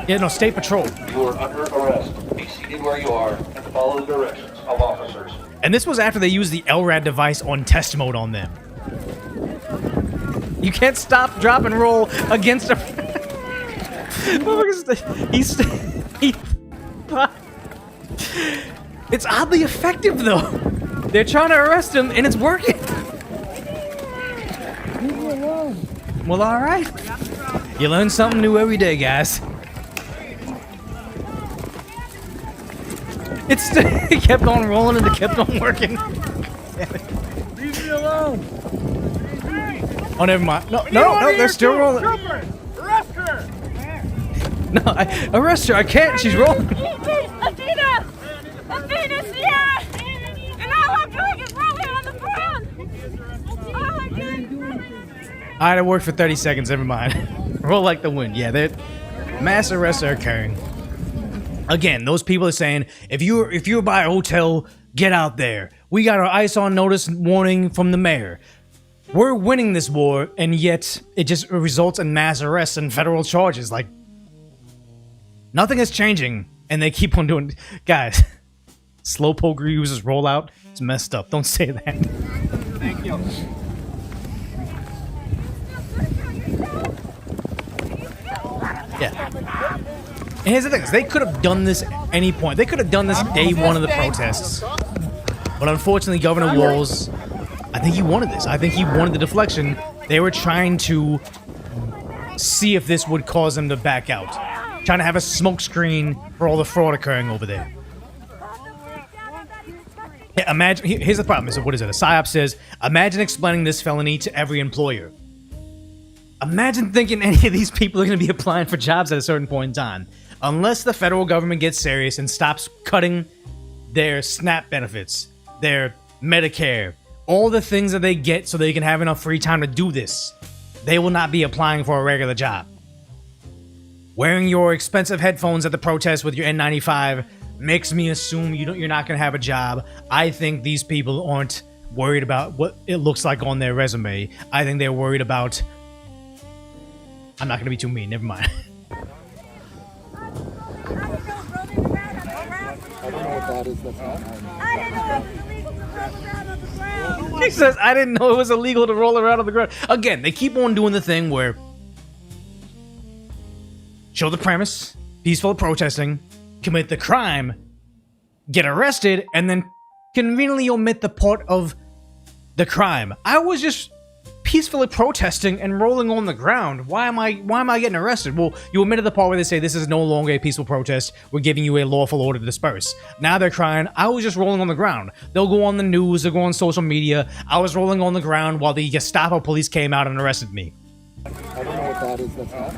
Yeah, no, state patrol. You are under arrest. Be seated where you are and follow the directions of officers. And this was after they used the LRAD device on test mode on them. You can't stop, drop, and roll against a... It's oddly effective, though. They're trying to arrest him, and it's working. Leave me alone. Well, all right. You learn something new every day, guys. It kept on rolling, and it kept on working. Leave me alone. Oh, never mind. No, they're still rolling. Arrest her! No, arrest her. I can't. She's rolling. Athena! Athena's here! And all I'm doing is rolling on the ground! All I'm doing is rolling on the ground! Alright, it worked for 30 seconds. Never mind. Roll like the wind. Yeah, mass arrests are occurring. Again, those people are saying, if you're by a hotel, get out there. We got our ICE on notice warning from the mayor. We're winning this war, and yet it just results in mass arrests and federal charges. Like, nothing is changing, and they keep on doing. Guys, slowpoke users rollout. It's messed up. Don't say that. Thank you. Yeah. And here's the thing: is they could have done this at any point. They could have done this day one of the protests. But unfortunately, Governor Walz, I think he wanted this. I think he wanted the deflection. They were trying to see if this would cause them to back out. Trying to have a smokescreen for all the fraud occurring over there. Yeah, imagine, here's the problem. What is it? A PSYOP says, imagine explaining this felony to every employer. Imagine thinking any of these people are going to be applying for jobs at a certain point in time. Unless the federal government gets serious and stops cutting their SNAP benefits, their Medicare, all the things that they get so they can have enough free time to do this, they will not be applying for a regular job. Wearing your expensive headphones at the protest with your N95 makes me assume you're not going to have a job. I think these people aren't worried about what it looks like on their resume. I think they're worried about... I'm not going to be too mean. Never mind. I don't know what that is. That's not He says, I didn't know it was illegal to roll around on the ground. Again, they keep on doing the thing where show the premise, peaceful protesting, commit the crime, get arrested, and then conveniently omit the part of the crime. I was just peacefully protesting and rolling on the ground. Why am I getting arrested? Well, you omitted the part where they say this is no longer a peaceful protest. We're giving you a lawful order to disperse. Now they're crying, I was just rolling on the ground. They'll go on the news, they'll go on social media. I was rolling on the ground while the Gestapo police came out and arrested me. I don't know what that is. That's not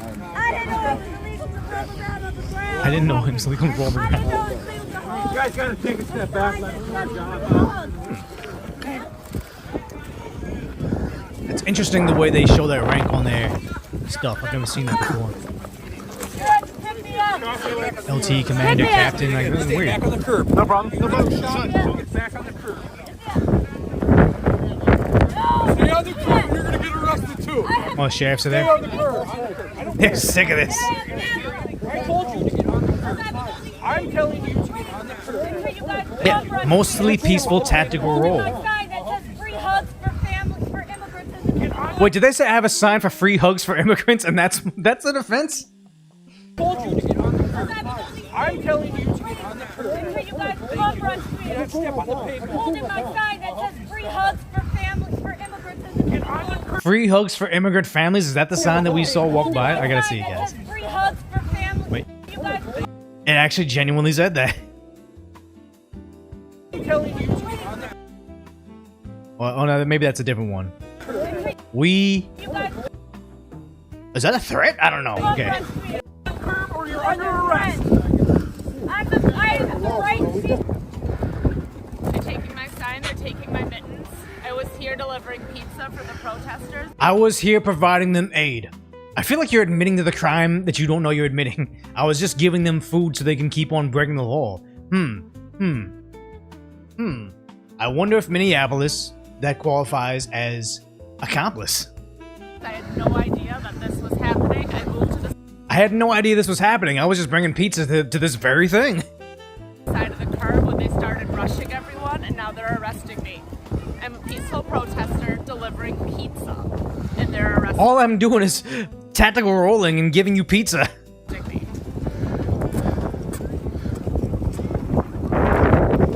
I didn't know it was illegal to roll the ground. You guys gotta take a step back. Let us do our job. It's interesting the way they show their rank on their stuff. I've never seen that before. LT, commander, captain, like, this is weird. Back on the curb. No problem. No problem. Get back on the curb. Stay on the curb. You're gonna get arrested too. Oh, sheriffs are Stay there. on the curb. They're sick of this. I told you to get on the curb. I'm telling you to get on the curb. Yeah, mostly peaceful tactical roll. Wait, did they say I have a sign for free hugs for immigrants and that's an offense? I told you to get on the curb. I'm telling you to get on the curb. Step on the pavement. Holding my sign that says free hugs for families, for immigrants. Get on the curb. Free hugs for immigrant families? Is that the sign that we saw walk by? I gotta see it, guys. Free hugs for families. Wait. It actually genuinely said that. I'm telling you to get on the Oh no, maybe that's a different one. We... Is that a threat? I don't know. Okay. curb or you're under arrest. I have the right to see. They're taking my sign, they're taking my mittens. I was here delivering pizza for the protesters. I was here providing them aid. I feel like you're admitting to the crime that you don't know you're admitting. I was just giving them food so they can keep on breaking the law. I wonder if Minneapolis, that qualifies as accomplice. I had no idea that this was happening. I moved to the I had no idea this was happening. I was just bringing pizza to this very thing. side of the curb when they started rushing everyone, and now they're arresting me. I'm a peaceful protester delivering pizza, and they're arresting All I'm doing is tactical rolling and giving you pizza.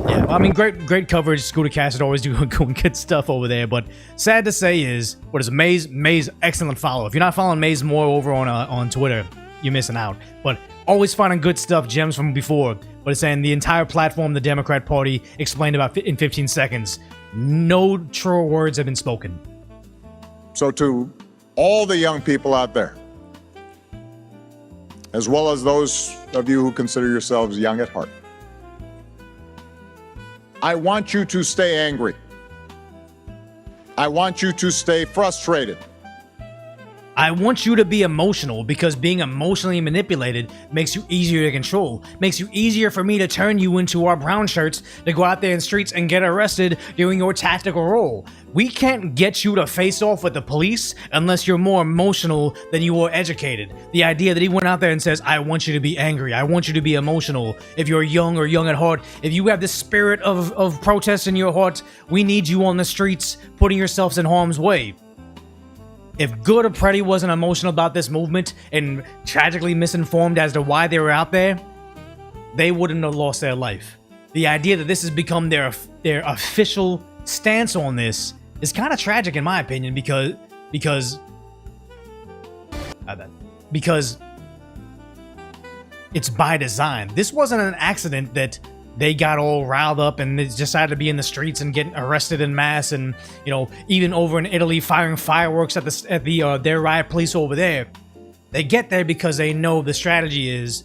Yeah, well, I mean, great coverage. Scooter Cast always doing good stuff over there, but sad to say is, what is Maze, excellent follow. If you're not following Maze more over on Twitter, you're missing out. But always finding good stuff, gems from before. But it's saying the entire platform the Democrat Party explained about in 15 seconds. No true words have been spoken. So to all the young people out there, as well as those of you who consider yourselves young at heart, I want you to stay angry. I want you to stay frustrated. I want you to be emotional, because being emotionally manipulated makes you easier to control. Makes you easier for me to turn you into our brown shirts to go out there in the streets and get arrested doing your tactical role. We can't get you to face off with the police unless you're more emotional than you are educated. The idea that he went out there and says, I want you to be angry, I want you to be emotional. If you're young or young at heart, if you have the spirit of protest in your heart, we need you on the streets putting yourselves in harm's way. If Good or Pretty wasn't emotional about this movement and tragically misinformed as to why they were out there, they wouldn't have lost their life. The idea that this has become their official stance on this is kind of tragic in my opinion, because it's by design. This wasn't an accident that they got all riled up and they decided to be in the streets and get arrested en masse, and even over in Italy firing fireworks at their riot police over there. They get there because they know the strategy is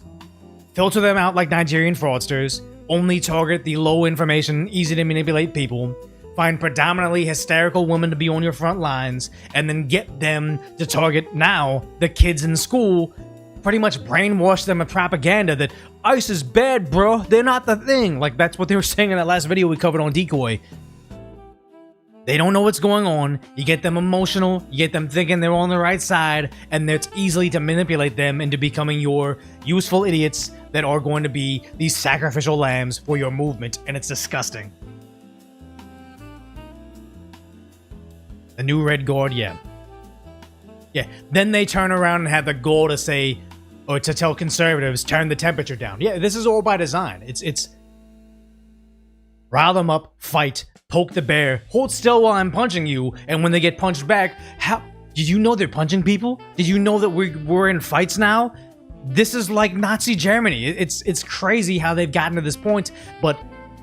filter them out like Nigerian fraudsters, only target the low information, easy to manipulate people, find predominantly hysterical women to be on your front lines, and then get them to target now the kids in school. Pretty much brainwash them with propaganda that ICE is bad, bro. They're not the thing. Like, that's what they were saying in that last video we covered on Decoy. They don't know what's going on. You get them emotional. You get them thinking they're on the right side. And it's easily to manipulate them into becoming your useful idiots that are going to be these sacrificial lambs for your movement. And it's disgusting. The new Red Guard, yeah. Yeah, then they turn around and have the goal to say, or to tell conservatives, turn the temperature down. Yeah, this is all by design. It's rile them up, fight, poke the bear, hold still while I'm punching you, and when they get punched back, how did you know they're punching people? Did you know that we're in fights now? This is like Nazi Germany. It's crazy how they've gotten to this point, but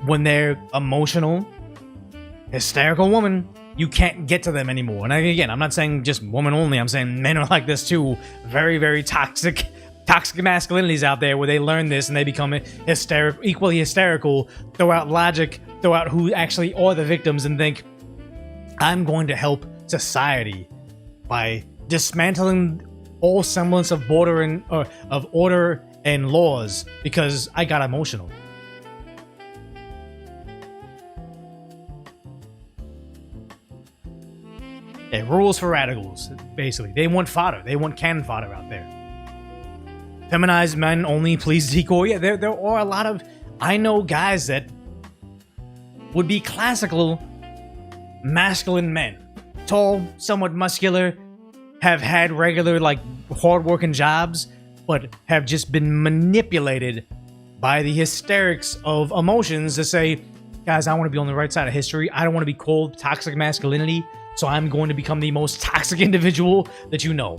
when they're emotional, hysterical woman, you can't get to them anymore. And again, I'm not saying just women only. I'm saying men are like this too. Very, very toxic masculinities out there where they learn this and they become equally hysterical, throw out logic, throw out who actually are the victims, and think, I'm going to help society by dismantling all semblance of order and laws because I got emotional. Yeah, rules for radicals, basically. They want fodder. They want cannon fodder out there. Feminized men only please Decoy. Yeah, there are a lot of... I know guys that would be classical masculine men. Tall, somewhat muscular, have had regular, like, hard-working jobs, but have just been manipulated by the hysterics of emotions to say, guys, I want to be on the right side of history. I don't want to be called toxic masculinity. So I'm going to become the most toxic individual that you know.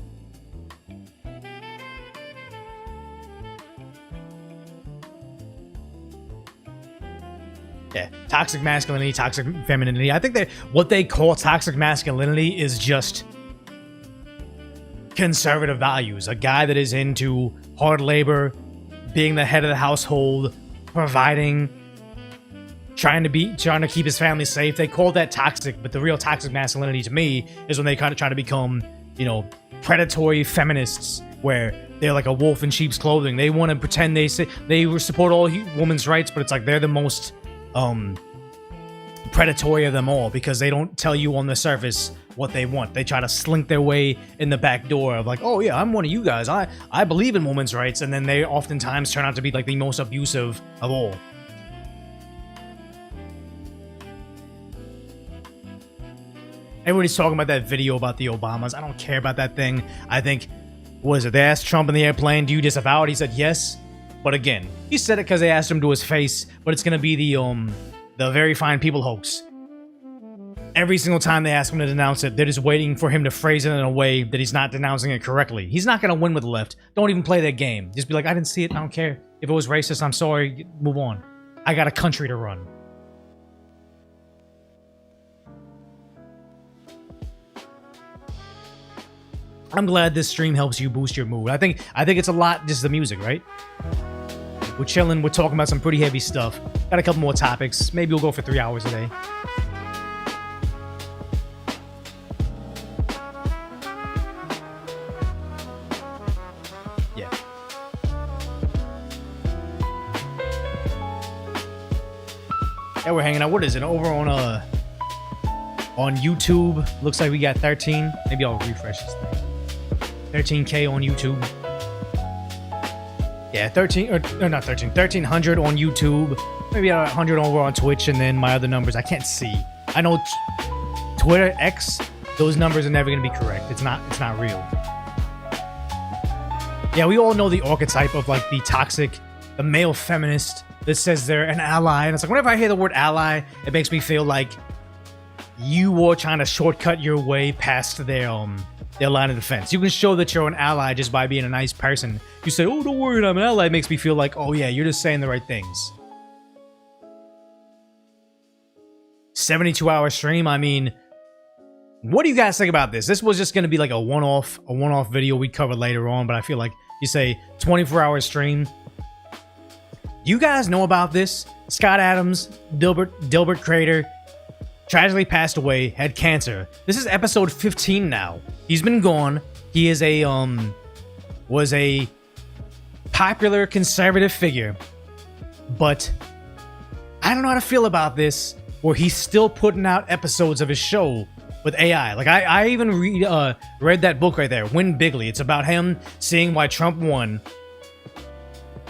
Yeah, toxic masculinity, toxic femininity. I think that what they call toxic masculinity is just conservative values. A guy that is into hard labor, being the head of the household, providing, trying to keep his family safe. They call that toxic, but the real toxic masculinity to me is when they kind of try to become, predatory feminists, where they're like a wolf in sheep's clothing. They want to pretend they support all women's rights, but it's like they're the most predatory of them all because they don't tell you on the surface what they want. They try to slink their way in the back door of like, oh yeah, I'm one of you guys. I believe in women's rights, and then they oftentimes turn out to be like the most abusive of all. Everybody's talking about that video about the Obamas. I don't care about that thing. I think, they asked Trump in the airplane, do you disavow it? He said yes. But again, he said it because they asked him to his face, but it's going to be the Very Fine People hoax. Every single time they ask him to denounce it, they're just waiting for him to phrase it in a way that he's not denouncing it correctly. He's not going to win with the left. Don't even play that game. Just be like, I didn't see it. I don't care. If it was racist, I'm sorry. Move on. I got a country to run. I'm glad this stream helps you boost your mood. I think it's a lot just the music, right? We're chilling. We're talking about some pretty heavy stuff. Got a couple more topics. Maybe we'll go for 3 hours a day. Yeah. Yeah, we're hanging out. What is it? Over on YouTube. Looks like we got 13. Maybe I'll refresh this thing. 13K on YouTube. Yeah, 1300 on YouTube. Maybe 100 over on Twitch, and then my other numbers I can't see. I know Twitter, X, those numbers are never gonna be correct. It's not real. Yeah, we all know the archetype of like the toxic, the male feminist that says they're an ally, and it's like whenever I hear the word ally, it makes me feel like you are trying to shortcut your way past their line of defense. You can show that you're an ally just by being a nice person. You say, oh, don't worry, I'm an ally. It makes me feel like, oh yeah, you're just saying the right things. 72-hour stream. I mean, what do you guys think about this? This was just going to be like a one-off video we'd cover later on, but I feel like you say 24-hour stream. You guys know about this? Scott Adams, Dilbert Crater, tragically passed away, had cancer. This is episode 15 now. He's been gone. He is was a popular conservative figure, but I don't know how to feel about this, where he's still putting out episodes of his show with AI. Like I even read that book right there, Win Bigly. It's about him seeing why Trump won,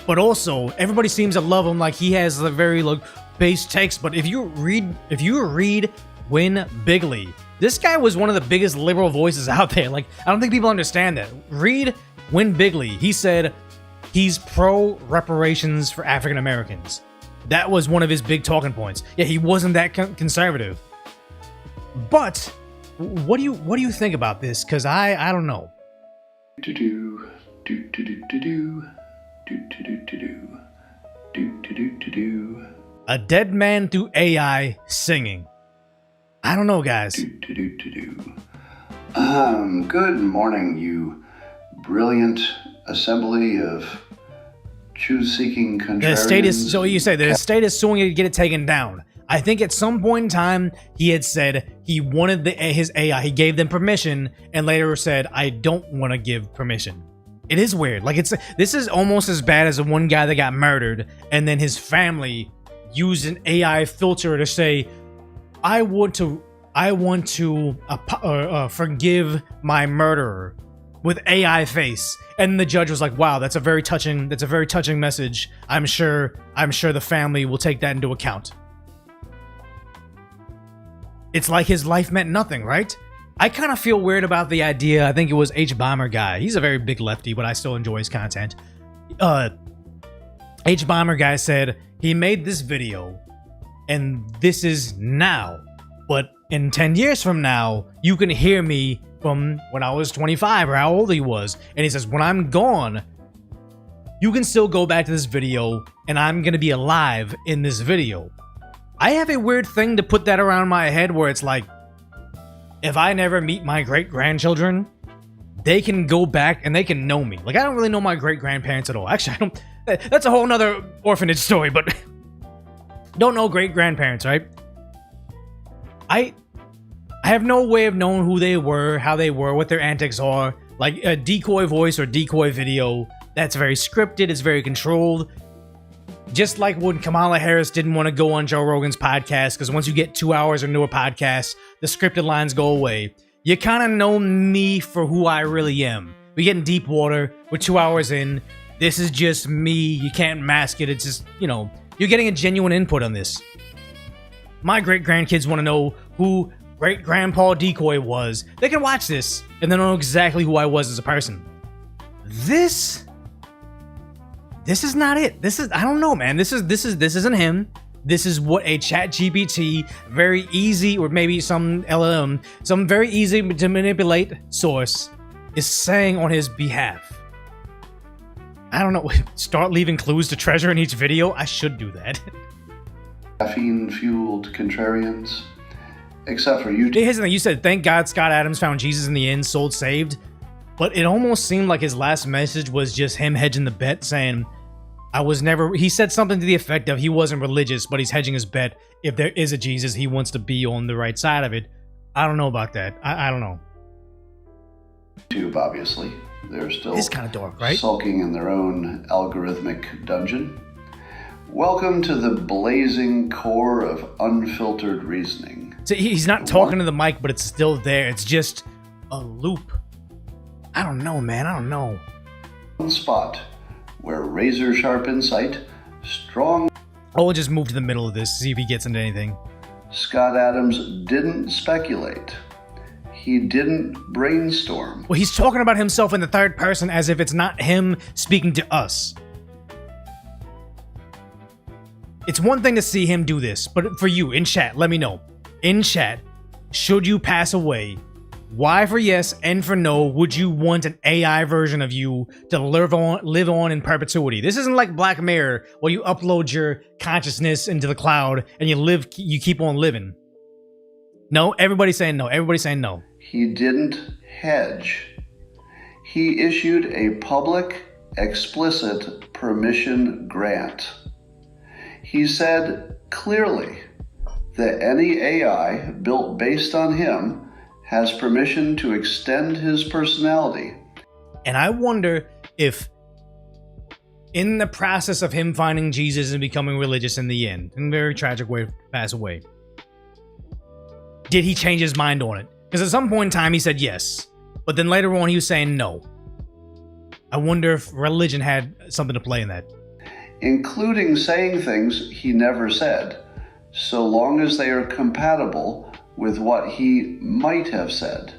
but also everybody seems to love him. Like he has the very like base takes. But if you read Win Bigly, this guy was one of the biggest liberal voices out there. Like I don't think people understand that. Read Win Bigly. He said he's pro reparations for African Americans. That was one of his big talking points. Yeah, he wasn't that conservative. But what do you think about this? Because I don't know. A dead man through AI singing. I don't know, guys. Good morning, you brilliant assembly of truth-seeking contrarians. The state is, so you say the state is suing you to get it taken down. I think at some point in time he had said he wanted his AI. He gave them permission, and later said, "I don't want to give permission." It is weird. Like this is almost as bad as the one guy that got murdered, and then his family used an AI filter to say, I want to forgive my murderer with AI face. And the judge was like, wow, that's a very touching message. I'm sure the family will take that into account. It's like his life meant nothing, right? I kind of feel weird about the idea. I think it was H Bomber guy. He's a very big lefty, but I still enjoy his content. H Bomber guy said he made this video and this is now, but in 10 years from now, you can hear me from when I was 25 or how old he was. And he says, when I'm gone, you can still go back to this video and I'm going to be alive in this video. I have a weird thing to put that around my head where it's like, if I never meet my great-grandchildren, they can go back and they can know me. Like, I don't really know my great-grandparents at all. Actually, I don't. That's a whole nother orphanage story, but don't know great-grandparents, right? I have no way of knowing who they were, how they were, what their antics are. Like a decoy voice or decoy video, that's very scripted, it's very controlled. Just like when Kamala Harris didn't want to go on Joe Rogan's podcast, because once you get 2 hours into a podcast, the scripted lines go away. You kind of know me for who I really am. We get in deep water, we're 2 hours in, this is just me, you can't mask it, it's just, you know, you're getting a genuine input on this. My great-grandkids want to know who great-grandpa Decoy was. They can watch this, and they know exactly who I was as a person. This is not it. This is, I don't know, man. This isn't him. This is what a ChatGPT, very easy, or maybe some LLM, some very easy to manipulate source is saying on his behalf. I don't know. Start leaving clues to treasure in each video. I should do that. Caffeine-fueled contrarians, except for you. Here's the thing. You said, thank God Scott Adams found Jesus in the end, sold saved. But it almost seemed like his last message was just him hedging the bet, saying, he said something to the effect of he wasn't religious, but he's hedging his bet. If there is a Jesus, he wants to be on the right side of it. I don't know about that. I don't know. YouTube, obviously. They're still it's kind of dark, right? Sulking in their own algorithmic dungeon. Welcome to the blazing core of unfiltered reasoning. So he's not talking to the mic, but it's still there. It's just a loop. I don't know, man. I don't know. One spot where razor sharp insight, strong... Oh, we'll just move to the middle of this, see if he gets into anything. Scott Adams didn't speculate. He didn't brainstorm. Well, he's talking about himself in the third person as if it's not him speaking to us. It's one thing to see him do this, but for you, in chat, let me know. In chat, should you pass away, Y for yes, N for no, would you want an AI version of you to live on in perpetuity? This isn't like Black Mirror, where you upload your consciousness into the cloud and you keep on living. No, everybody's saying no. Everybody's saying no. He didn't hedge. He issued a public, explicit permission grant. He said clearly that any AI built based on him has permission to extend his personality. And I wonder if, in the process of him finding Jesus and becoming religious in the end, in a very tragic way to pass away, did he change his mind on it? Because at some point in time he said yes, but then later on he was saying no. I wonder if religion had something to play in that. Including saying things he never said, so long as they are compatible with what he might have said.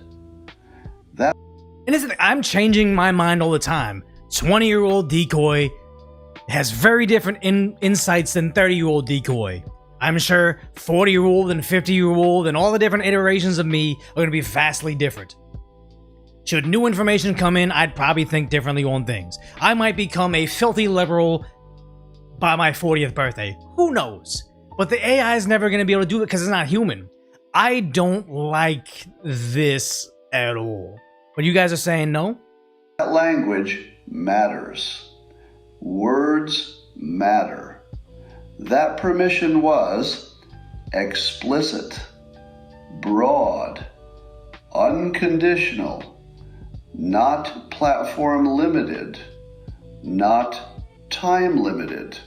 That. And listen, I'm changing my mind all the time. 20-year-old Decoy has very different insights than 30-year-old Decoy. I'm sure 40-year-old and 50-year-old and all the different iterations of me are going to be vastly different. Should new information come in, I'd probably think differently on things. I might become a filthy liberal by my 40th birthday. Who knows? But the AI is never going to be able to do it because it's not human. I don't like this at all. But you guys are saying no? That language matters. Words matter. That permission was explicit, broad, unconditional, not platform limited, not time limited.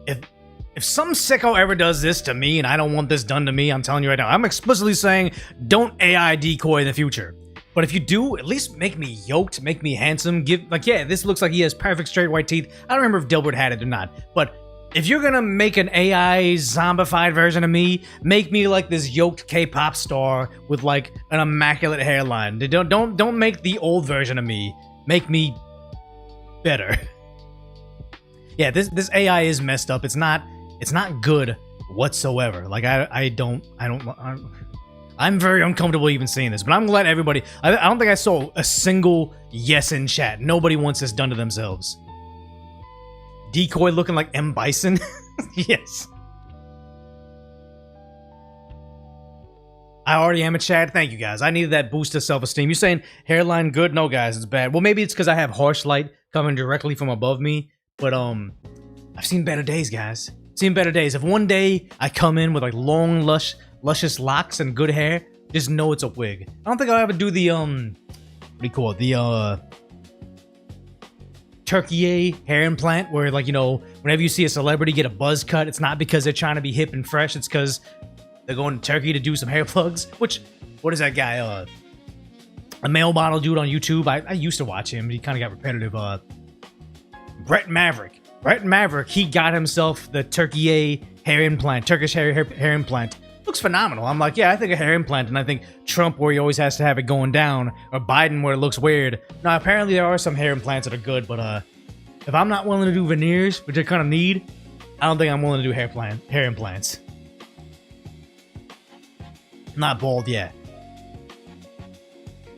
If some sicko ever does this to me and I don't want this done to me, I'm telling you right now, I'm explicitly saying don't AI Decoy in the future. But if you do, at least make me yoked, make me handsome, yeah, this looks like he has perfect straight white teeth. I don't remember if Dilbert had it or not, but if you're gonna make an AI zombified version of me, make me like this yoked K-pop star with like an immaculate hairline. Don't make the old version of me. Make me better. Yeah, this AI is messed up. It's not good whatsoever. Like I'm very uncomfortable even seeing this, but I'm glad everybody, I don't think I saw a single yes in chat. Nobody wants this done to themselves. Decoy looking like M. Bison? Yes. I already am a Chad. Thank you, guys. I needed that boost of self-esteem. You're saying hairline good? No, guys, it's bad. Well, maybe it's because I have harsh light coming directly from above me, but I've seen better days, guys. Seen better days. If one day I come in with like long, luscious locks and good hair, just know it's a wig. I don't think I'll ever do the what do you call it? The Turkey hair implant, where like, you know, whenever you see a celebrity get a buzz cut, it's not because they're trying to be hip and fresh, it's because they're going to Turkey to do some hair plugs. Which, what is that guy? A male model dude on YouTube. I used to watch him. He kind of got repetitive. Brett Maverick. Brett Maverick, he got himself the Turkey hair implant, Turkish hair implant. Looks phenomenal. I'm like, yeah, I think a hair implant, and I think Trump, where he always has to have it going down, or Biden, where it looks weird. Now, apparently there are some hair implants that are good, but if I'm not willing to do veneers, which I kind of need, I don't think I'm willing to do hair implants. Not bald yet.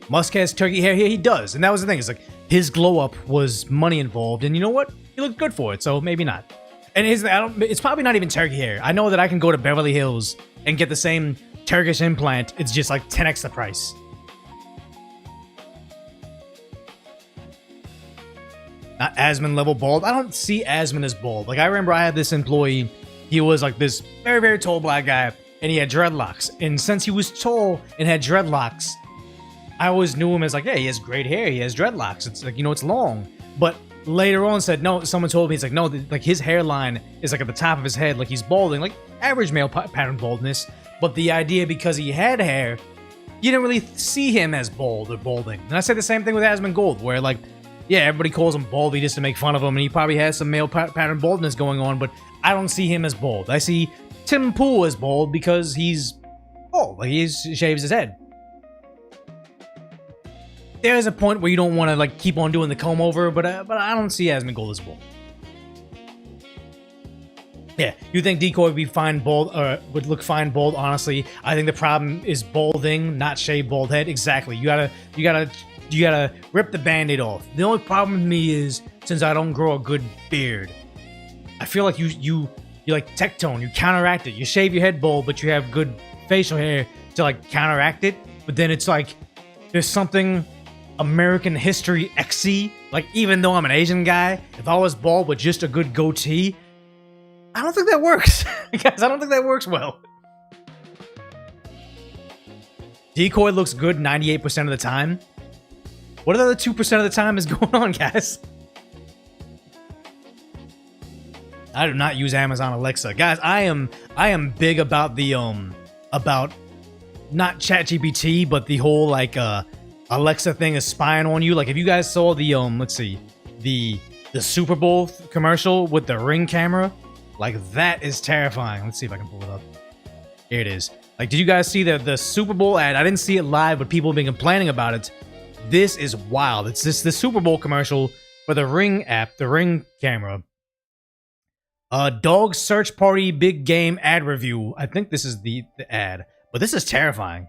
Musk has turkey hair here. He does, and that was the thing. It's like his glow up was money involved, and you know what? He looked good for it, so maybe not. And it's probably not even turkey hair. I know that I can go to Beverly Hills and get the same Turkish implant. It's just like 10x the price. not Asmon level bald. I don't see Asmon as bald. Like, I remember I had this employee. He was like this very, very tall black guy, and he had dreadlocks. And since he was tall and had dreadlocks, I always knew him as like, yeah, he has great hair, he has dreadlocks. It's like, you know, it's long. But later on said, no, someone told me, it's like, no, like his hairline is like at the top of his head, like he's balding, like average male pattern baldness. But the idea, because he had hair, you didn't really see him as bald or balding. And I said the same thing with Asmongold, where like, yeah, everybody calls him baldy just to make fun of him, and he probably has some male pattern baldness going on, but I don't see him as bald. I see Tim Pool as bald because he's bald, like he shaves his head. There's a point where you don't want to like keep on doing the comb over, but I don't see Asmongold as bald. Yeah, you think Decoy would be fine bald, or would look fine bald? Honestly, I think the problem is balding, not shaved bald head. Exactly. You gotta rip the band-aid off. The only problem with me is, since I don't grow a good beard, I feel like you like Tectone. You counteract it. You shave your head bald, but you have good facial hair to like counteract it. But then it's like there's something American history X-y. Like, even though I'm an Asian guy, if I was bald with just a good goatee, I don't think that works. Guys, I don't think that works well. Decoy looks good 98% of the time. What other 2% of the time is going on, guys? I do not use Amazon Alexa. Guys, I am big about the about not ChatGPT, but the whole like Alexa thing is spying on you. Like, if you guys saw the let's see, the Super Bowl commercial with the Ring camera, like that is terrifying. Let's see if I can pull it up. Here it is. Like, did you guys see the Super Bowl ad? I didn't see it live, but people have been complaining about it. This is wild. It's the Super Bowl commercial for the Ring app, the Ring camera. Dog search party big game ad review. I think this is the ad, but this is terrifying.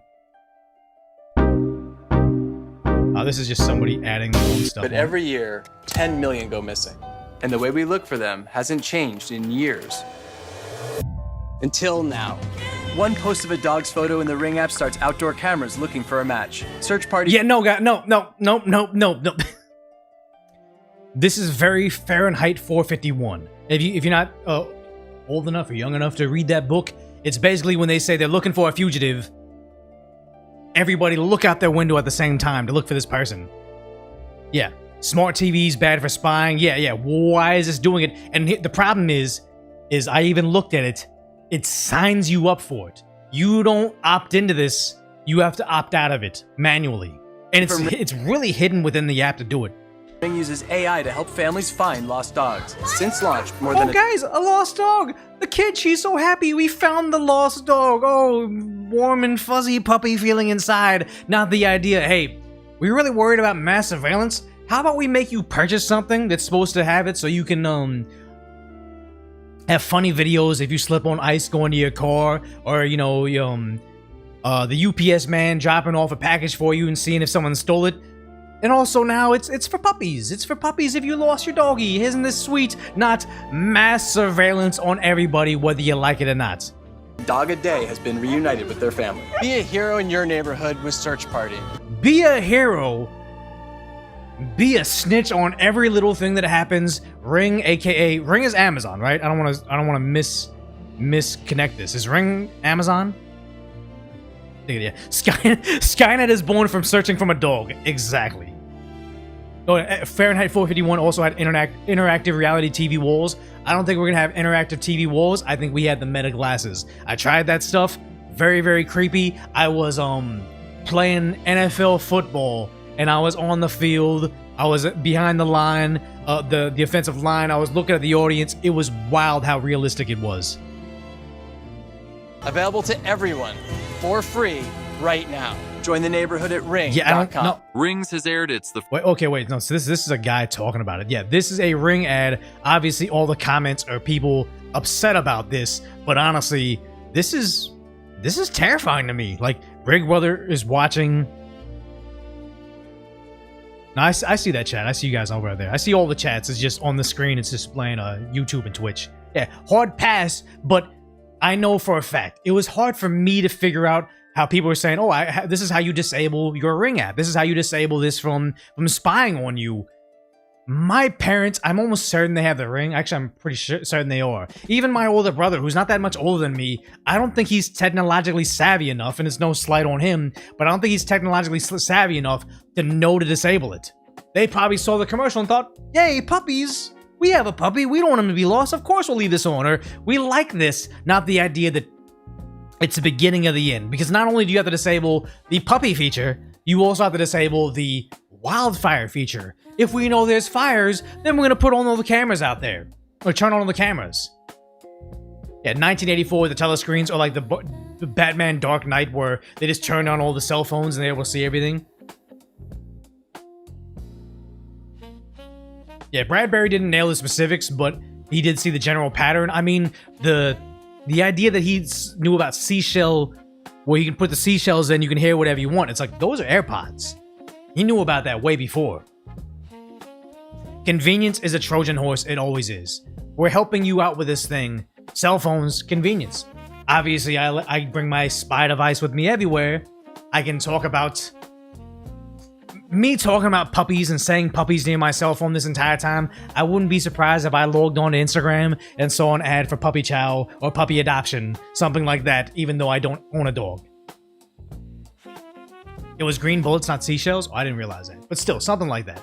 This is just somebody adding their own stuff. But every year, 10 million go missing. And the way we look for them hasn't changed in years. Until now. One post of a dog's photo in the Ring app starts outdoor cameras looking for a match. Search party. Yeah, no, guys, no. This is very Fahrenheit 451. If you're not old enough or young enough to read that book, it's basically when they say they're looking for a fugitive, everybody look out their window at the same time to look for this person. Yeah, smart TV's bad for spying. Yeah. Why is this doing it? And the problem is I even looked at it. It signs you up for it. You don't opt into this. You have to opt out of it manually. And it's really hidden within the app to do it. Ring uses AI to help families find lost dogs. Since launch, more than guys, a lost dog! The kid, she's so happy we found the lost dog. Oh, warm and fuzzy puppy feeling inside. Not the idea, hey, we're really worried about mass surveillance? How about we make you purchase something that's supposed to have it so you can, have funny videos if you slip on ice going to your car, or, you know, the UPS man dropping off a package for you and seeing if someone stole it. And also now it's for puppies. It's for puppies if you lost your doggy. Isn't this sweet? Not mass surveillance on everybody, whether you like it or not. Dog a Day has been reunited with their family. Be a hero in your neighborhood with Search Party. Be a hero. Be a snitch on every little thing that happens. Ring, aka Ring is Amazon, right? I don't want to misconnect this. Is Ring Amazon? Yeah. Skynet is born from searching from a dog. Exactly. Oh, Fahrenheit 451 also had interactive reality TV walls. I don't think we're gonna have interactive TV walls. I think we had the Meta glasses. I tried that stuff. Very, very creepy. I was playing NFL football, and I was on the field. I was behind the line, the offensive line. I was looking at the audience. It was wild how realistic it was. Available to everyone for free right now. Join the neighborhood at ring.com. Yeah, I don't know. Rings has aired its the wait, no, so this is a guy talking about it. Yeah, this is a Ring ad. Obviously all the comments are people upset about this, but honestly, this is terrifying to me. Like, Big Brother is watching. No, I see that chat. I see you guys over there. I see all the chats. It's just on the screen. It's displaying YouTube and Twitch. Yeah, hard pass, but I know for a fact it was hard for me to figure out how people were saying, "Oh, this is how you disable your Ring app. This is how you disable this from spying on you." My parents, I'm almost certain they have the ring. Actually, I'm pretty certain they are. Even my older brother, who's not that much older than me, I don't think he's technologically savvy enough, and it's no slight on him, but I don't think he's technologically savvy enough to know to disable it. They probably saw the commercial and thought, yay, puppies! We have a puppy, we don't want him to be lost, of course we'll leave this on her. We like this, not the idea that it's the beginning of the end. Because not only do you have to disable the puppy feature, you also have to disable the wildfire feature. If we know there's fires, then we're gonna put on all the cameras out there. Or turn on all the cameras. Yeah, 1984, the telescreens, or like the Batman Dark Knight, where they just turned on all the cell phones and they're able to see everything. Yeah, Bradbury didn't nail the specifics, but he did see the general pattern. I mean, the idea that he knew about seashell, where you can put the seashells in, you can hear whatever you want. It's like, those are AirPods. He knew about that way before. Convenience is a Trojan horse, it always is. We're helping you out with this thing. Cell phones, convenience. Obviously, I bring my spy device with me everywhere. I can talk about... Me talking about puppies and saying puppies near my cell phone this entire time, I wouldn't be surprised if I logged on to Instagram and saw an ad for puppy chow or puppy adoption, something like that, even though I don't own a dog. It was green bullets, not seashells? Oh, I didn't realize that. But still, something like that.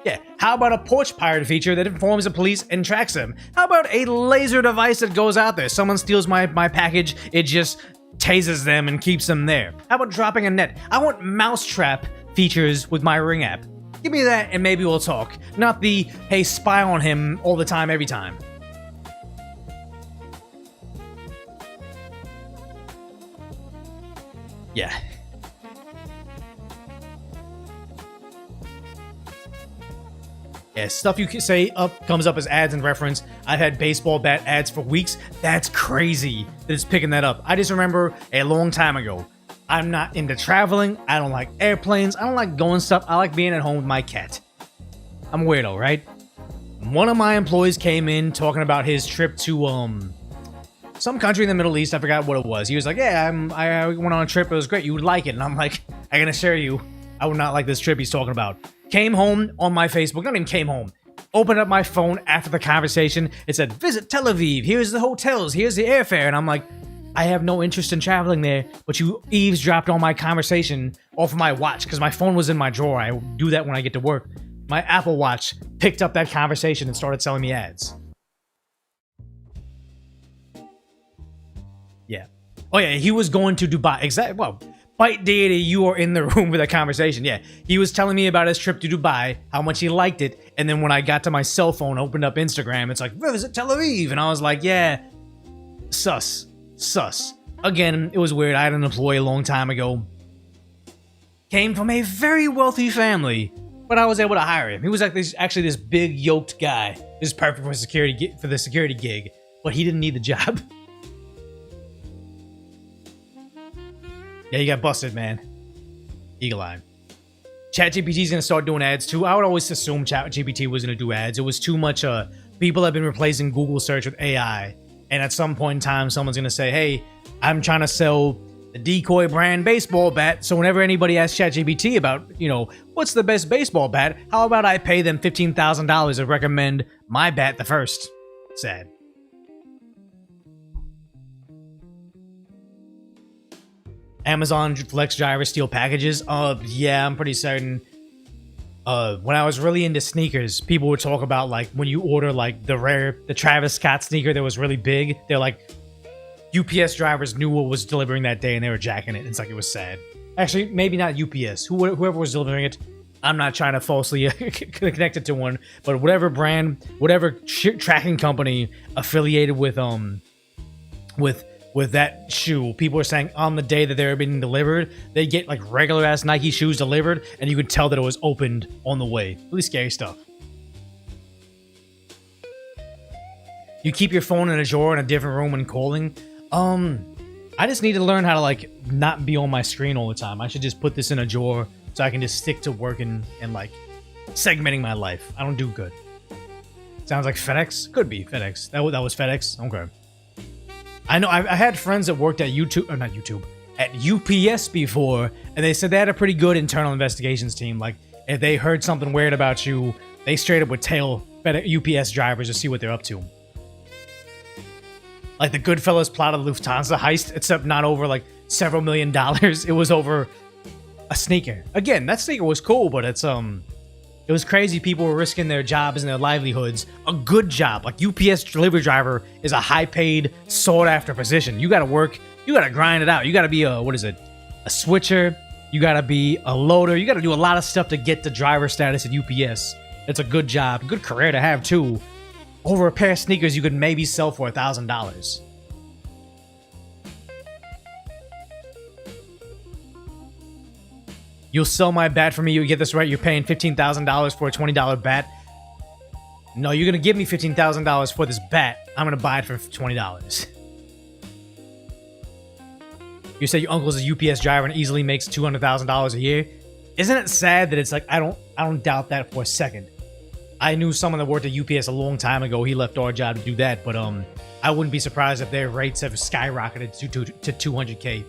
Yeah, how about a porch pirate feature that informs the police and tracks them? How about a laser device that goes out there? Someone steals my package, it just tases them and keeps them there. How about dropping a net? I want mousetrap features with my Ring app. Give me that and maybe we'll talk. Not the, hey, spy on him all the time, every time. Yeah. Yeah, stuff you can say comes up as ads and reference. I've had baseball bat ads for weeks. That's crazy that it's picking that up. I just remember a long time ago. I'm not into traveling. I don't like airplanes. I don't like going stuff. I like being at home with my cat. I'm a weirdo, right? One of my employees came in talking about his trip to some country in the Middle East. I forgot what it was. He was like, yeah, I went on a trip. It was great. You would like it. And I'm like, I gotta share you. I would not like this trip he's talking about. Came home on my Facebook. Not even came home. Opened up my phone after the conversation. It said, visit Tel Aviv. Here's the hotels. Here's the airfare. And I'm like, I have no interest in traveling there, but you eavesdropped on my conversation off of my watch because my phone was in my drawer. I do that when I get to work. My Apple Watch picked up that conversation and started selling me ads. Yeah. Oh yeah, he was going to Dubai. Exactly. Well, Bite Deity, you are in the room with a conversation. Yeah, he was telling me about his trip to Dubai, how much he liked it, and then when I got to my cell phone, opened up Instagram, it's like, visit Tel Aviv, and I was like, yeah, sus. Again, it was weird. I had an employee a long time ago. Came from a very wealthy family, but I was able to hire him. He was like this big yoked guy. This is perfect for the security gig, but he didn't need the job. Yeah, you got busted, man. Eagle Eye. ChatGPT is gonna start doing ads too. I would always assume ChatGPT was gonna do ads. It was too much. People have been replacing Google search with AI. And at some point in time, someone's going to say, hey, I'm trying to sell the Decoy brand baseball bat. So whenever anybody asks ChatGPT about, what's the best baseball bat, how about I pay them $15,000 to recommend my bat the first? Sad. Amazon Flex driver steal packages? Yeah, I'm pretty certain. When I was really into sneakers, people would talk about like when you order like the Travis Scott sneaker that was really big, they're like UPS drivers knew what was delivering that day and they were jacking it. It's like, it was sad. Actually, maybe not UPS. Whoever was delivering it, I'm not trying to falsely connect it to one, but whatever brand, whatever tracking company affiliated with that shoe, people are saying on the day that they were being delivered, they get like regular ass Nike shoes delivered, and you could tell that it was opened on the way. Really scary stuff. You keep your phone in a drawer in a different room when calling. I just need to learn how to like not be on my screen all the time. I should just put this in a drawer so I can just stick to working and like segmenting my life. I don't do good. Sounds like FedEx? Could be FedEx. That was FedEx? Okay. I know I had friends that worked at at UPS before, and they said they had a pretty good internal investigations team. Like, if they heard something weird about you, They straight up would tail UPS drivers to see what they're up to. Like the Goodfellas plot of the Lufthansa heist, except not over like several $1 million. It was over a sneaker. Again, that sneaker was cool, but it was crazy. People were risking their jobs and their livelihoods. A good job, like UPS delivery driver, is a high-paid, sought-after position. You got to work. You got to grind it out. You got to be a switcher. You got to be a loader. You got to do a lot of stuff to get the driver status at UPS. It's a good job, good career to have too. Over a pair of sneakers you could maybe sell for $1,000. You'll sell my bat for me. You get this right. You're paying $15,000 for a $20 bat. No, you're gonna give me $15,000 for this bat. I'm gonna buy it for $20. You say your uncle's a UPS driver and easily makes $200,000 a year. Isn't it sad that it's like I don't doubt that for a second. I knew someone that worked at UPS a long time ago. He left our job to do that, but I wouldn't be surprised if their rates have skyrocketed to 200K.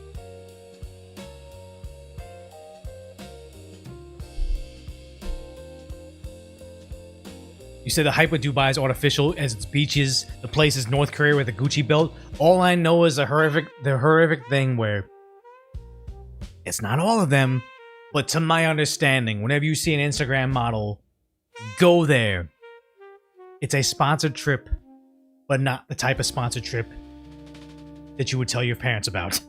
You say the hype of Dubai is artificial as its beaches. The place is North Korea with a Gucci belt. All I know is the horrific thing where it's not all of them, but to my understanding, whenever you see an Instagram model go there, it's a sponsored trip, but not the type of sponsored trip that you would tell your parents about.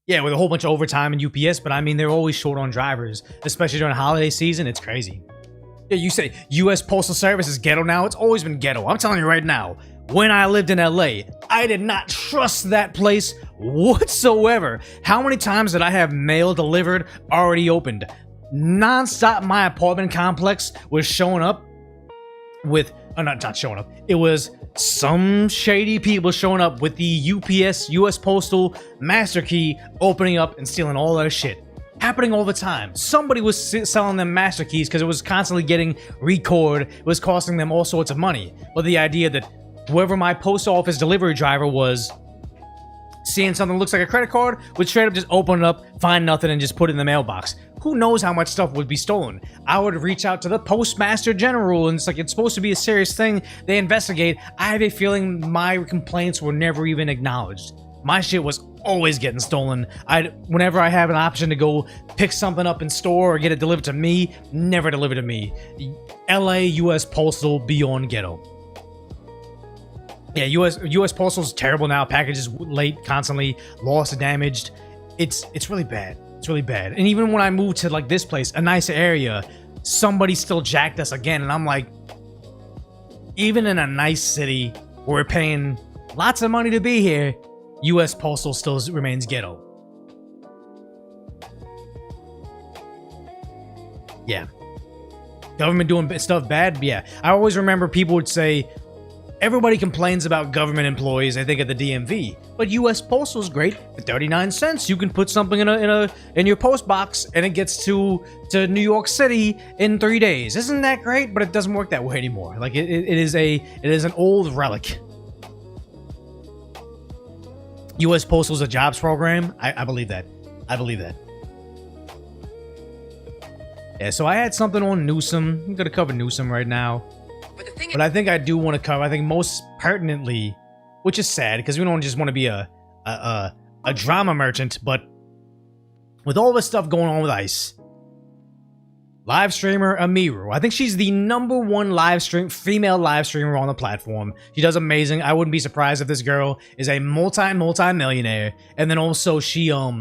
Yeah, with a whole bunch of overtime in UPS, but I mean, they're always short on drivers, especially during holiday season. It's crazy. Yeah, you say US Postal Service is ghetto now. It's always been ghetto. I'm telling you right now, when I lived in LA, I did not trust that place whatsoever. How many times did I have mail delivered already opened? Non-stop, my apartment complex was showing up with, not showing up. It was some shady people showing up with the UPS, US Postal master key, opening up and stealing all their shit. Happening all the time. Somebody was selling them master keys because it was constantly getting recorded. It was costing them all sorts of money. But the idea that whoever my post office delivery driver was, seeing something that looks like a credit card, would straight up just open it up, find nothing, and just put it in the mailbox. Who knows how much stuff would be stolen? I would reach out to the Postmaster General, and it's like, it's supposed to be a serious thing. They investigate. I have a feeling my complaints were never even acknowledged. My shit was always getting stolen. Whenever I have an option to go pick something up in store or get it delivered to me, never delivered to me. LA US Postal beyond ghetto. Yeah, US Postal's terrible now. Packages late, constantly lost or damaged. It's really bad. It's really bad. And even when I moved to like this place, a nicer area, somebody still jacked us again. And I'm like, even in a nice city where we're paying lots of money to be here, US Postal still remains ghetto. Yeah. Government doing stuff bad? Yeah. I always remember people would say, everybody complains about government employees, I think, at the DMV. But US Postal is great. For 39 cents, you can put something in your post box and it gets to New York City in 3 days. Isn't that great? But it doesn't work that way anymore. Like it is an old relic. US Postal is a jobs program. I believe that. I believe that. Yeah, so I had something on Newsom. I'm gonna cover Newsom right now. But I think I do want to cover, I think most pertinently, which is sad because we don't just want to be a drama merchant, but with all this stuff going on with ICE, live streamer Amiru, I think she's the #1 female live streamer on the platform. She does amazing. I wouldn't be surprised if this girl is a multi-millionaire. And then also she got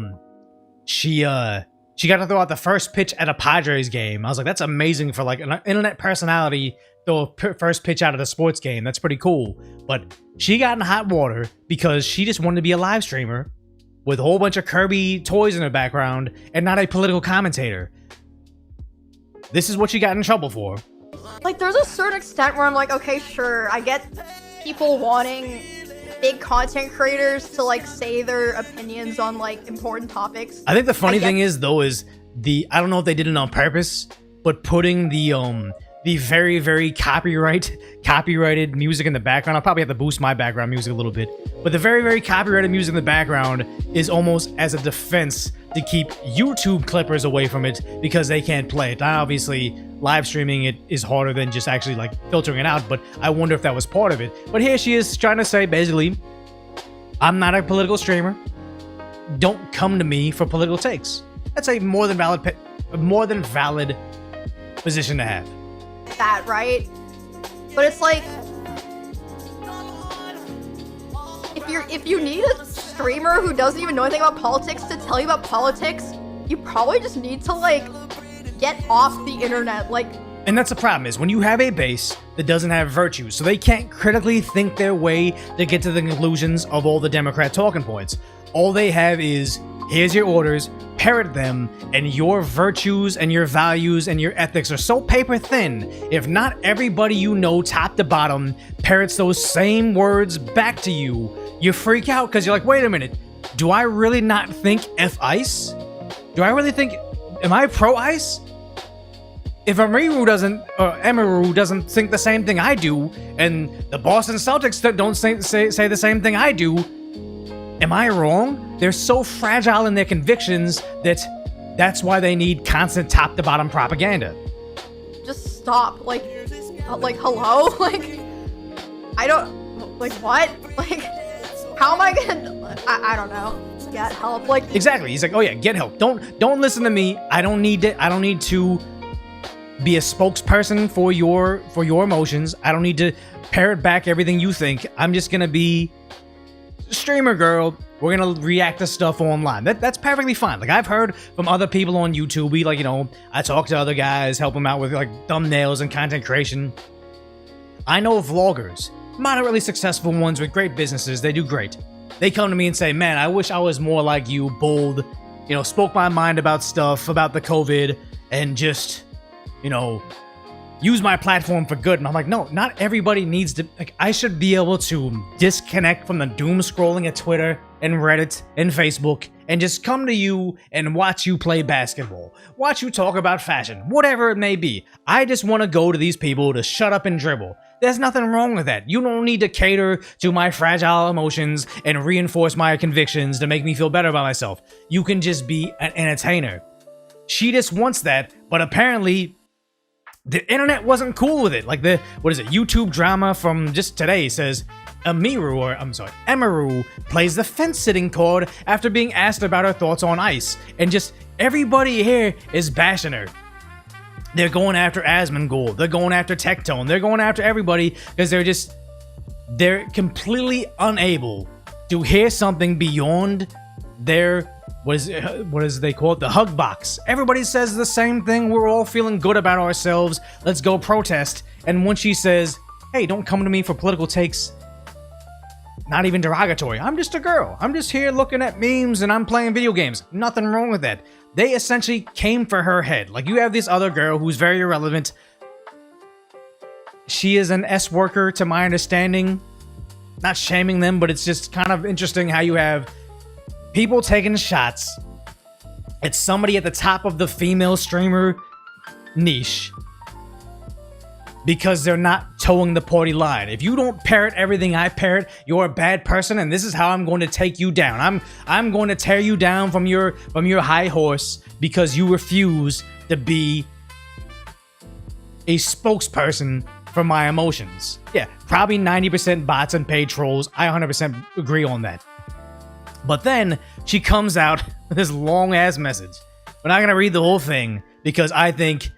to throw out the first pitch at a Padres game. I was like, that's amazing for like an internet personality. Throw a first pitch out of the sports game. That's pretty cool. But she got in hot water because she just wanted to be a live streamer with a whole bunch of Kirby toys in her background and not a political commentator. This is what she got in trouble for. Like, there's a certain extent where I'm like, okay, sure, I get people wanting big content creators to like say their opinions on like important topics. I think the funny thing is though is I don't know if they did it on purpose, but putting the very, very copyrighted music in the background. I'll probably have to boost my background music a little bit, but the very, very copyrighted music in the background is almost as a defense to keep YouTube clippers away from it because they can't play it. Now, obviously, live streaming it is harder than just actually like filtering it out, but I wonder if that was part of it. But here she is trying to say, basically, I'm not a political streamer. Don't come to me for political takes. That's a more than valid position to have. That, right? But it's like, if you need a streamer who doesn't even know anything about politics to tell you about politics, you probably just need to like get off the internet. Like, and that's the problem, is when you have a base that doesn't have virtues, so they can't critically think their way to get to the conclusions of all the Democrat talking points. All they have is, here's your orders, parrot them, and your virtues and your values and your ethics are so paper thin, if not everybody you know top to bottom parrots those same words back to you, you freak out because you're like, wait a minute, do I really not think F ICE? Do I really think, am I pro ICE? If Emiru doesn't think the same thing I do, and the Boston Celtics don't say the same thing I do, am I wrong? They're so fragile in their convictions that's why they need constant top to bottom propaganda. just stop. Like hello? Like, I don't, like, what? Like, how am I gonna, I don't know, get help? Like, exactly. He's like, oh yeah, get help. Don't listen to me. I don't need to be a spokesperson for your emotions. I don't need to parrot back everything you think. I'm just gonna be streamer girl. We're gonna react to stuff online. That's perfectly fine. Like, I've heard from other people on YouTube. We, like, you know, I talk to other guys, help them out with like thumbnails and content creation. I know vloggers, moderately successful ones with great businesses. They do great. They come to me and say, man, I wish I was more like you, bold, you know, spoke my mind about stuff, about the COVID, and just, you know, use my platform for good. And I'm like, no, not everybody needs to, like, I should be able to disconnect from the doom scrolling at Twitter and Reddit and Facebook and just come to you and watch you play basketball, watch you talk about fashion, whatever it may be. I just want to go to these people to shut up and dribble. There's nothing wrong with that. You don't need to cater to my fragile emotions and reinforce my convictions to make me feel better about myself. You can just be an entertainer. She just wants that, but apparently the internet wasn't cool with it. Like, the, what is it, YouTube drama from just today says, Emiru plays the fence-sitting card after being asked about her thoughts on ICE. And just everybody here is bashing her. They're going after Asmongold. They're going after Tectone. They're going after everybody because they're completely unable to hear something beyond their, what is they call it? The hug box. Everybody says the same thing. We're all feeling good about ourselves. Let's go protest. And when she says, hey, don't come to me for political takes, not even derogatory. I'm just a girl. I'm just here looking at memes and I'm playing video games. Nothing wrong with that. They essentially came for her head. Like, you have this other girl who's very irrelevant. She is an S worker, to my understanding. Not shaming them, but it's just kind of interesting how you have people taking shots at somebody at the top of the female streamer niche because they're not towing the party line. If you don't parrot everything I parrot, you're a bad person, and this is how I'm going to take you down. I'm going to tear you down from your high horse because you refuse to be a spokesperson for my emotions. Yeah, probably 90% bots and paid trolls. I 100% agree on that. But then she comes out with this long-ass message. We're not going to read the whole thing because I think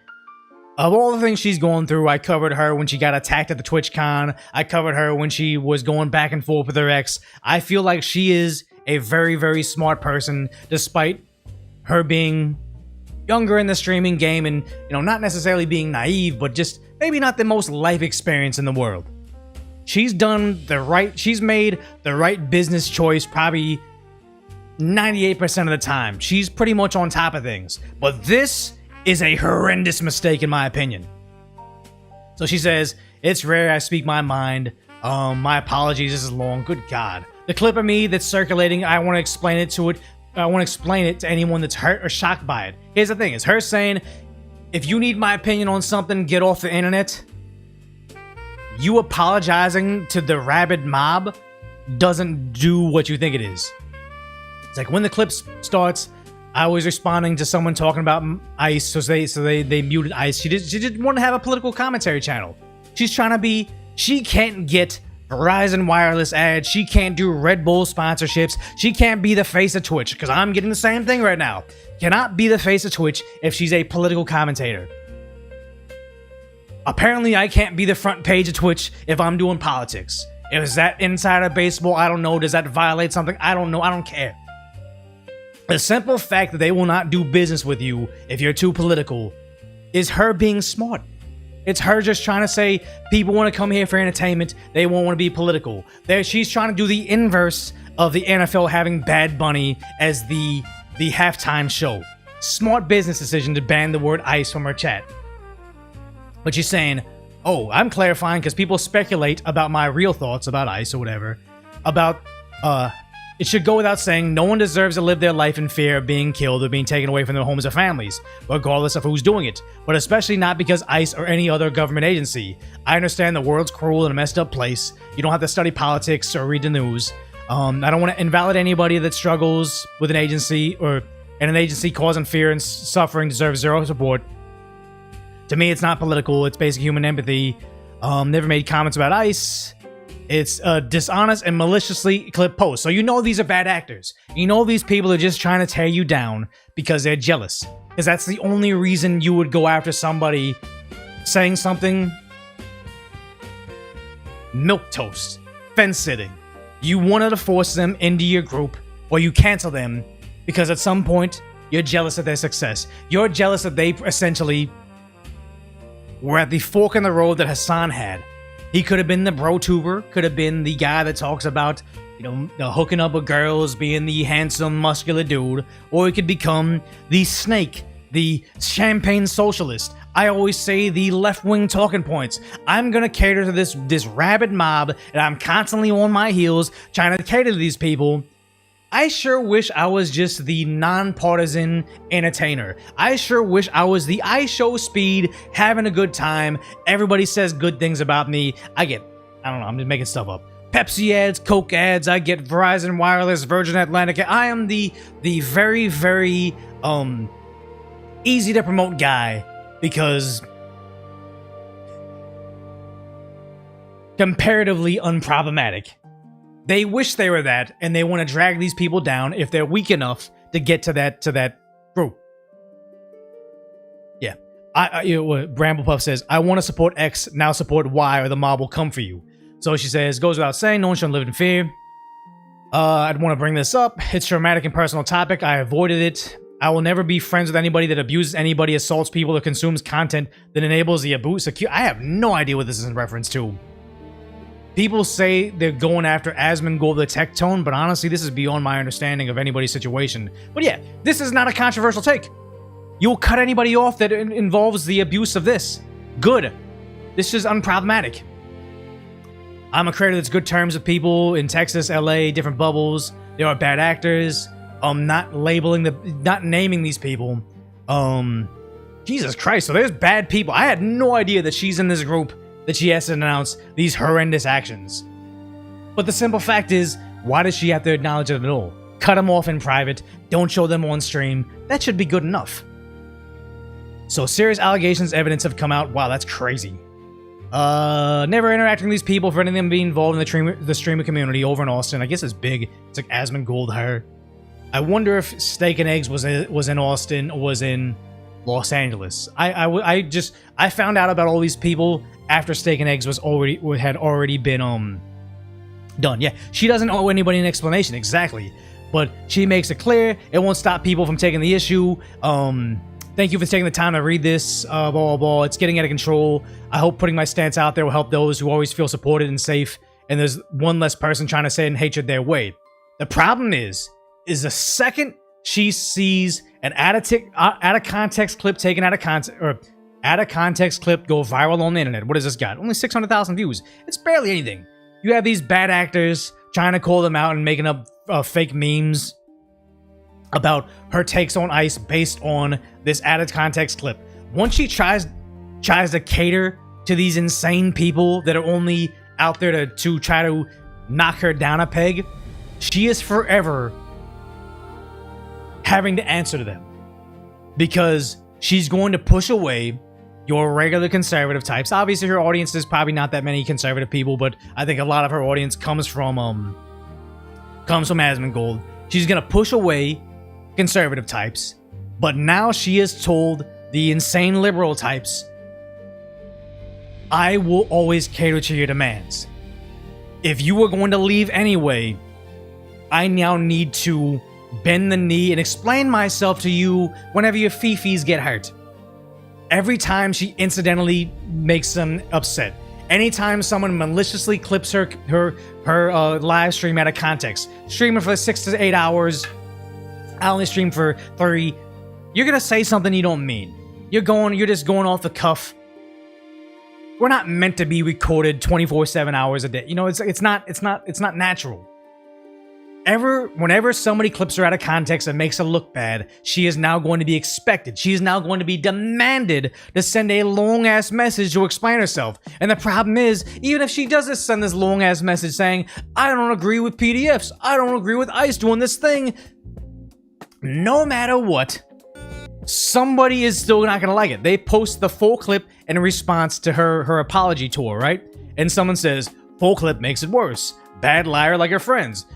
of all the things she's going through. I covered her when she got attacked at the TwitchCon. I covered her when she was going back and forth with her ex. I feel like she is a very, very smart person, despite her being younger in the streaming game and, you know, not necessarily being naive, but just maybe not the most life experience in the world. She's made the right business choice probably 98% of the time. She's pretty much on top of things. But this is a horrendous mistake in my opinion. So she says, it's rare I speak my mind. My apologies, this is long. Good God. The clip of me that's circulating, I want to explain it to anyone that's hurt or shocked by it. Here's the thing, it's her saying, if you need my opinion on something, get off the internet. You apologizing to the rabid mob doesn't do what you think it is. It's like when the clip starts, I was responding to someone talking about ICE, so they muted ICE. She didn't want to have a political commentary channel. She's trying to be. She can't get Verizon wireless ads. She can't do Red Bull sponsorships. She can't be the face of Twitch, because I'm getting the same thing right now. Cannot be the face of Twitch if she's a political commentator. Apparently, I can't be the front page of Twitch if I'm doing politics. Is that insider baseball? I don't know. Does that violate something? I don't know. I don't care. The simple fact that they will not do business with you if you're too political is her being smart. It's her just trying to say people want to come here for entertainment. They won't want to be political. She's trying to do the inverse of the NFL having Bad Bunny as the halftime show. Smart business decision to ban the word ICE from her chat. But she's saying, oh, I'm clarifying because people speculate about my real thoughts about ICE or whatever. About, it should go without saying, no one deserves to live their life in fear of being killed or being taken away from their homes or families, regardless of who's doing it, but especially not because ICE or any other government agency. I understand the world's cruel and a messed up place. You don't have to study politics or read the news. I don't want to invalidate anybody that struggles with an agency and an agency causing fear and suffering deserves zero support. To me, it's not political. It's basic human empathy. Never made comments about ICE. It's a dishonest and maliciously clipped post. So you know these are bad actors. You know these people are just trying to tear you down because they're jealous. Because that's the only reason you would go after somebody saying something. Milquetoast. Fence sitting. You wanted to force them into your group, or you cancel them because at some point you're jealous of their success. You're jealous that they essentially were at the fork in the road that Hassan had. He could have been the bro tuber, could have been the guy that talks about, the hooking up with girls, being the handsome, muscular dude, or he could become the snake, the champagne socialist. I always say the left-wing talking points. I'm gonna cater to this rabid mob, and I'm constantly on my heels trying to cater to these people. I sure wish I was just the non-partisan entertainer. I sure wish I was the I show speed, having a good time. Everybody says good things about me. I don't know, I'm just making stuff up. Pepsi ads, Coke ads, I get Verizon Wireless, Virgin Atlantic. I am the very, very easy to promote guy because comparatively unproblematic. They wish they were that, and they want to drag these people down if they're weak enough to get to that group. Yeah. Bramblepuff says, I want to support X, now support Y, or the mob will come for you. So she says, goes without saying, no one should live in fear. I'd want to bring this up. It's a traumatic and personal topic. I avoided it. I will never be friends with anybody that abuses anybody, assaults people, or consumes content that enables the abuse. I have no idea what this is in reference to. People say they're going after Asmongold the Tectone, but honestly, this is beyond my understanding of anybody's situation. But yeah, this is not a controversial take. You'll cut anybody off that involves the abuse of this. Good. This is unproblematic. I'm a creator that's good terms with people in Texas, LA, different bubbles. There are bad actors. Not naming these people. Jesus Christ, so there's bad people. I had no idea that she's in this group that she has to announce these horrendous actions. But the simple fact is, why does she have to acknowledge it at all? Cut them off in private, don't show them on stream. That should be good enough. So serious allegations, evidence have come out. Wow, that's crazy. Never interacting with these people for anything being involved in the streamer community over in Austin. I guess it's big. It's like Asmongold her. I wonder if Steak and Eggs was in Austin or was in Los Angeles. I found out about all these people after Steak and Eggs had already been done. Yeah, she doesn't owe anybody an explanation exactly, but she makes it clear. It won't stop people from taking the issue. Thank you for taking the time to read this. Blah blah blah. It's getting out of control. I hope putting my stance out there will help those who always feel supported and safe. And there's one less person trying to say in hatred their way. The problem is the second she sees an out of context clip taken out of context, or out of context clip go viral on the internet. What has this got? Only 600,000 views. It's barely anything. You have these bad actors trying to call them out and making up fake memes about her takes on ICE based on this out of context clip. Once she tries to cater to these insane people that are only out there to try to knock her down a peg, she is forever having to answer to them, because she's going to push away your regular conservative types. Obviously, her audience is probably not that many conservative people, but I think a lot of her audience comes from Asmongold. She's gonna push away conservative types, but now she has told the insane liberal types, I will always cater to your demands. If you were going to leave anyway, I now need to bend the knee and explain myself to you whenever your fifis get hurt. Every time she incidentally makes them upset. Anytime someone maliciously clips her live stream out of context. Streaming for 6 to 8 hours. I only stream for 3. You're gonna say something you don't mean. You're just going off the cuff. We're not meant to be recorded 24/7 hours a day. You know, it's not natural. Whenever somebody clips her out of context and makes her look bad, she is now going to be expected. She is now going to be demanded to send a long-ass message to explain herself. And the problem is, even if she does send this long-ass message saying, I don't agree with PDFs, I don't agree with ICE doing this thing, no matter what, somebody is still not gonna like it. They post the full clip in response to her apology tour, right? And someone says, full clip makes it worse. Bad liar like her friends.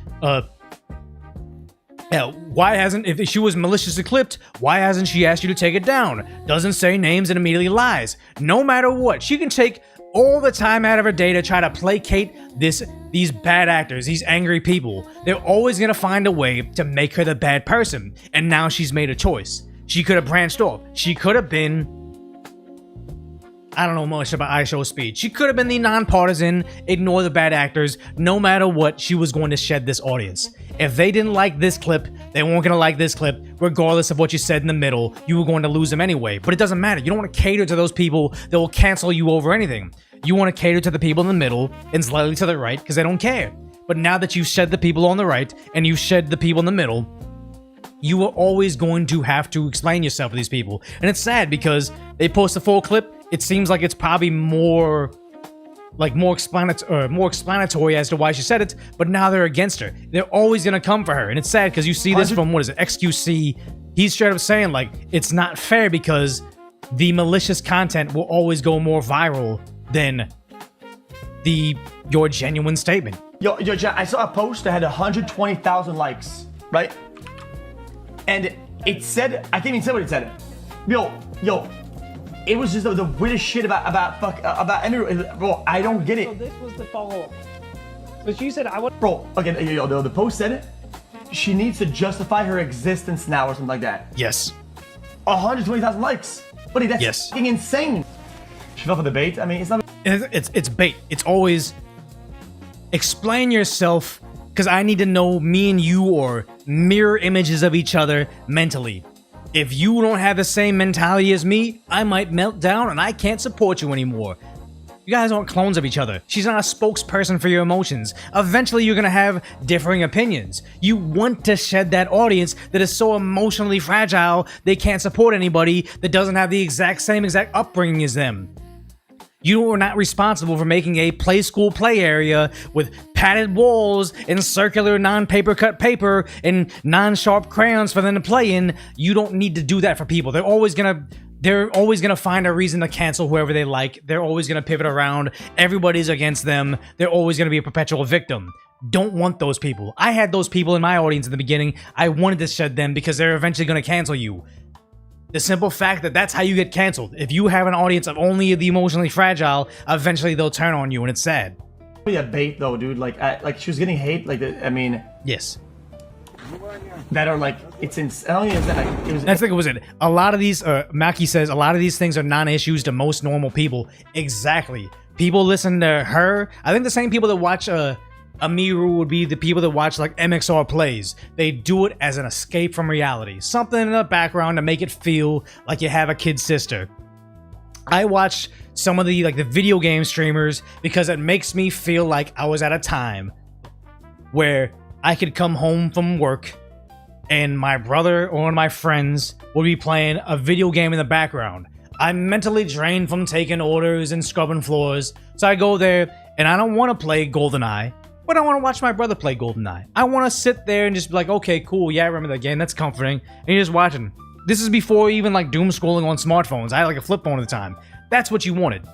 Yeah, why hasn't, if she was maliciously clipped, why hasn't she asked you to take it down? Doesn't say names and immediately lies. No matter what, she can take all the time out of her day to try to placate these bad actors, these angry people. They're always gonna find a way to make her the bad person. And now she's made a choice. She could have branched off. She could have been, I don't know much about iShow Speed. She could have been the nonpartisan, ignore the bad actors. No matter what, she was going to shed this audience. If they didn't like this clip, they weren't going to like this clip. Regardless of what you said in the middle, you were going to lose them anyway. But it doesn't matter. You don't want to cater to those people that will cancel you over anything. You want to cater to the people in the middle and slightly to the right because they don't care. But now that you've shed the people on the right and you've shed the people in the middle, you are always going to have to explain yourself to these people. And it's sad because they post a full clip. It seems like it's probably more explanatory as to why she said it, but now they're against her. They're always gonna come for her, and it's sad because you see this from, what is it, XQC. He's straight up saying, like, it's not fair because the malicious content will always go more viral than your genuine statement. Yo, Jack, I saw a post that had 120,000 likes, right? And it said, I can't even say what it said. Yo, it was just the weirdest shit about everyone. Bro, I don't get it. So this was the follow-up. But she said I would. Bro, okay, yo, the post said it. She needs to justify her existence now or something like that. Yes. 120,000 likes. Buddy, that's fucking insane. She fell for the bait. I mean, it's not. It's bait. It's always explain yourself because I need to know me and you or mirror images of each other mentally. If you don't have the same mentality as me, I might melt down and I can't support you anymore. You guys aren't clones of each other. She's not a spokesperson for your emotions. Eventually, you're gonna have differing opinions. You want to shed that audience that is so emotionally fragile they can't support anybody that doesn't have the exact upbringing as them. You are not responsible for making a play school play area with padded walls and circular non-paper cut paper and non-sharp crayons for them to play in. You don't need to do that for people. They're always gonna find a reason to cancel whoever they like. They're always gonna pivot around. Everybody's against them. They're always gonna be a perpetual victim. Don't want those people. I had those people in my audience in the beginning. I wanted to shed them because they're eventually gonna cancel you. The simple fact that that's how you get canceled. If you have an audience of only the emotionally fragile, eventually they'll turn on you, and it's sad. Be a bait though, dude. Like she was getting hate. Like, I mean, yes. That are like, it's insane. I don't even understand. It was. That's the thing. Was it a lot of these? Maki says a lot of these things are non-issues to most normal people. Exactly. People listen to her. I think the same people that watch Amiru would be the people that watch like MXR plays. They do it as an escape from reality. Something in the background to make it feel like you have a kid sister. I watch some of the video game streamers because it makes me feel like I was at a time where I could come home from work and my brother or one of my friends would be playing a video game in the background. I'm mentally drained from taking orders and scrubbing floors, so I go there and I don't want to play GoldenEye. But I want to watch my brother play GoldenEye. I want to sit there and just be like, okay, cool, yeah, I remember that game, that's comforting. And you're just watching. This is before even like doom scrolling on smartphones. I had like a flip phone at the time. That's what you wanted.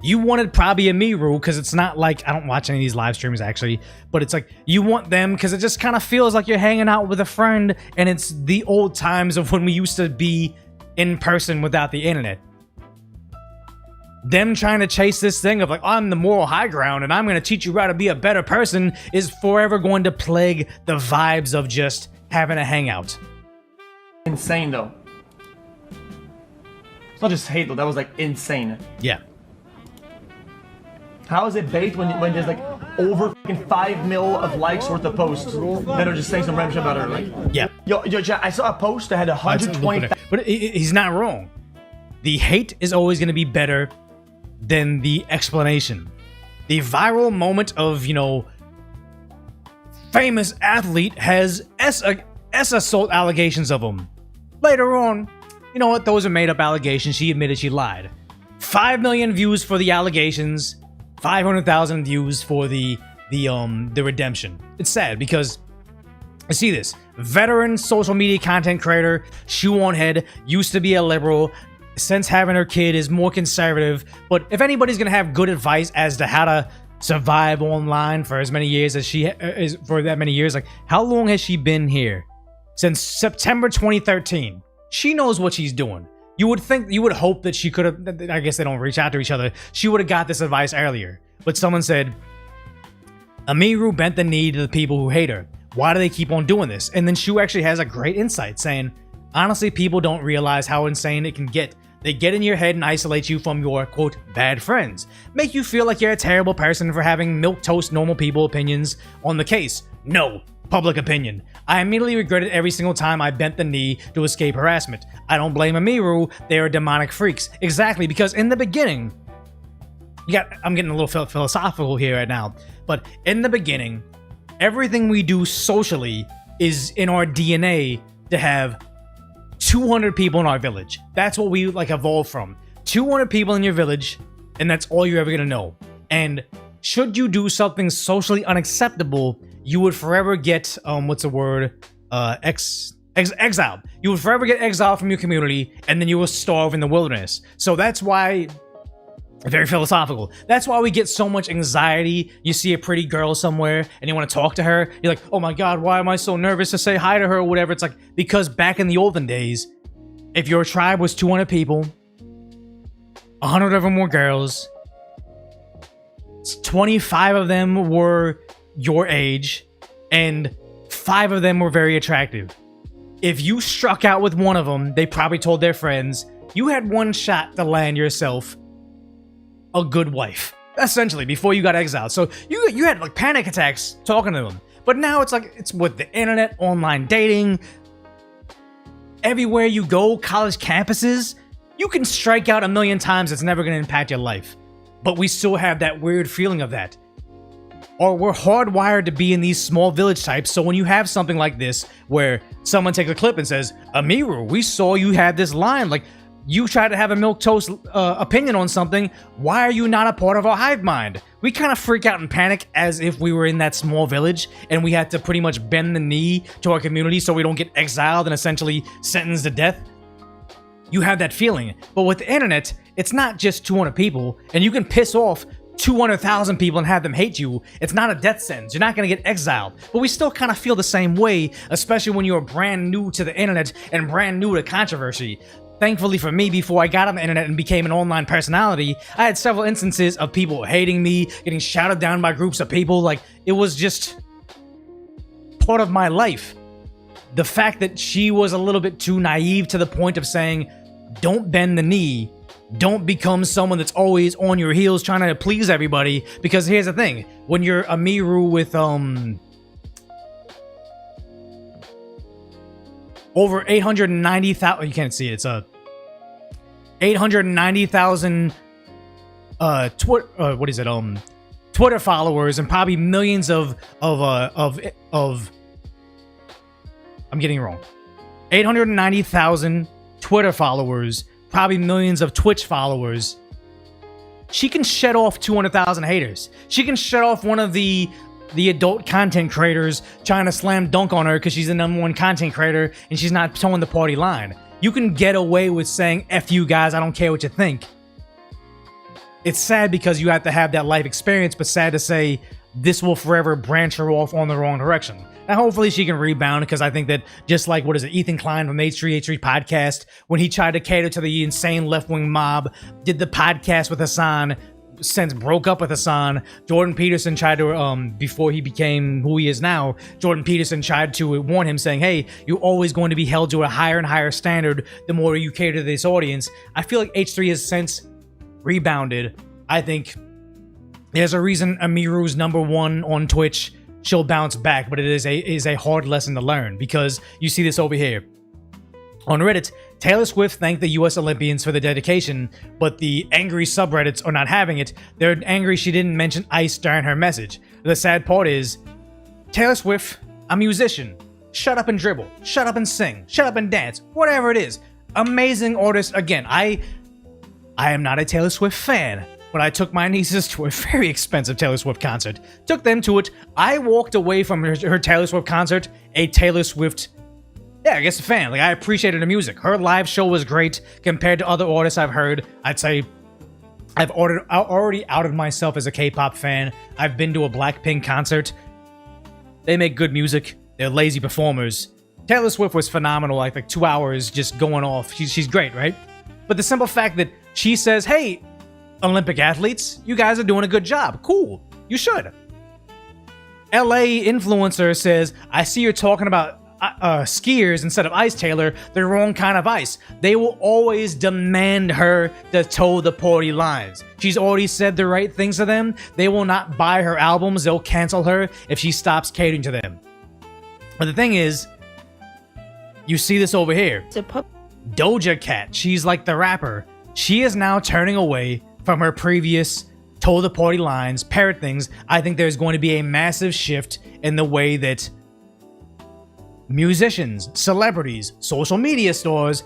You wanted probably a Miru, because it's not like, I don't watch any of these live streams actually, but it's like, you want them because it just kind of feels like you're hanging out with a friend, and it's the old times of when we used to be in person without the internet. Them trying to chase this thing of like, I'm the moral high ground and I'm going to teach you how to be a better person is forever going to plague the vibes of just having a hangout. Insane though. It's not just hate though, that was like insane. Yeah. How is it baked when there's like over 5 mil of likes worth of posts that are just saying some random shit about her? Like, yeah. Yo, chat, I saw a post that had 120. But he's not wrong. The hate is always going to be better than the explanation. The viral moment of, you know, famous athlete has S assault allegations of him. Later on, you know what? Those are made up allegations. She admitted she lied. 5 million views for the allegations. 500,000 views for the redemption. It's sad because I see this veteran social media content creator, shoe on head, used to be a liberal, since having her kid is more conservative. But if anybody's gonna have good advice as to how to survive online for as many years as she is, for that many years, like how long has she been here? Since September 2013. She knows what she's doing. You would think, you would hope that she could have, I guess they don't reach out to each other. She would have got this advice earlier. But someone said, Amiru bent the knee to the people who hate her. Why do they keep on doing this? And then Shu actually has a great insight saying, honestly, people don't realize how insane it can get. They get in your head and isolate you from your, quote, bad friends. Make you feel like you're a terrible person for having milquetoast normal people opinions on the case. No. Public opinion. I immediately regretted every single time I bent the knee to escape harassment. I don't blame Amiru, they are demonic freaks. Exactly, because in the beginning, I'm getting a little philosophical here right now, but in the beginning, everything we do socially is in our DNA to have 200 people in our village. That's what we like evolved from. 200 people in your village, and that's all you're ever gonna know. And should you do something socially unacceptable, you would forever get, exiled. You would forever get exiled from your community, and then you will starve in the wilderness. So that's why, very philosophical, that's why we get so much anxiety. You see a pretty girl somewhere, and you want to talk to her, you're like, oh my god, why am I so nervous to say hi to her, or whatever. It's like, because back in the olden days, if your tribe was 200 people, 100 of them were girls, 25 of them were your age, and 5 of them were very attractive. If you struck out with one of them, they probably told their friends, you had one shot to land yourself a good wife, essentially, before you got exiled. So you had like panic attacks talking to them. But now it's like, it's with the internet, online dating, everywhere you go, college campuses, you can strike out 1,000,000 times, it's never going to impact your life. But we still have that weird feeling of that. Or we're hardwired to be in these small village types, so when you have something like this, where someone takes a clip and says, Amiru, we saw you had this line, like, you try to have a milquetoast opinion on something, why are you not a part of our hive mind? We kind of freak out and panic as if we were in that small village, and we had to pretty much bend the knee to our community so we don't get exiled and essentially sentenced to death. You have that feeling, but with the internet, it's not just 200 people, and you can piss off 200,000 people and have them hate you. It's not a death sentence. You're not going to get exiled. But we still kind of feel the same way, especially when you're brand new to the internet and brand new to controversy. Thankfully for me, before I got on the internet and became an online personality, I had several instances of people hating me, getting shouted down by groups of people. Like, it was just part of my life. The fact that she was a little bit too naive to the point of saying, don't bend the knee, don't become someone that's always on your heels trying to please everybody. Because here's the thing, when you're Amiru with over 890,000, you can't see it, it's 890,000 Twitter followers, and probably millions of I'm getting it wrong, 890,000 Twitter followers, probably millions of Twitch followers. she can shed off 200,000 haters. She can shed off one of the adult content creators trying to slam dunk on her because she's the #1 content creator and she's not towing the party line. You can get away with saying, F you guys, I don't care what you think. It's sad because you have to have that life experience, but sad to say this will forever branch her off on the wrong direction. Now, hopefully she can rebound, because I think that just like, Ethan Klein from the H3H3 podcast, when he tried to cater to the insane left-wing mob, did the podcast with Hassan, since broke up with Hassan. Jordan Peterson tried to, before he became who he is now, Jordan Peterson tried to warn him, saying, hey, you're always going to be held to a higher and higher standard the more you cater to this audience. I feel like H3 has since rebounded. I think there's a reason Amiru's #1 on Twitch. She'll bounce back, but it is a hard lesson to learn, because you see this over here. On Reddit, Taylor Swift thanked the US Olympians for the dedication, but the angry subreddits are not having it. They're angry she didn't mention ICE during her message. The sad part is, Taylor Swift, a musician. Shut up and dribble. Shut up and sing. Shut up and dance. Whatever it is. Amazing artist. Again, I am not a Taylor Swift fan, but I took my nieces to a very expensive Taylor Swift concert. Took them to it. I walked away from her Taylor Swift concert a Taylor Swift, I guess, a fan. Like, I appreciated her music. Her live show was great compared to other artists I've heard. I'd say I've already outed myself as a K-pop fan. I've been to a Blackpink concert. They make good music. They're lazy performers. Taylor Swift was phenomenal, like 2 hours just going off. She's great, right? But the simple fact that she says, hey, Olympic athletes, you guys are doing a good job. Cool. You should. LA influencer says, I see you're talking about skiers instead of ice, Taylor. The wrong kind of ice. They will always demand her to toe the party lines. She's already said the right things to them. They will not buy her albums. They'll cancel her if she stops catering to them. But the thing is, you see this over here. Doja Cat, she's like the rapper. She is now turning away from her previous toe the party lines, parrot things. I think there's going to be a massive shift in the way that musicians, celebrities, social media stars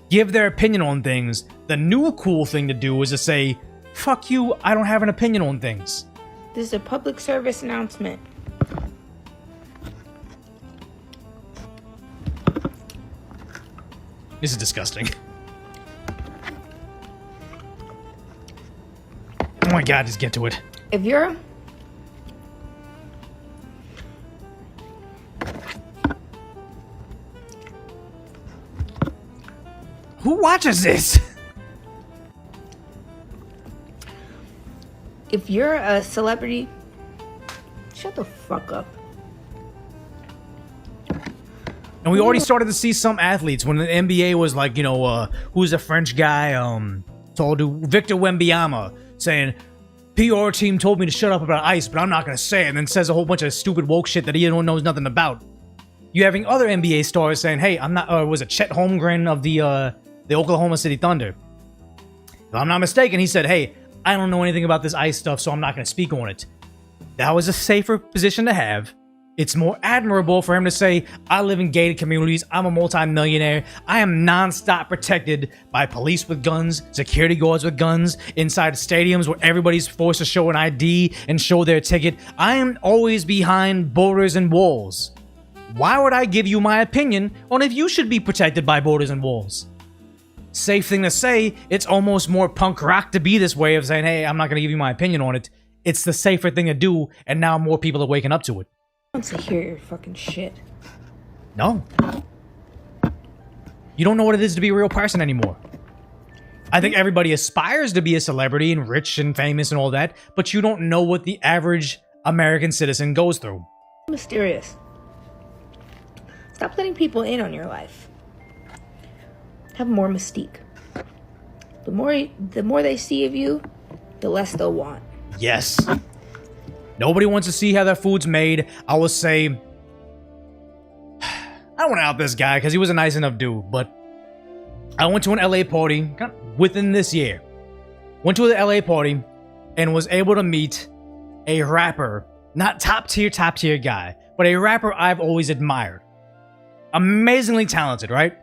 give their opinion on things. The new cool thing to do is to say, fuck you, I don't have an opinion on things. This is a public service announcement. This is disgusting. Oh my god, just get to it. If you're Who watches this? If you're a celebrity, shut the fuck up. And we already started to see some athletes when the NBA was like, who's a French guy, told to Victor Wembanyama, saying, PR team told me to shut up about ice, but I'm not going to say it, and then says a whole bunch of stupid woke shit that he knows nothing about. You having other NBA stars saying, hey, I'm not, was it Chet Holmgren of the Oklahoma City Thunder? If I'm not mistaken, he said, hey, I don't know anything about this ice stuff, so I'm not going to speak on it. That was a safer position to have. It's more admirable for him to say, I live in gated communities, I'm a multi-millionaire, I am non-stop protected by police with guns, security guards with guns, inside stadiums where everybody's forced to show an ID and show their ticket. I am always behind borders and walls. Why would I give you my opinion on if you should be protected by borders and walls? Safe thing to say, it's almost more punk rock to be this way of saying, hey, I'm not going to give you my opinion on it. It's the safer thing to do, and now more people are waking up to it. wants to hear your fucking shit. No. You don't know what it is to be a real person anymore. I think everybody aspires to be a celebrity and rich and famous and all that, but you don't know what the average American citizen goes through. Mysterious. Stop letting people in on your life. Have more mystique. The more they see of you, the less they'll want. Yes. Nobody wants to see how their food's made. I will say, I don't want to out this guy because he was a nice enough dude, but I went to an LA party within this year. Went to the LA party and was able to meet a rapper, not top tier guy, but a rapper I've always admired. Amazingly talented, right?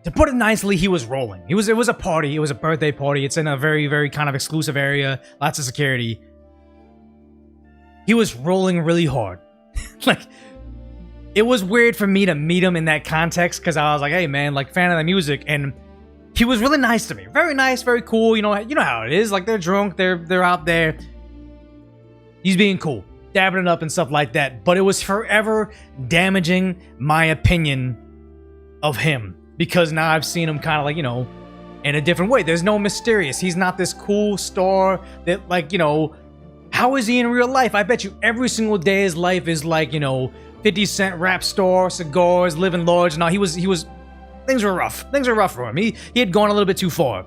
to put it nicely, he was rolling. It was a party. It was a birthday party. It's in a very, very kind of exclusive area. Lots of security. He was rolling really hard. Like, it was weird for me to meet him in that context because I was like, hey, man, like, fan of the music. And he was really nice to me. Very nice, very cool. You know how it is. Like, they're drunk. They're out there. He's being cool, dabbing it up and stuff like that. But it was forever damaging my opinion of him. Because now I've seen him kind of like, in a different way. There's no mysterious. He's not this cool star that, like, how is he in real life? I bet you every single day his life is like, 50 Cent rap star, cigars, living large. No, he was, things were rough. Things were rough for him. He had gone a little bit too far.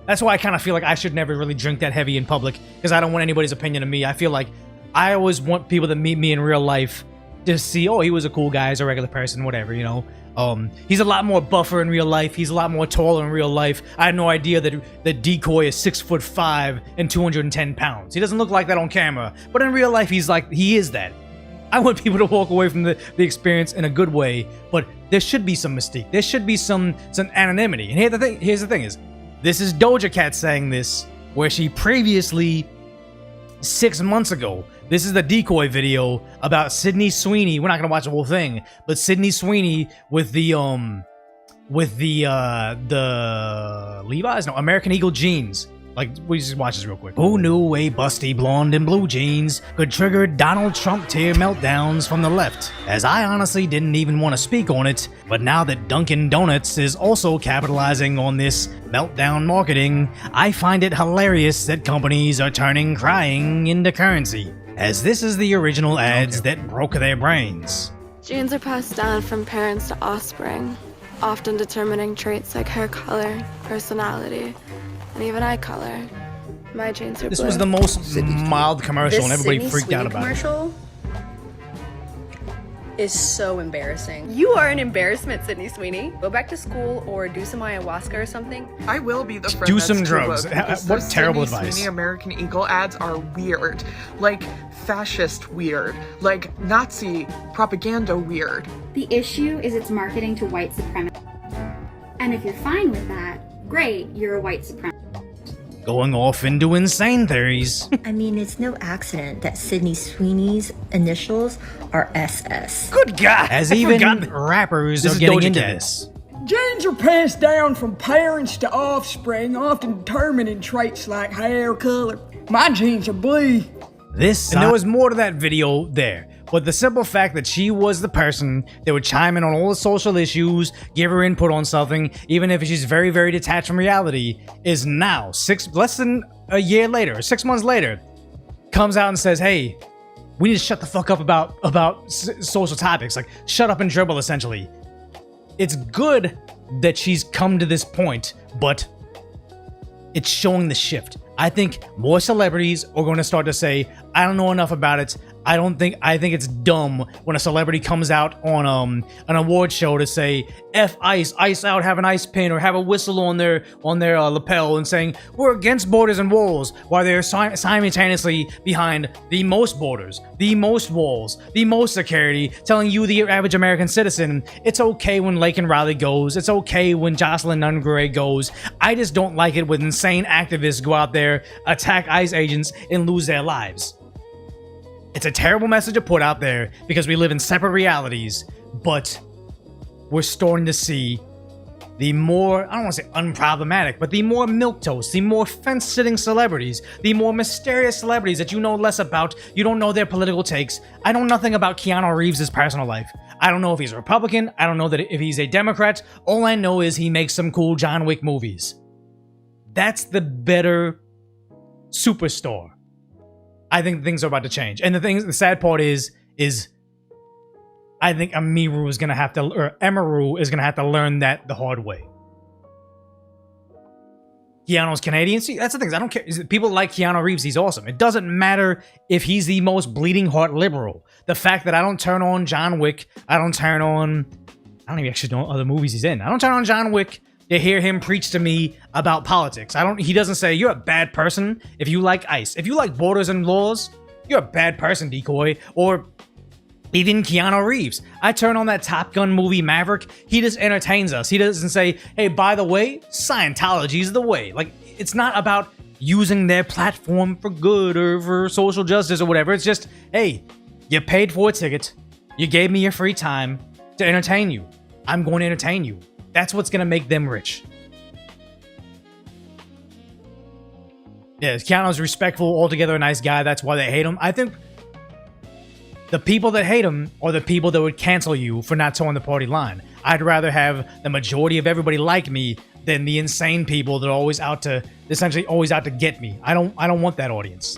That's why I kind of feel like I should never really drink that heavy in public because I don't want anybody's opinion of me. I feel like I always want people to meet me in real life to see, oh, he was a cool guy, he's a regular person, whatever, He's a lot more buffer in real life. He's a lot more taller in real life. I had no idea that Decoy is 6'5" and 210 pounds. He doesn't look like that on camera, but in real life, he is that. I want people to walk away from the experience in a good way, but there should be some mystique. There should be some anonymity. And here's the thing is, this is Doja Cat saying this, where she previously, 6 months ago, this is the Decoy video about Sydney Sweeney. We're not gonna watch the whole thing, but Sydney Sweeney with the Levi's, no, American Eagle jeans. Like, we just watch this real quick. Who knew a busty blonde in blue jeans could trigger Donald Trump tier meltdowns from the left? As I honestly didn't even want to speak on it, but now that Dunkin' Donuts is also capitalizing on this meltdown marketing, I find it hilarious that companies are turning crying into currency, as this is the original ads that broke their brains. Genes are passed down from parents to offspring, often determining traits like hair color, personality, and even eye color. My genes are This blue. was the most mild commercial, and everybody freaked out about it. Commercial is so embarrassing. You are an embarrassment, Sydney Sweeney. Go back to school or do some ayahuasca or something. I will be the friend Do that's some too drugs. woke, because What those terrible Sydney advice. Sweeney American Eagle ads are weird. Like fascist weird. Like Nazi propaganda weird. The issue is it's marketing to white supremacy. And if you're fine with that, great, you're a white supremacist. Going off into insane theories. I mean, it's no accident that Sydney Sweeney's initials are SS. Good God! As even rappers are getting into this. Genes are passed down from parents to offspring, often determining traits like hair color. My genes are blue. And there was more to that video there. But the simple fact that she was the person that would chime in on all the social issues, give her input on something, even if she's very, very detached from reality, is now, less than a year later, 6 months later, comes out and says, hey, we need to shut the fuck up about social topics. Like, shut up and dribble, essentially. It's good that she's come to this point, but it's showing the shift. I think more celebrities are going to start to say, I don't know enough about it. I think it's dumb when a celebrity comes out on an award show to say F ICE, ICE out, have an ice pin, or have a whistle on their lapel and saying we're against borders and walls, while they're simultaneously behind the most borders, the most walls, the most security, telling you, the average American citizen, it's okay when Laken Riley goes, it's okay when Jocelyn Nungray goes. I just don't like it when insane activists go out there, attack ICE agents, and lose their lives. It's a terrible message to put out there because we live in separate realities, but we're starting to see the more, I don't want to say unproblematic, but the more milquetoast, the more fence-sitting celebrities, the more mysterious celebrities that you know less about, you don't know their political takes. I know nothing about Keanu Reeves' personal life. I don't know if he's a Republican, I don't know that if he's a Democrat, all I know is he makes some cool John Wick movies. That's the better superstar. I think things are about to change. And the sad part is I think Emiru is gonna have to learn that the hard way. Keanu's Canadian. See, that's the thing. I don't care. People like Keanu Reeves. He's awesome. It doesn't matter if he's the most bleeding heart liberal. The fact that I don't turn on John Wick, I don't even actually know other movies he's in. I don't turn on John Wick to hear him preach to me about politics. He doesn't say, you're a bad person if you like ICE. If you like borders and laws, you're a bad person, Decoy. Or Even Keanu Reeves. I turn on that Top Gun movie Maverick, he just entertains us. He doesn't say, hey, by the way, Scientology's the way. Like, it's not about using their platform for good or for social justice or whatever. It's just, hey, you paid for a ticket. You gave me your free time to entertain you. I'm going to entertain you. That's what's going to make them rich. Yeah, Keanu's respectful, altogether a nice guy. That's why they hate him. I think the people that hate him are the people that would cancel you for not towing the party line. I'd rather have the majority of everybody like me than the insane people that are always out to, essentially always out to get me. I don't want that audience.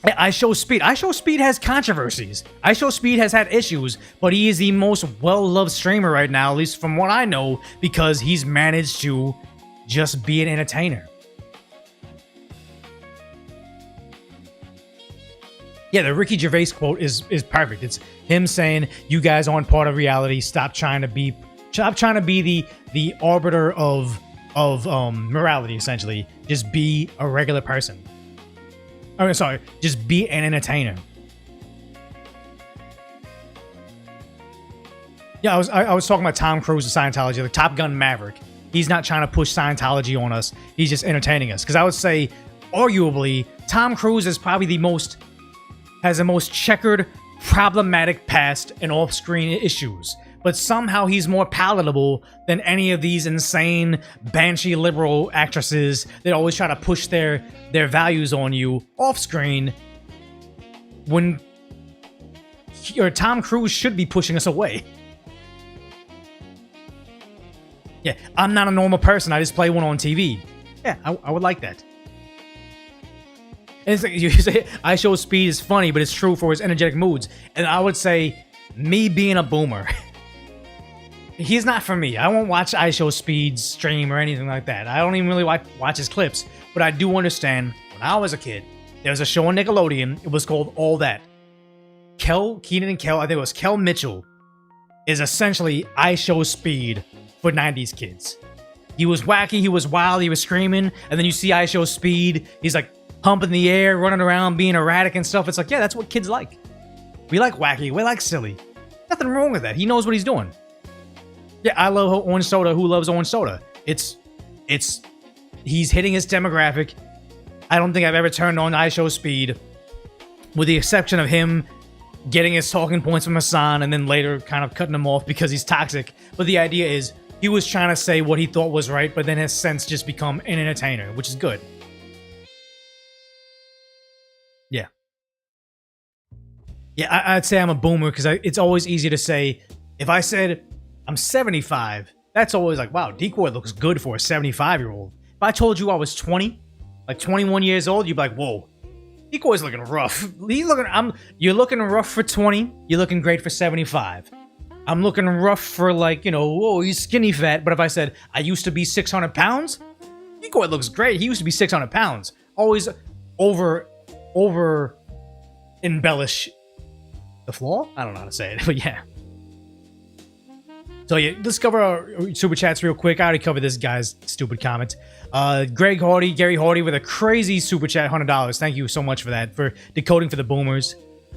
I Show Speed has controversies. I Show Speed has had issues, but he is the most well-loved streamer right now, at least from what I know, because he's managed to just be an entertainer. Yeah, the Ricky Gervais quote is perfect. It's him saying, "You guys aren't part of reality. Stop trying to be the arbiter of morality. Essentially, just be a regular person." I'm sorry, just be an entertainer. Yeah, I was talking about Tom Cruise and Scientology, like Top Gun Maverick. He's not trying to push Scientology on us. He's just entertaining us. Because I would say, arguably, Tom Cruise is probably has the most checkered, problematic past and off-screen issues. But somehow he's more palatable than any of these insane, banshee liberal actresses that always try to push their values on you off-screen when Tom Cruise should be pushing us away. Yeah, I'm not a normal person. I just play one on TV. Yeah, I would like that. And it's like, you say, I Show Speed is funny, but it's true for his energetic moods. And I would say, me being a boomer, he's not for me. I won't watch I Show Speed's stream or anything like that. I don't even really watch his clips. But I do understand, when I was a kid, there was a show on Nickelodeon. It was called All That. Keenan and Kel, I think it was Kel Mitchell, is essentially I Show Speed for 90s kids. He was wacky, he was wild, he was screaming, and then you see I Show Speed, he's like humping the air, running around, being erratic and stuff. It's like, yeah, that's what kids like. We like wacky, we like silly. Nothing wrong with that. He knows what he's doing. Yeah, I love orange soda. Who loves orange soda? He's hitting his demographic. I don't think I've ever turned on I Show Speed, with the exception of him getting his talking points from Hassan and then later kind of cutting him off because he's toxic. But the idea is, he was trying to say what he thought was right, but then has since just become an entertainer, which is good. Yeah. Yeah, I'd say I'm a boomer because it's always easy to say, if I said I'm 75, that's always like, wow, Decoy looks good for a 75-year-old. If I told you I was 20, like 21 years old, you'd be like, whoa, Decoy's looking rough. You're looking rough for 20, you're looking great for 75. I'm looking rough for, like, you know, whoa, he's skinny fat. But if I said, I used to be 600 pounds, Decoy looks great. He used to be 600 pounds. Always over embellish the flaw? I don't know how to say it, but yeah. So yeah, let's cover our super chats real quick. I already covered this guy's stupid comment. Gary Hardy with a crazy super chat, $100. Thank you so much for that, for decoding for the boomers.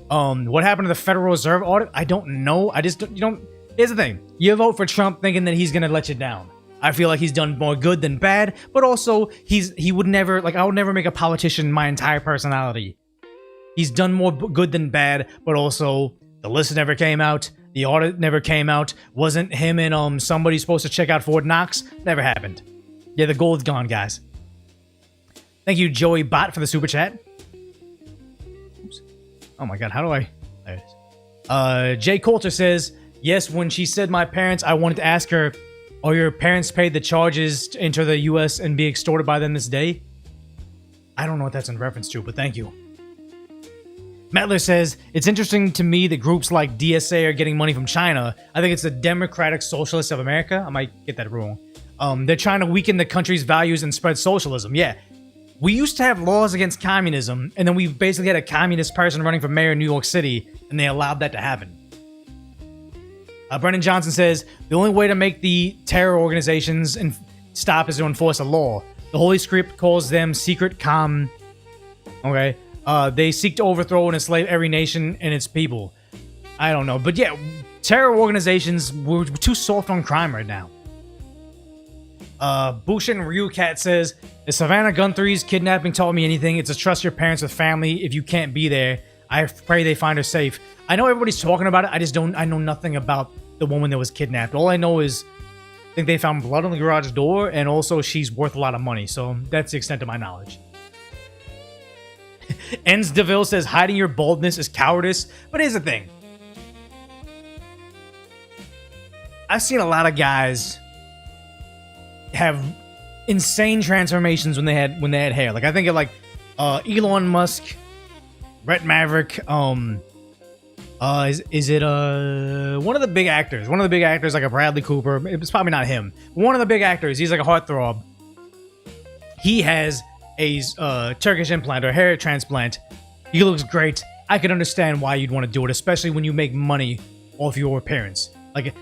What happened to the Federal Reserve audit? I don't know. Here's the thing. You vote for Trump thinking that he's gonna let you down. I feel like he's done more good than bad, but also he would never, like, I would never make a politician my entire personality. He's done more good than bad, but also the list never came out. The audit never came out. Wasn't him and somebody supposed to check out Fort Knox? Never happened. Yeah, the gold's gone, guys. Thank you, Joey Bot, for the super chat. Oops. Oh my god, how do I... There it is. Jay Coulter says, yes, when she said my parents, I wanted to ask her, are your parents paid the charges to enter the U.S. and be extorted by them this day? I don't know what that's in reference to, but thank you. Metler says, it's interesting to me that groups like DSA are getting money from China. I think it's the Democratic Socialists of America. I might get that wrong. They're trying to weaken the country's values and spread socialism. Yeah. We used to have laws against communism, and then we basically had a communist person running for mayor in New York City, and they allowed that to happen. Brendan Johnson says, the only way to make the terror organizations stop is to enforce a law. The Holy Script calls them secret Okay, they seek to overthrow and enslave every nation and its people. I don't know, but yeah, terror organizations, we're too soft on crime right now. Bushin Ryu Cat says, if Savannah Guthrie's kidnapping taught me anything, it's to trust your parents with family. If you can't be there, I pray they find her safe. I know everybody's talking about it. I know nothing about the woman that was kidnapped. All I know is I think they found blood on the garage door, and also she's worth a lot of money. So that's the extent of my knowledge. Enz DeVille says, hiding your baldness is cowardice. But here's the thing. I've seen a lot of guys have insane transformations when they had hair. Like I think of like Elon Musk, Brett Maverick, is it one of the big actors? One of the big actors, like a Bradley Cooper. It's probably not him. One of the big actors. He's like a heartthrob. He has a Turkish implant or hair transplant. He looks great. I can understand why you'd want to do it, especially when you make money off your appearance. Like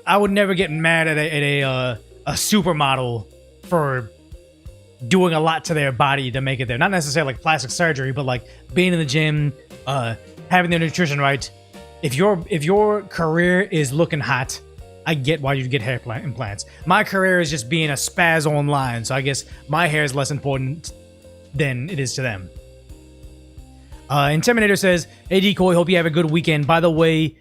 I would never get mad at a supermodel for doing a lot to their body to make it there. Not necessarily like plastic surgery, but like being in the gym, having their nutrition right. If your career is looking hot, I get why you get hair implants. My career is just being a spaz online, so I guess my hair is less important than it is to them. Intimidator says, hey Decoy, hope you have a good weekend. By the way,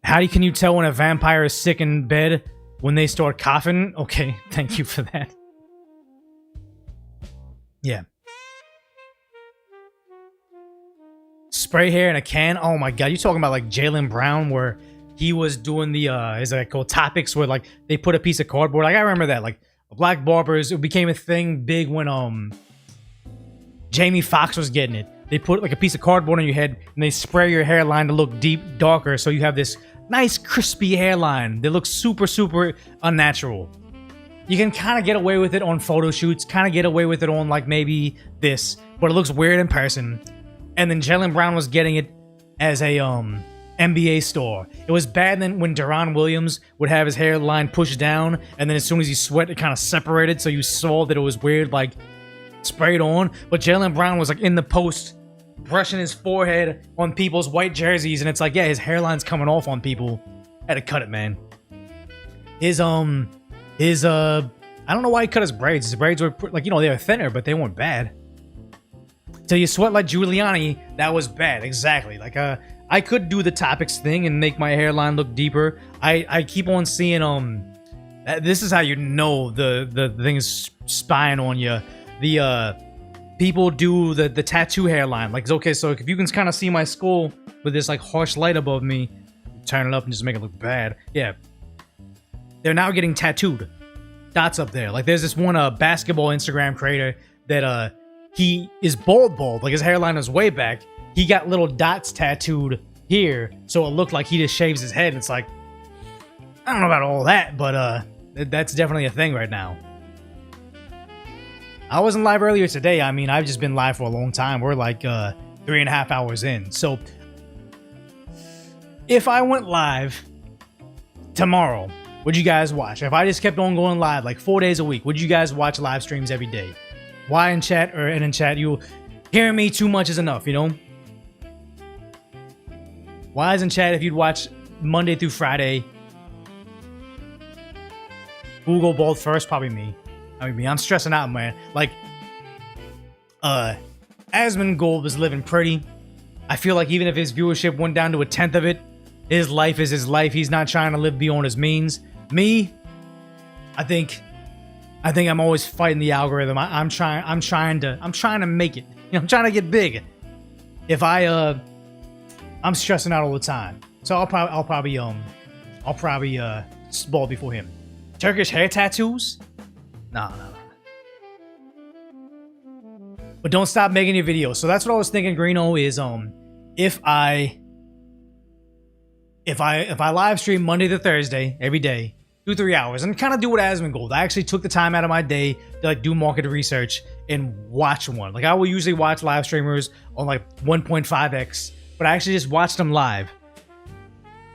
can you tell when a vampire is sick in bed? When they start coughing? Okay, thank you for that. Yeah. Spray hair in a can? Oh my god, you talking about like Jaylen Brown where he was doing the, is it called topics where like they put a piece of cardboard? Like I remember that, like black barbers, it became a thing big when Jamie Foxx was getting it. They put like a piece of cardboard on your head and they spray your hairline to look deep, darker, so you have this nice crispy hairline that looks super, super unnatural. You can kind of get away with it on photo shoots, kind of get away with it on like maybe this, but it looks weird in person. And then Jaylen Brown was getting it as a NBA star. It was bad then when Deron Williams would have his hairline pushed down, and then as soon as he sweat, it kind of separated, so you saw that it was weird, like sprayed on. But Jaylen Brown was like in the post, brushing his forehead on people's white jerseys, and it's like, yeah, his hairline's coming off on people. Had to cut it, man. His I don't know why he cut his braids. His braids were like, they were thinner, but they weren't bad. Till you sweat like Giuliani, that was bad. Exactly. Like I could do the topics thing and make my hairline look deeper. I keep on seeing this is how you know the thing is spying on you. The people do the tattoo hairline. Like, okay, so if you can kind of see my skull with this like harsh light above me, turn it up and just make it look bad. Yeah. They're now getting tattooed. Dots up there. Like there's this one basketball Instagram creator that he is bald. Like his hairline is way back. He got little dots tattooed here, so it looked like he just shaves his head. It's like, I don't know about all that, but that's definitely a thing right now. I wasn't live earlier today. I mean, I've just been live for a long time. We're like 3.5 hours in. So if I went live tomorrow, would you guys watch? If I just kept on going live like 4 days a week, would you guys watch live streams every day? Why in chat or in chat? You hearing me too much is enough, Why is in chat if you'd watch Monday through Friday? Who'll go bald first? Probably me. I'm stressing out, man. Like, Asmongold is living pretty. I feel like even if his viewership went down to 1/10 of it, his life is his life. He's not trying to live beyond his means. Me, I think I'm always fighting the algorithm. I'm trying to make it. I'm trying to get big. If I'm stressing out all the time, so I'll probably bald before him. Turkish hair tattoos? No. But don't stop making your videos. So that's what I was thinking, Greeno, is if I live stream Monday to Thursday every day, 2-3 hours, and kind of do what Asmongold. I actually took the time out of my day to like do market research and watch one. Like I will usually watch live streamers on like 1.5x, but I actually just watched them live.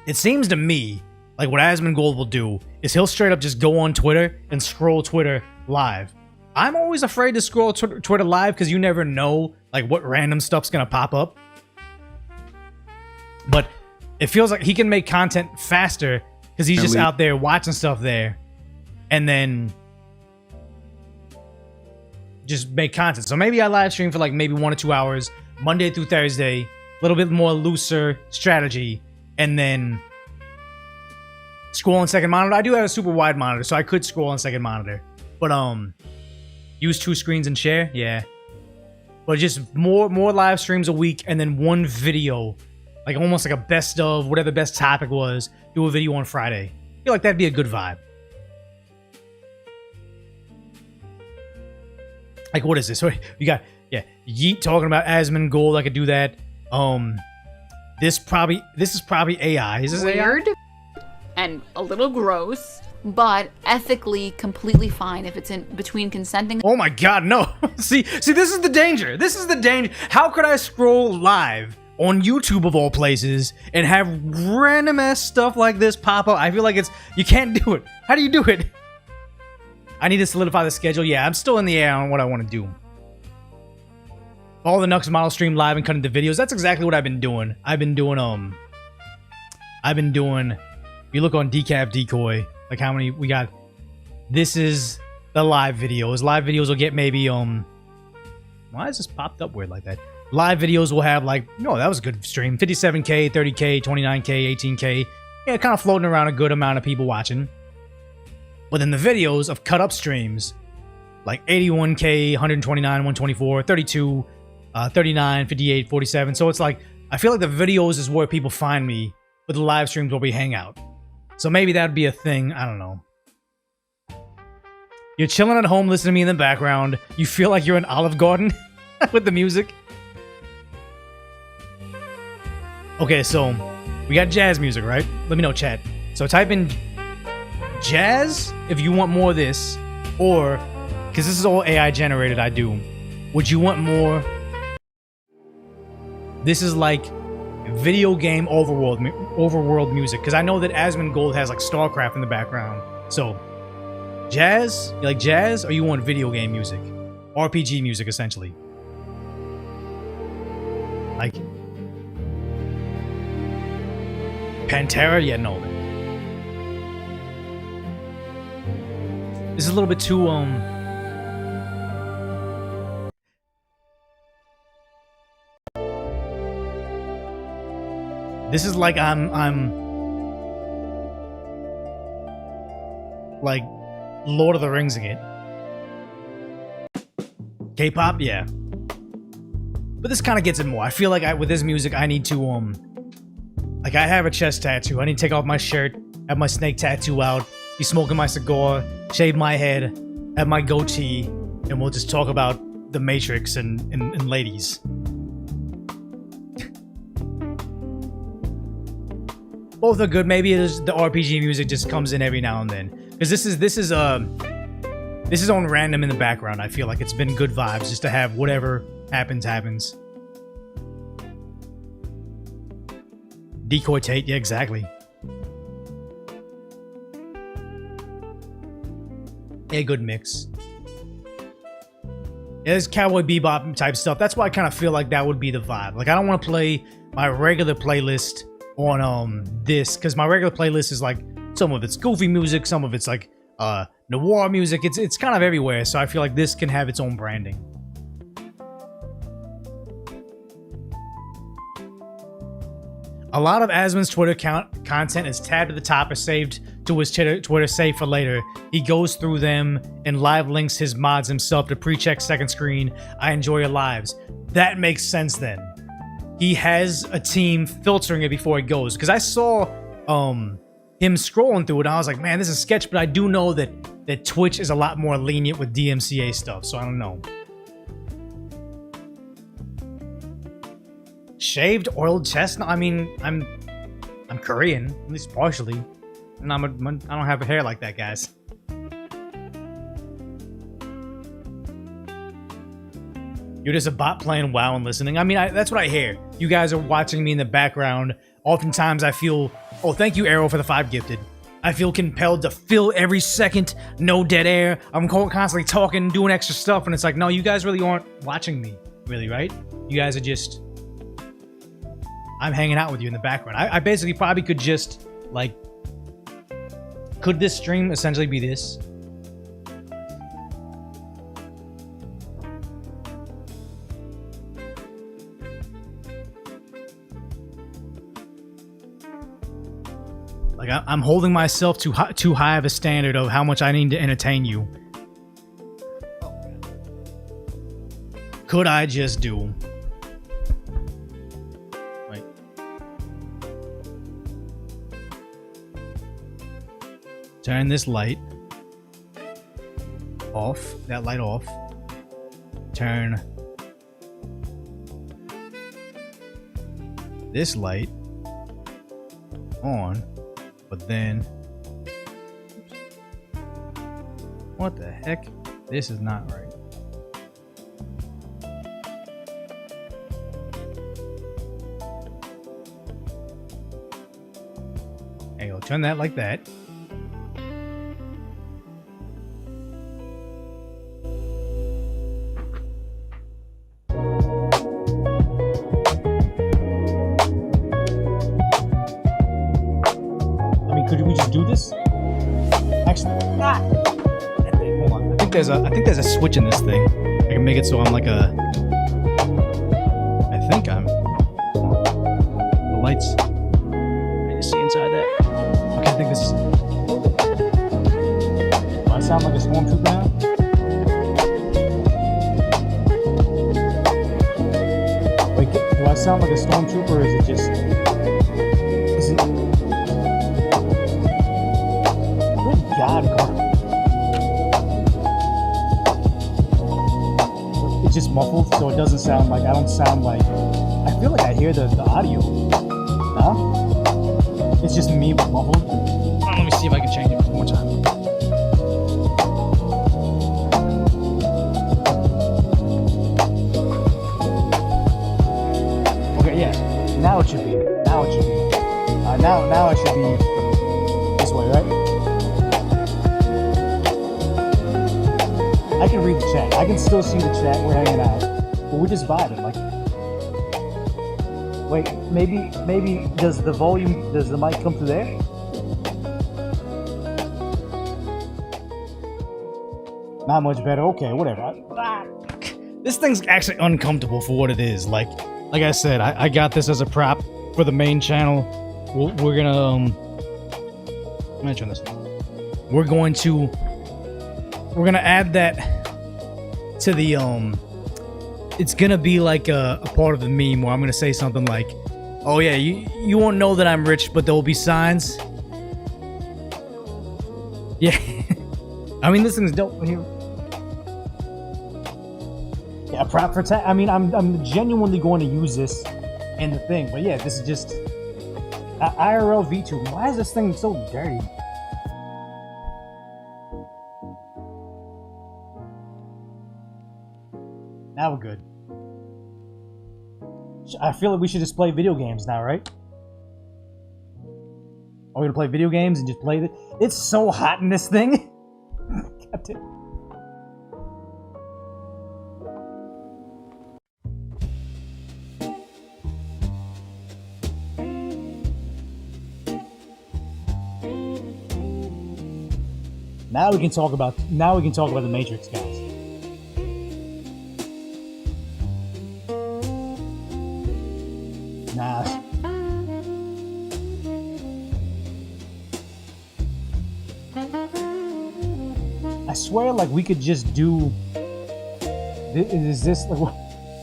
It seems to me like what Asmongold will do is he'll straight up just go on Twitter and scroll Twitter live. I'm always afraid to scroll Twitter live because you never know like what random stuff's gonna pop up. But it feels like he can make content faster because he's just out there watching stuff there, and then just make content. So maybe I live stream for like maybe 1 or 2 hours, Monday through Thursday, a little bit more looser strategy, and then scroll on second monitor. I do have a super wide monitor, so I could scroll on second monitor. But use 2 screens and share, yeah. But just more live streams a week, and then 1 video, like almost like a best of whatever the best topic was. Do a video on Friday. I feel like that'd be a good vibe. Like, what is this? You got, yeah, Yeet talking about Asmongold. I could do that. This is probably AI. Is this weird and a little gross, but ethically completely fine if it's in between consenting. Oh my God, no! see, this is the danger. This is the danger. How could I scroll live on YouTube of all places and have random ass stuff like this pop up? I feel like you can't do it. How do you do it? I need to solidify the schedule. Yeah, I'm still in the air on what I want to do. All the Nux model stream live and cut into videos. That's exactly what I've been doing. I've been doing, if you look on Decaf Decoy, like how many we got, this is the live videos. Live videos will get maybe, why is this popped up weird like that? Live videos will have like, no, that was a good stream. 57K, 30K, 29K, 18K. Yeah, kind of floating around a good amount of people watching. But then the videos of cut up streams, like 81K, 129, 124, 32, 39, 58, 47. So it's like, I feel like the videos is where people find me, but the live streams where we hang out. So maybe that'd be a thing. I don't know. You're chilling at home listening to me in the background. You feel like you're in Olive Garden with the music. Okay, so we got jazz music, right? Let me know, chat. So type in jazz if you want more of this, or because this is all AI generated, I do. Would you want more? This is like video game overworld music, because I know that Asmongold has like StarCraft in the background. So jazz, you like jazz, or you want video game music, RPG music essentially, like Pantera? Yeah, no. This is a little bit too, this is like I'm like Lord of the Ringsing it. K-pop, yeah. But this kind of gets it more. I feel like with this music, I need to, like I have a chest tattoo. I need to take off my shirt, have my snake tattoo out, be smoking my cigar, shave my head, have my goatee, and we'll just talk about the Matrix and ladies. Both are good. Maybe it is the RPG music just comes in every now and then, because this is on random in the background. I feel like it's been good vibes just to have whatever happens. Decoy Tate, yeah, exactly. A good mix. Yeah, there's Cowboy Bebop type stuff. That's why I kind of feel like that would be the vibe. Like I don't want to play my regular playlist on this, because my regular playlist is like some of it's goofy music, some of it's like noir music. It's kind of everywhere. So I feel like this can have its own branding. A lot of Asmon's Twitter content is tabbed at the top or saved to his Twitter save for later. He goes through them and live links his mods himself to pre-check second screen. I enjoy your lives. That makes sense then. He has a team filtering it before it goes. Because I saw him scrolling through it and I was like, man, this is sketch, but I do know that Twitch is a lot more lenient with DMCA stuff, so I don't know. Shaved, oiled chest? No, I mean, I'm Korean, at least partially. And I don't have hair like that, guys. You're just a bot playing WoW and listening. I mean, that's what I hear. You guys are watching me in the background. Oftentimes I feel, oh, thank you, Arrow, for the 5 gifted. I feel compelled to fill every second, no dead air. I'm constantly talking, doing extra stuff, and it's like, no, you guys really aren't watching me, really, right? You guys are just... I'm hanging out with you in the background. I basically probably could just, like... Could this stream essentially be this? Like, I'm holding myself too high of a standard of how much I need to entertain you. Could I just do... Wait. Turn this light off. That light off. Turn this light on. But then... What the heck? This is not right. Hey, I'll turn that like that. Could we just do this? Actually, hold on. I think there's a switch in this thing. I can make it so I'm like a. I think I'm. The lights. I just see inside that. Okay, I think this. Do I sound like a stormtrooper now? Wait, do I sound like a stormtrooper, or is it just? Is it? God, it's just muffled, so it doesn't sound like, I don't sound like, I feel like I hear the audio. No? It's just me muffled. Let me see if I can change it one more time. Okay, yeah. Now it should be. Now it should be. Now I should be this way, right? I can read the chat. I can still see the chat. We're hanging out. But we're just vibing. Like, wait, maybe does the mic come through there? Not much better. Okay, whatever. This thing's actually uncomfortable for what it is. Like I said, I got this as a prop for the main channel. We're gonna let me turn this on. We're gonna add that to the it's gonna be like a part of the meme where I'm gonna say something like, oh yeah, you won't know that I'm rich, but there will be signs. Yeah. I mean, this thing's dope here. Yeah, prop for I mean, I'm genuinely going to use this in the thing, but yeah, this is just IRL VTube. Why is this thing so dirty? Now we're good. I feel like we should just play video games now, right? Are we gonna play video games and just play it? It's so hot in this thing. God damn. Now we can talk about the Matrix, guys. Nah. I swear, like, we could just do. Is this like,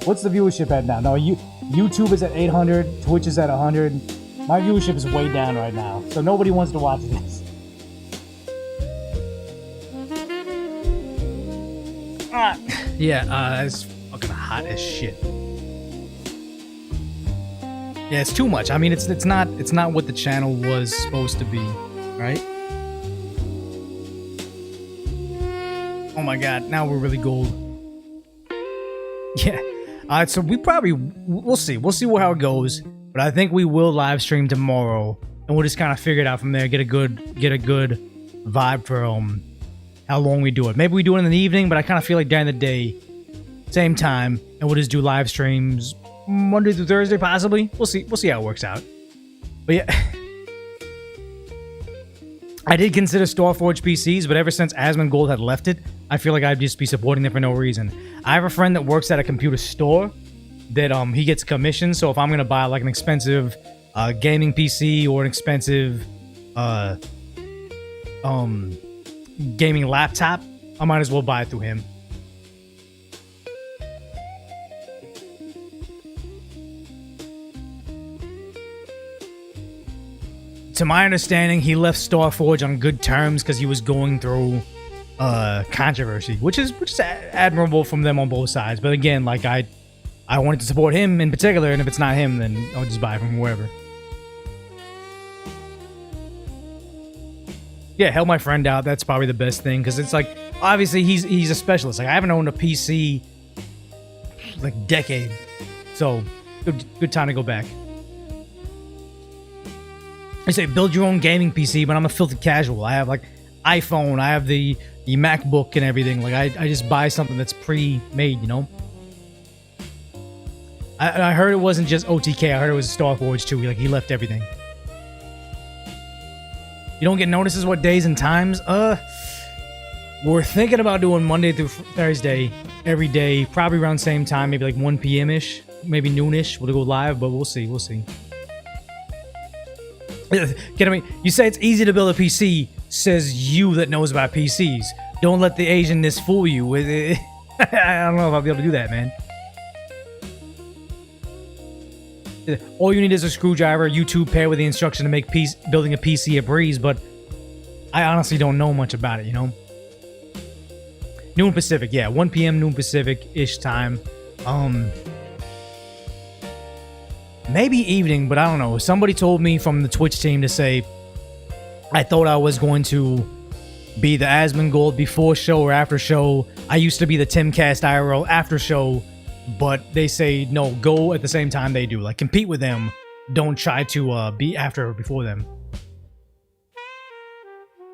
what's the viewership at now? No, YouTube is at 800, Twitch is at 100. My viewership is way down right now, so nobody wants to watch this. Yeah, it's fucking hot as shit. Yeah, it's too much. I mean, it's not what the channel was supposed to be, right? Oh my god, now we're really gold. Yeah. Alright, so we'll see. We'll see how it goes. But I think we will live stream tomorrow. And we'll just kind of figure it out from there, get a good vibe for how long we do it. Maybe we do it in the evening, but I kind of feel like during the day, same time, and we'll just do live streams Monday through Thursday, possibly. We'll see. We'll see how it works out. But yeah, I did consider Starforge PCs, but ever since Asmongold had left it, I feel like I'd just be supporting them for no reason. I have a friend that works at a computer store that he gets commission. So if I'm gonna buy like an expensive gaming PC or an expensive gaming laptop, I might as well buy it through him. To my understanding, he left Starforge on good terms because he was going through controversy, which is admirable from them on both sides. But again, like I wanted to support him in particular, and if it's not him, then I'll just buy from wherever. Yeah, help my friend out. That's probably the best thing, because it's like, obviously he's a specialist. Like I haven't owned a PC like decade, so good time to go back. I say build your own gaming PC, but I'm a filthy casual. I have like iPhone, I have the MacBook and everything. Like I just buy something that's pre-made, you know. I heard it wasn't just OTK. I heard it was Starforge too. Like he left everything. You don't get notices what days and times? We're thinking about doing Monday through Thursday every day, probably around the same time, maybe like 1 p.m. ish, maybe noonish. We'll go live, but we'll see. We'll see. Get me? You say it's easy to build a PC, says you that knows about PCs. Don't let the Asianness fool you. I don't know if I'll be able to do that, man. All you need is a screwdriver, YouTube pair with the instruction to make building a PC a breeze, but I honestly don't know much about it, you know? Noon Pacific, yeah, 1 p.m. noon Pacific-ish time. Maybe evening, but I don't know. Somebody told me from the Twitch team to say I thought I was going to be the Asmongold before show or after show. I used to be the Timcast IRL after show, but they say no, go at the same time they do. Like compete with them. Don't try to be after or before them.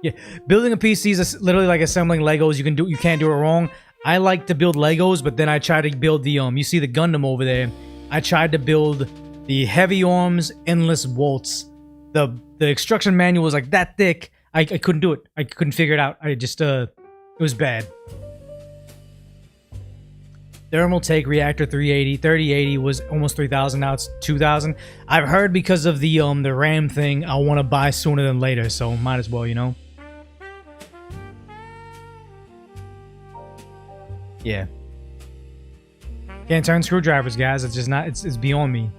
Yeah, building a PC is literally like assembling Legos. You can't do it wrong. I like to build Legos, but then I try to build the you see the Gundam over there. I tried to build the Heavy Arms Endless Waltz. The instruction manual was like that thick. I couldn't do it. I couldn't figure it out. I just it was bad. Thermal Take Reactor 380. 3080 was almost 3,000. Now it's 2,000. I've heard because of the RAM thing, I want to buy sooner than later. So might as well, you know. Yeah. Can't turn screwdrivers, guys. It's just not. It's beyond me.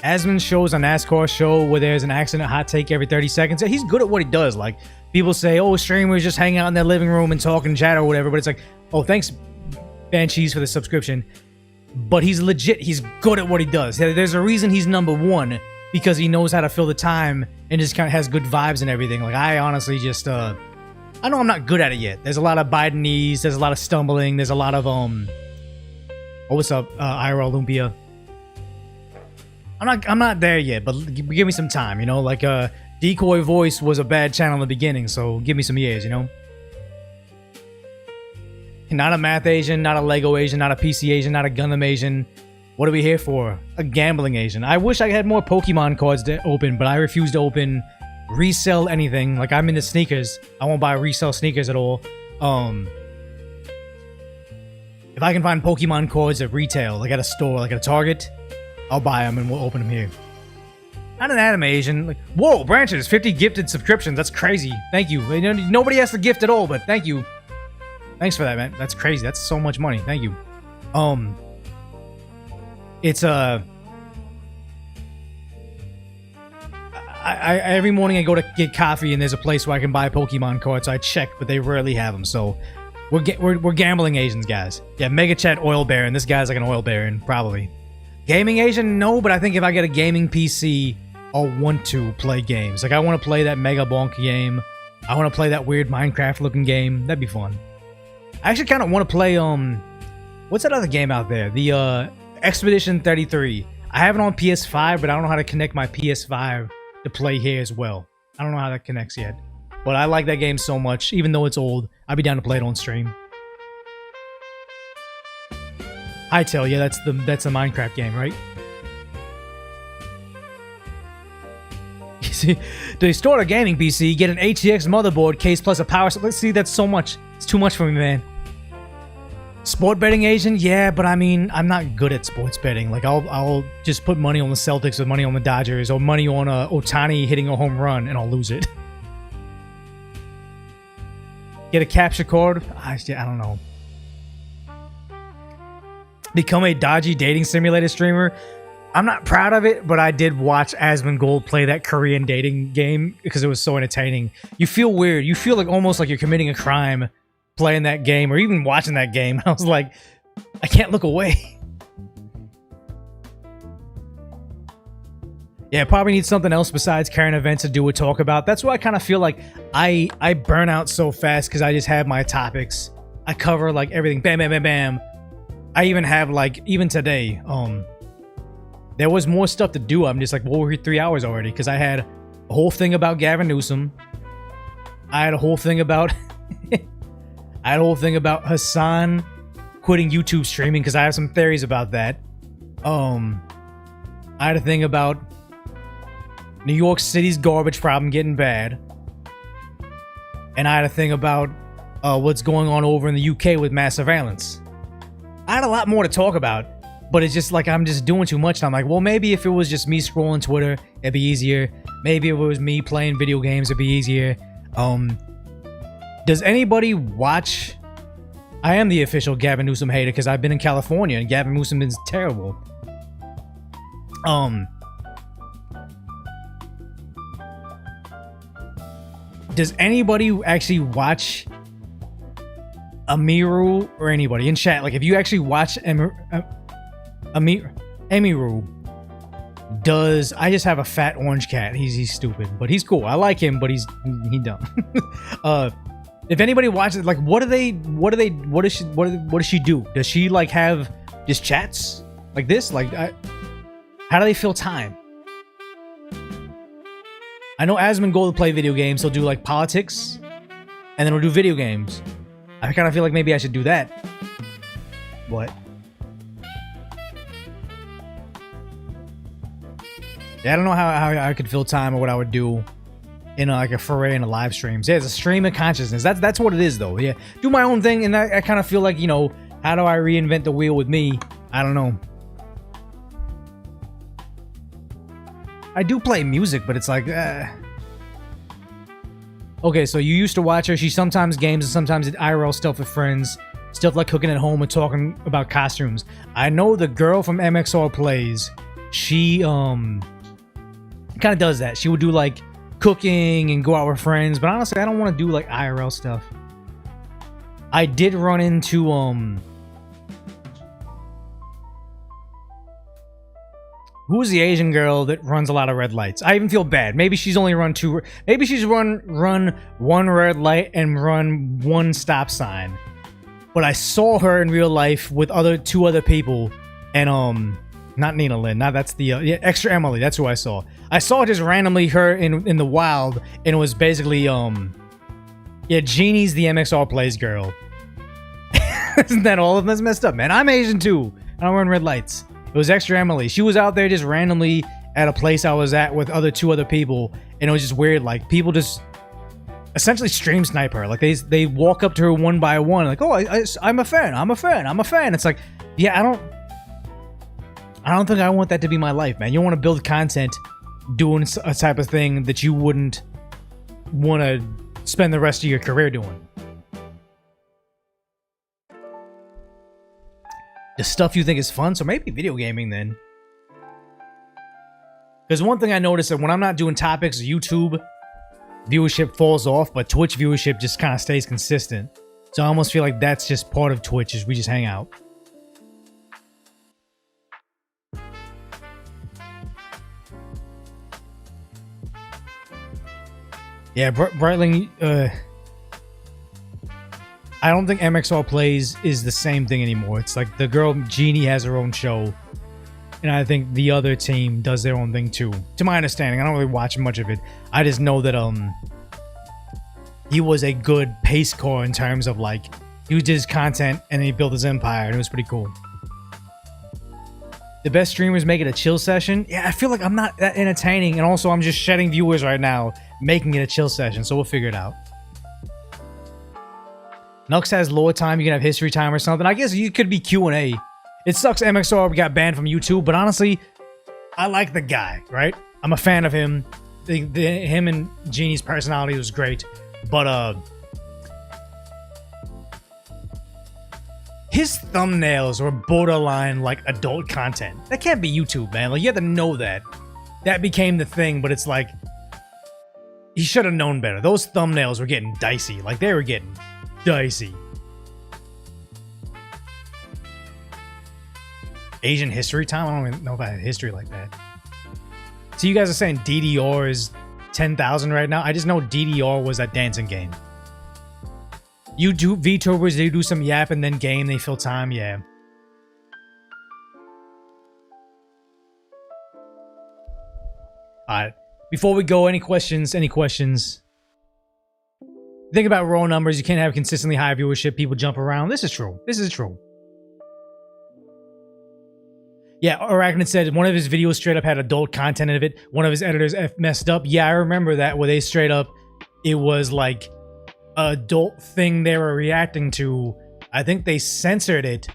Asmon shows a NASCAR show where there's an accident hot take every 30 seconds. He's good at what he does. Like, people say, oh, streamers just hang out in their living room and talk and chat or whatever. But it's like, oh, thanks, Banshees, for the subscription. But he's legit. He's good at what he does. There's a reason he's #1, because he knows how to fill the time and just kind of has good vibes and everything. Like, I honestly just, I know I'm not good at it yet. There's a lot of Bidenese. There's a lot of stumbling. There's a lot of, oh, what's up, IRL Lumpia? I'm not there yet, but give me some time, you know? Like, Decoy Voice was a bad channel in the beginning, so give me some years, you know? Not a math Asian, not a Lego Asian, not a PC Asian, not a Gundam Asian. What are we here for? A gambling Asian. I wish I had more Pokemon cards to open, but I refuse to open resell anything. Like, I'm into sneakers. I won't buy resell sneakers at all. If I can find Pokemon cards at retail, like at a store, like at a Target, I'll buy them and we'll open them here. Not an anime Asian. Like, whoa, Branches, 50 gifted subscriptions. That's crazy. Thank you. Nobody has to gift at all, but thank you. Thanks for that, man. That's crazy. That's so much money. Thank you. It's every morning I go to get coffee and there's a place where I can buy Pokemon cards. So I check, but they rarely have them. So we're gambling Asians, guys. Yeah, Mega Chat Oil Baron. This guy's like an oil baron, probably. Gaming Asian? No, but I think if I get a gaming PC, I'll want to play games. Like, I want to play that Mega Bonk game. I want to play that weird Minecraft-looking game. That'd be fun. I actually kind of want to play, what's that other game out there? The, Expedition 33. I have it on PS5, but I don't know how to connect my PS5 to play here as well. I don't know how that connects yet. But I like that game so much. Even though it's old, I'd be down to play it on stream. Hytale, yeah, that's the Minecraft game, right? You see, they store a gaming PC, get an ATX motherboard case plus a power. Let's see, that's so much. It's too much for me, man. Sport betting agent, yeah, but I mean, I'm not good at sports betting. Like, I'll just put money on the Celtics or money on the Dodgers or money on Ohtani hitting a home run, and I'll lose it. Get a capture card? I don't know. Become a dodgy dating simulator streamer? I'm not proud of it, but I did watch Asmongold play that Korean dating game because it was so entertaining. You feel weird. You feel like almost like you're committing a crime playing that game or even watching that game. I was like, I can't look away. Yeah, probably need something else besides current events to do or talk about. That's why I kind of feel like I burn out so fast because I just have my topics. I cover like everything. Bam, bam, bam, bam. I even have like, even today, there was more stuff to do. I'm just like, well, we're 3 hours already because I had a whole thing about Gavin Newsom. I had a whole thing about Hassan quitting YouTube streaming because I have some theories about that. I had a thing about New York City's garbage problem getting bad. And I had a thing about what's going on over in the UK with mass surveillance. I had a lot more to talk about, but it's just like I'm just doing too much. And I'm like, well, maybe if it was just me scrolling Twitter, it'd be easier. Maybe if it was me playing video games, it'd be easier. Does anybody watch? I am the official Gavin Newsom hater because I've been in California and Gavin Newsom is terrible. Does anybody actually watch Amiru or anybody in chat? Like, if you actually watch Amiru, does I just have a fat orange cat? He's stupid, but he's cool. I like him, but he's dumb. If anybody watches, like, what does she do? Does she like have just chats like this? Like, how do they fill time? I know Asmongold will play video games. He'll do like politics, and then he'll do video games. I kind of feel like maybe I should do that. What? Yeah, I don't know how I could fill time or what I would do in like a foray in a live streams. Yeah, it's a stream of consciousness. That's what it is, though. Yeah, do my own thing, and I kind of feel like, you know, how do I reinvent the wheel with me? I don't know. I do play music, but it's like, okay, so you used to watch her. She sometimes games and sometimes did IRL stuff with friends. Stuff like cooking at home and talking about costumes. I know the girl from MXR Plays. She, kind of does that. She would do, like, cooking and go out with friends. But honestly, I don't want to do, like, IRL stuff. I did run into, who's the Asian girl that runs a lot of red lights? I even feel bad. Maybe she's only run two. Maybe she's run one red light and run one stop sign. But I saw her in real life with two other people, and not Nina Lynn. Not that's the yeah, Extra Emily. That's who I saw. I saw just randomly her in the wild, and it was basically yeah, Jeannie's the MXR Plays girl. Isn't that all of them? That's messed up, man. I'm Asian too. I don't run red lights. It was Extra Emily. She was out there just randomly at a place I was at with two other people, and it was just weird. Like, people just essentially stream snipe her. Like, they walk up to her one by one, like, oh, I'm a fan. I'm a fan. I'm a fan. It's like, yeah, I don't think I want that to be my life, man. You want to build content doing a type of thing that you wouldn't want to spend the rest of your career doing. The stuff you think is fun, so maybe video gaming then. Because one thing I noticed that when I'm not doing topics, YouTube viewership falls off, but Twitch viewership just kind of stays consistent. So I almost feel like that's just part of Twitch, is we just hang out. Yeah, Brightling, I don't think MXR Plays is the same thing anymore. It's like the girl Jeannie has her own show, and I think the other team does their own thing too. To my understanding, I don't really watch much of it. I just know that he was a good pace car in terms of, like, he did his content and then he built his empire, and it was pretty cool. The best streamers make it a chill session. Yeah, I feel like I'm not that entertaining, and also I'm just shedding viewers right now, making it a chill session, so we'll figure it out. Nux has lore time, you can have history time or something. I guess you could be Q&A. It sucks MXR got banned from YouTube, but honestly, I like the guy, right? I'm a fan of him. Him and Genie's personality was great, but his thumbnails were borderline like adult content. That can't be YouTube, man. Like, you have to know that. That became the thing, but it's like, he should have known better. Those thumbnails were getting dicey. Like, they were getting dicey. Asian history time? I don't even know if I had history like that. So you guys are saying DDR is 10,000 right now? I just know DDR was that dancing game. You do VTubers, they do some yap and then game, they fill time, yeah. Alright. Before we go, any questions? Any questions? Think about raw numbers. You can't have consistently high viewership. People jump around. This is true. This is true. Yeah, Arachnid said one of his videos straight up had adult content in it. One of his editors messed up. Yeah, I remember that, where they straight up, it was like an adult thing they were reacting to. I think they censored it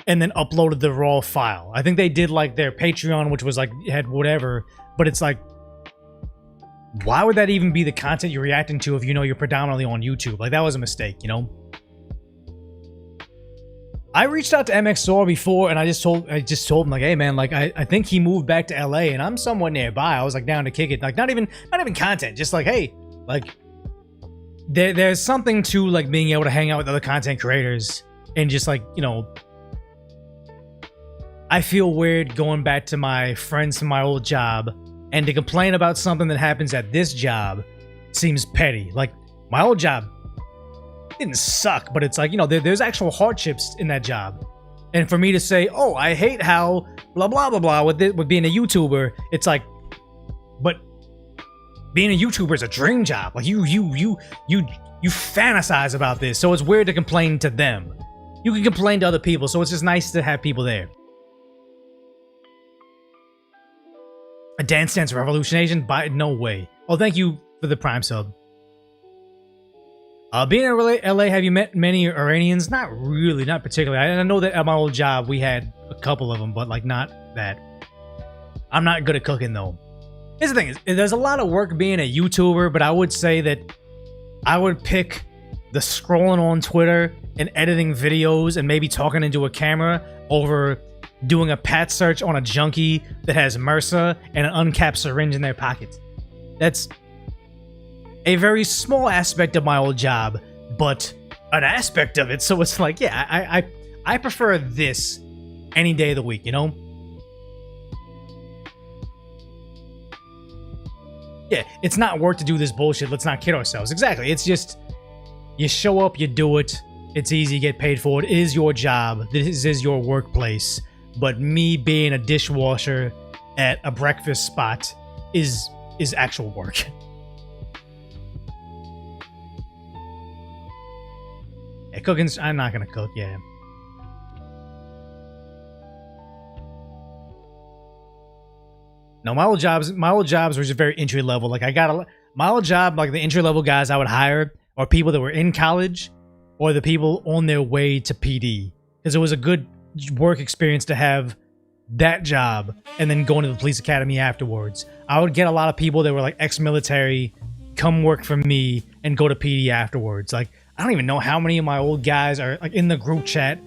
and then uploaded the raw file. I think they did like their Patreon, which was like, had whatever, but it's like, why would that even be the content you're reacting to if you know you're predominantly on YouTube? Like, that was a mistake, you know? I reached out to MXR before, and I just told him, like, hey man, like, I think he moved back to LA and I'm somewhat nearby. I was like down to kick it. Like, not even content, just like, hey, like, there's something to like being able to hang out with other content creators and just like, you know, I feel weird going back to my friends from my old job and to complain about something that happens at this job seems petty. Like, my old job didn't suck, but it's like, you know, there's actual hardships in that job. And for me to say, oh, I hate how blah blah blah blah with being a YouTuber, it's like, but being a YouTuber is a dream job. Like, you fantasize about this, so it's weird to complain to them. You can complain to other people, so it's just nice to have people there. A Dance Dance Revolution? By no way. Oh, thank you for the Prime sub. Being in LA, have you met many Iranians? Not really, not particularly. I know that at my old job we had a couple of them, but like not that. I'm not good at cooking though. Here's the thing: there's a lot of work being a YouTuber, but I would say that I would pick the scrolling on Twitter and editing videos and maybe talking into a camera over doing a pat search on a junkie that has MRSA and an uncapped syringe in their pockets. That's a very small aspect of my old job, but an aspect of it. So it's like, yeah, I prefer this any day of the week, you know? Yeah, it's not work to do this bullshit. Let's not kid ourselves. Exactly. It's just, you show up, you do it. It's easy, you get paid for it. It is your job. This is your workplace. But me being a dishwasher at a breakfast spot is actual work. Yeah, cooking's, I'm not gonna cook, yeah. No, my old jobs were just very entry level. Like, my old job, like the entry level guys I would hire are people that were in college or the people on their way to PD. Because it was a good work experience to have that job and then going to the police academy afterwards. I would get a lot of people that were like ex-military come work for me and go to PD afterwards. Like, I don't even know how many of my old guys are like in the group chat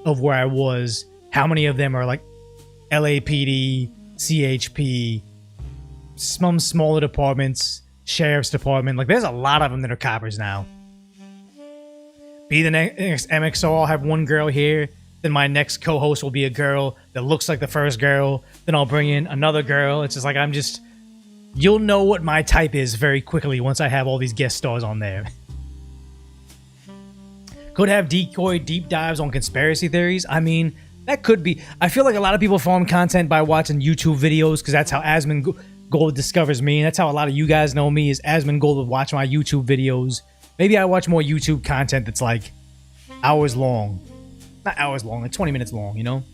of where I was. How many of them are like LAPD, CHP, some smaller departments, sheriff's department. Like, there's a lot of them that are coppers now. Be the next MXO, I'll have one girl here. Then my next co-host will be a girl that looks like the first girl. Then I'll bring in another girl. It's just like, you'll know what my type is very quickly once I have all these guest stars on there. Could have decoy deep dives on conspiracy theories. I mean, that could be. I feel like a lot of people farm content by watching YouTube videos because that's how Asmongold discovers me. And that's how a lot of you guys know me, is Asmongold would watch my YouTube videos. Maybe I watch more YouTube content that's like hours long. Not hours long, like 20 minutes long, you know?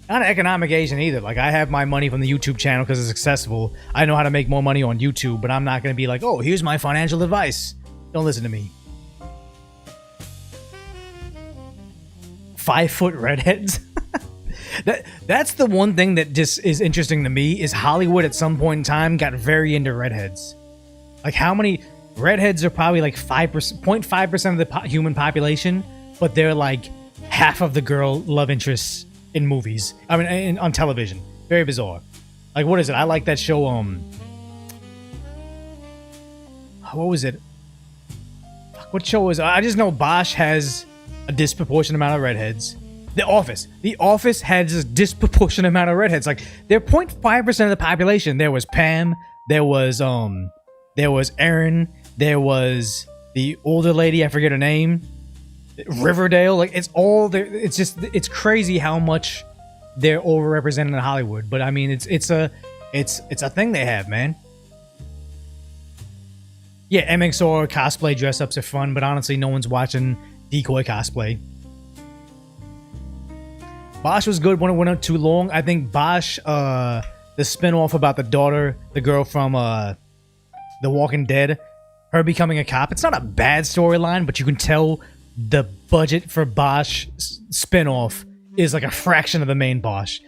Not an economic Asian either. Like, I have my money from the YouTube channel because it's accessible. I know how to make more money on YouTube, but I'm not going to be like, oh, here's my financial advice. Don't listen to me. 5-foot redheads. That's the one thing that just is interesting to me is Hollywood at some point in time got very into redheads. Like, how many redheads are probably like 0.5% of the human population, but they're like half of the girl love interests in movies. I mean, on television. Very bizarre. Like, what is it? I like that show, what was it? What show was it? I just know Bosch has a disproportionate amount of redheads. The Office. The Office has a disproportionate amount of redheads. Like, they're 0.5% of the population. There was Pam. There was Erin. There was the older lady. I forget her name. Riverdale. Like, it's all there. It's just, it's crazy how much they're overrepresented in Hollywood. But I mean, it's a thing they have, man. Yeah, MXR cosplay dress ups are fun, but honestly, no one's watching decoy cosplay. Bosch was good when it went on too long. I think Bosch, the spin-off about the daughter, the girl from The Walking Dead, her becoming a cop. It's not a bad storyline, but you can tell the budget for Bosch spin-off is like a fraction of the main Bosch.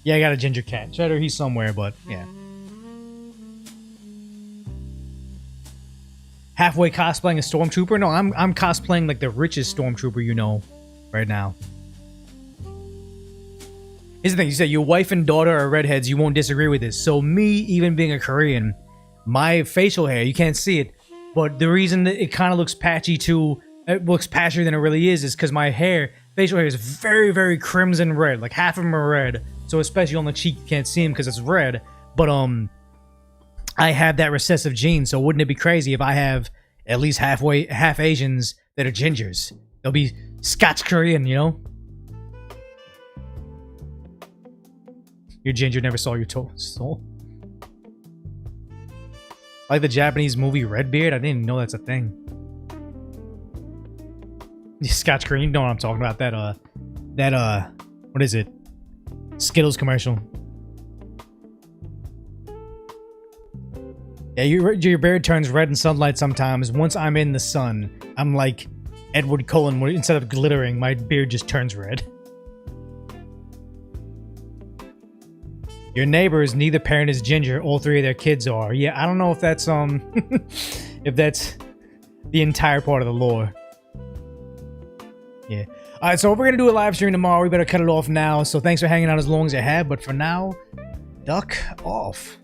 Yeah, I got a ginger cat. Cheddar, he's somewhere, but yeah. Halfway cosplaying a stormtrooper? No, I'm cosplaying like the richest stormtrooper you know right now. Here's the thing, you said your wife and daughter are redheads, you won't disagree with this. So me, even being a Korean, my facial hair, you can't see it, but the reason that it kind of looks patchy too, it looks patchier than it really is because my hair, facial hair is very, very crimson red. Like half of them are red. So especially on the cheek, you can't see them because it's red. But I have that recessive gene, so wouldn't it be crazy if I have at least half Asians that are gingers? They'll be Scotch Korean, you know? Your ginger never saw your soul. Like the Japanese movie Redbeard? I didn't even know that's a thing. Scotch Korean, you know what I'm talking about. That what is it? Skittles commercial. Yeah, your beard turns red in sunlight sometimes. Once I'm in the sun, I'm like Edward Cullen. Where instead of glittering, my beard just turns red. Your neighbors, neither parent is ginger. All three of their kids are. Yeah, I don't know if that's if that's the entire part of the lore. Yeah. All right, so we're gonna do a live stream tomorrow. We better cut it off now. So thanks for hanging out as long as you have. But for now, duck off.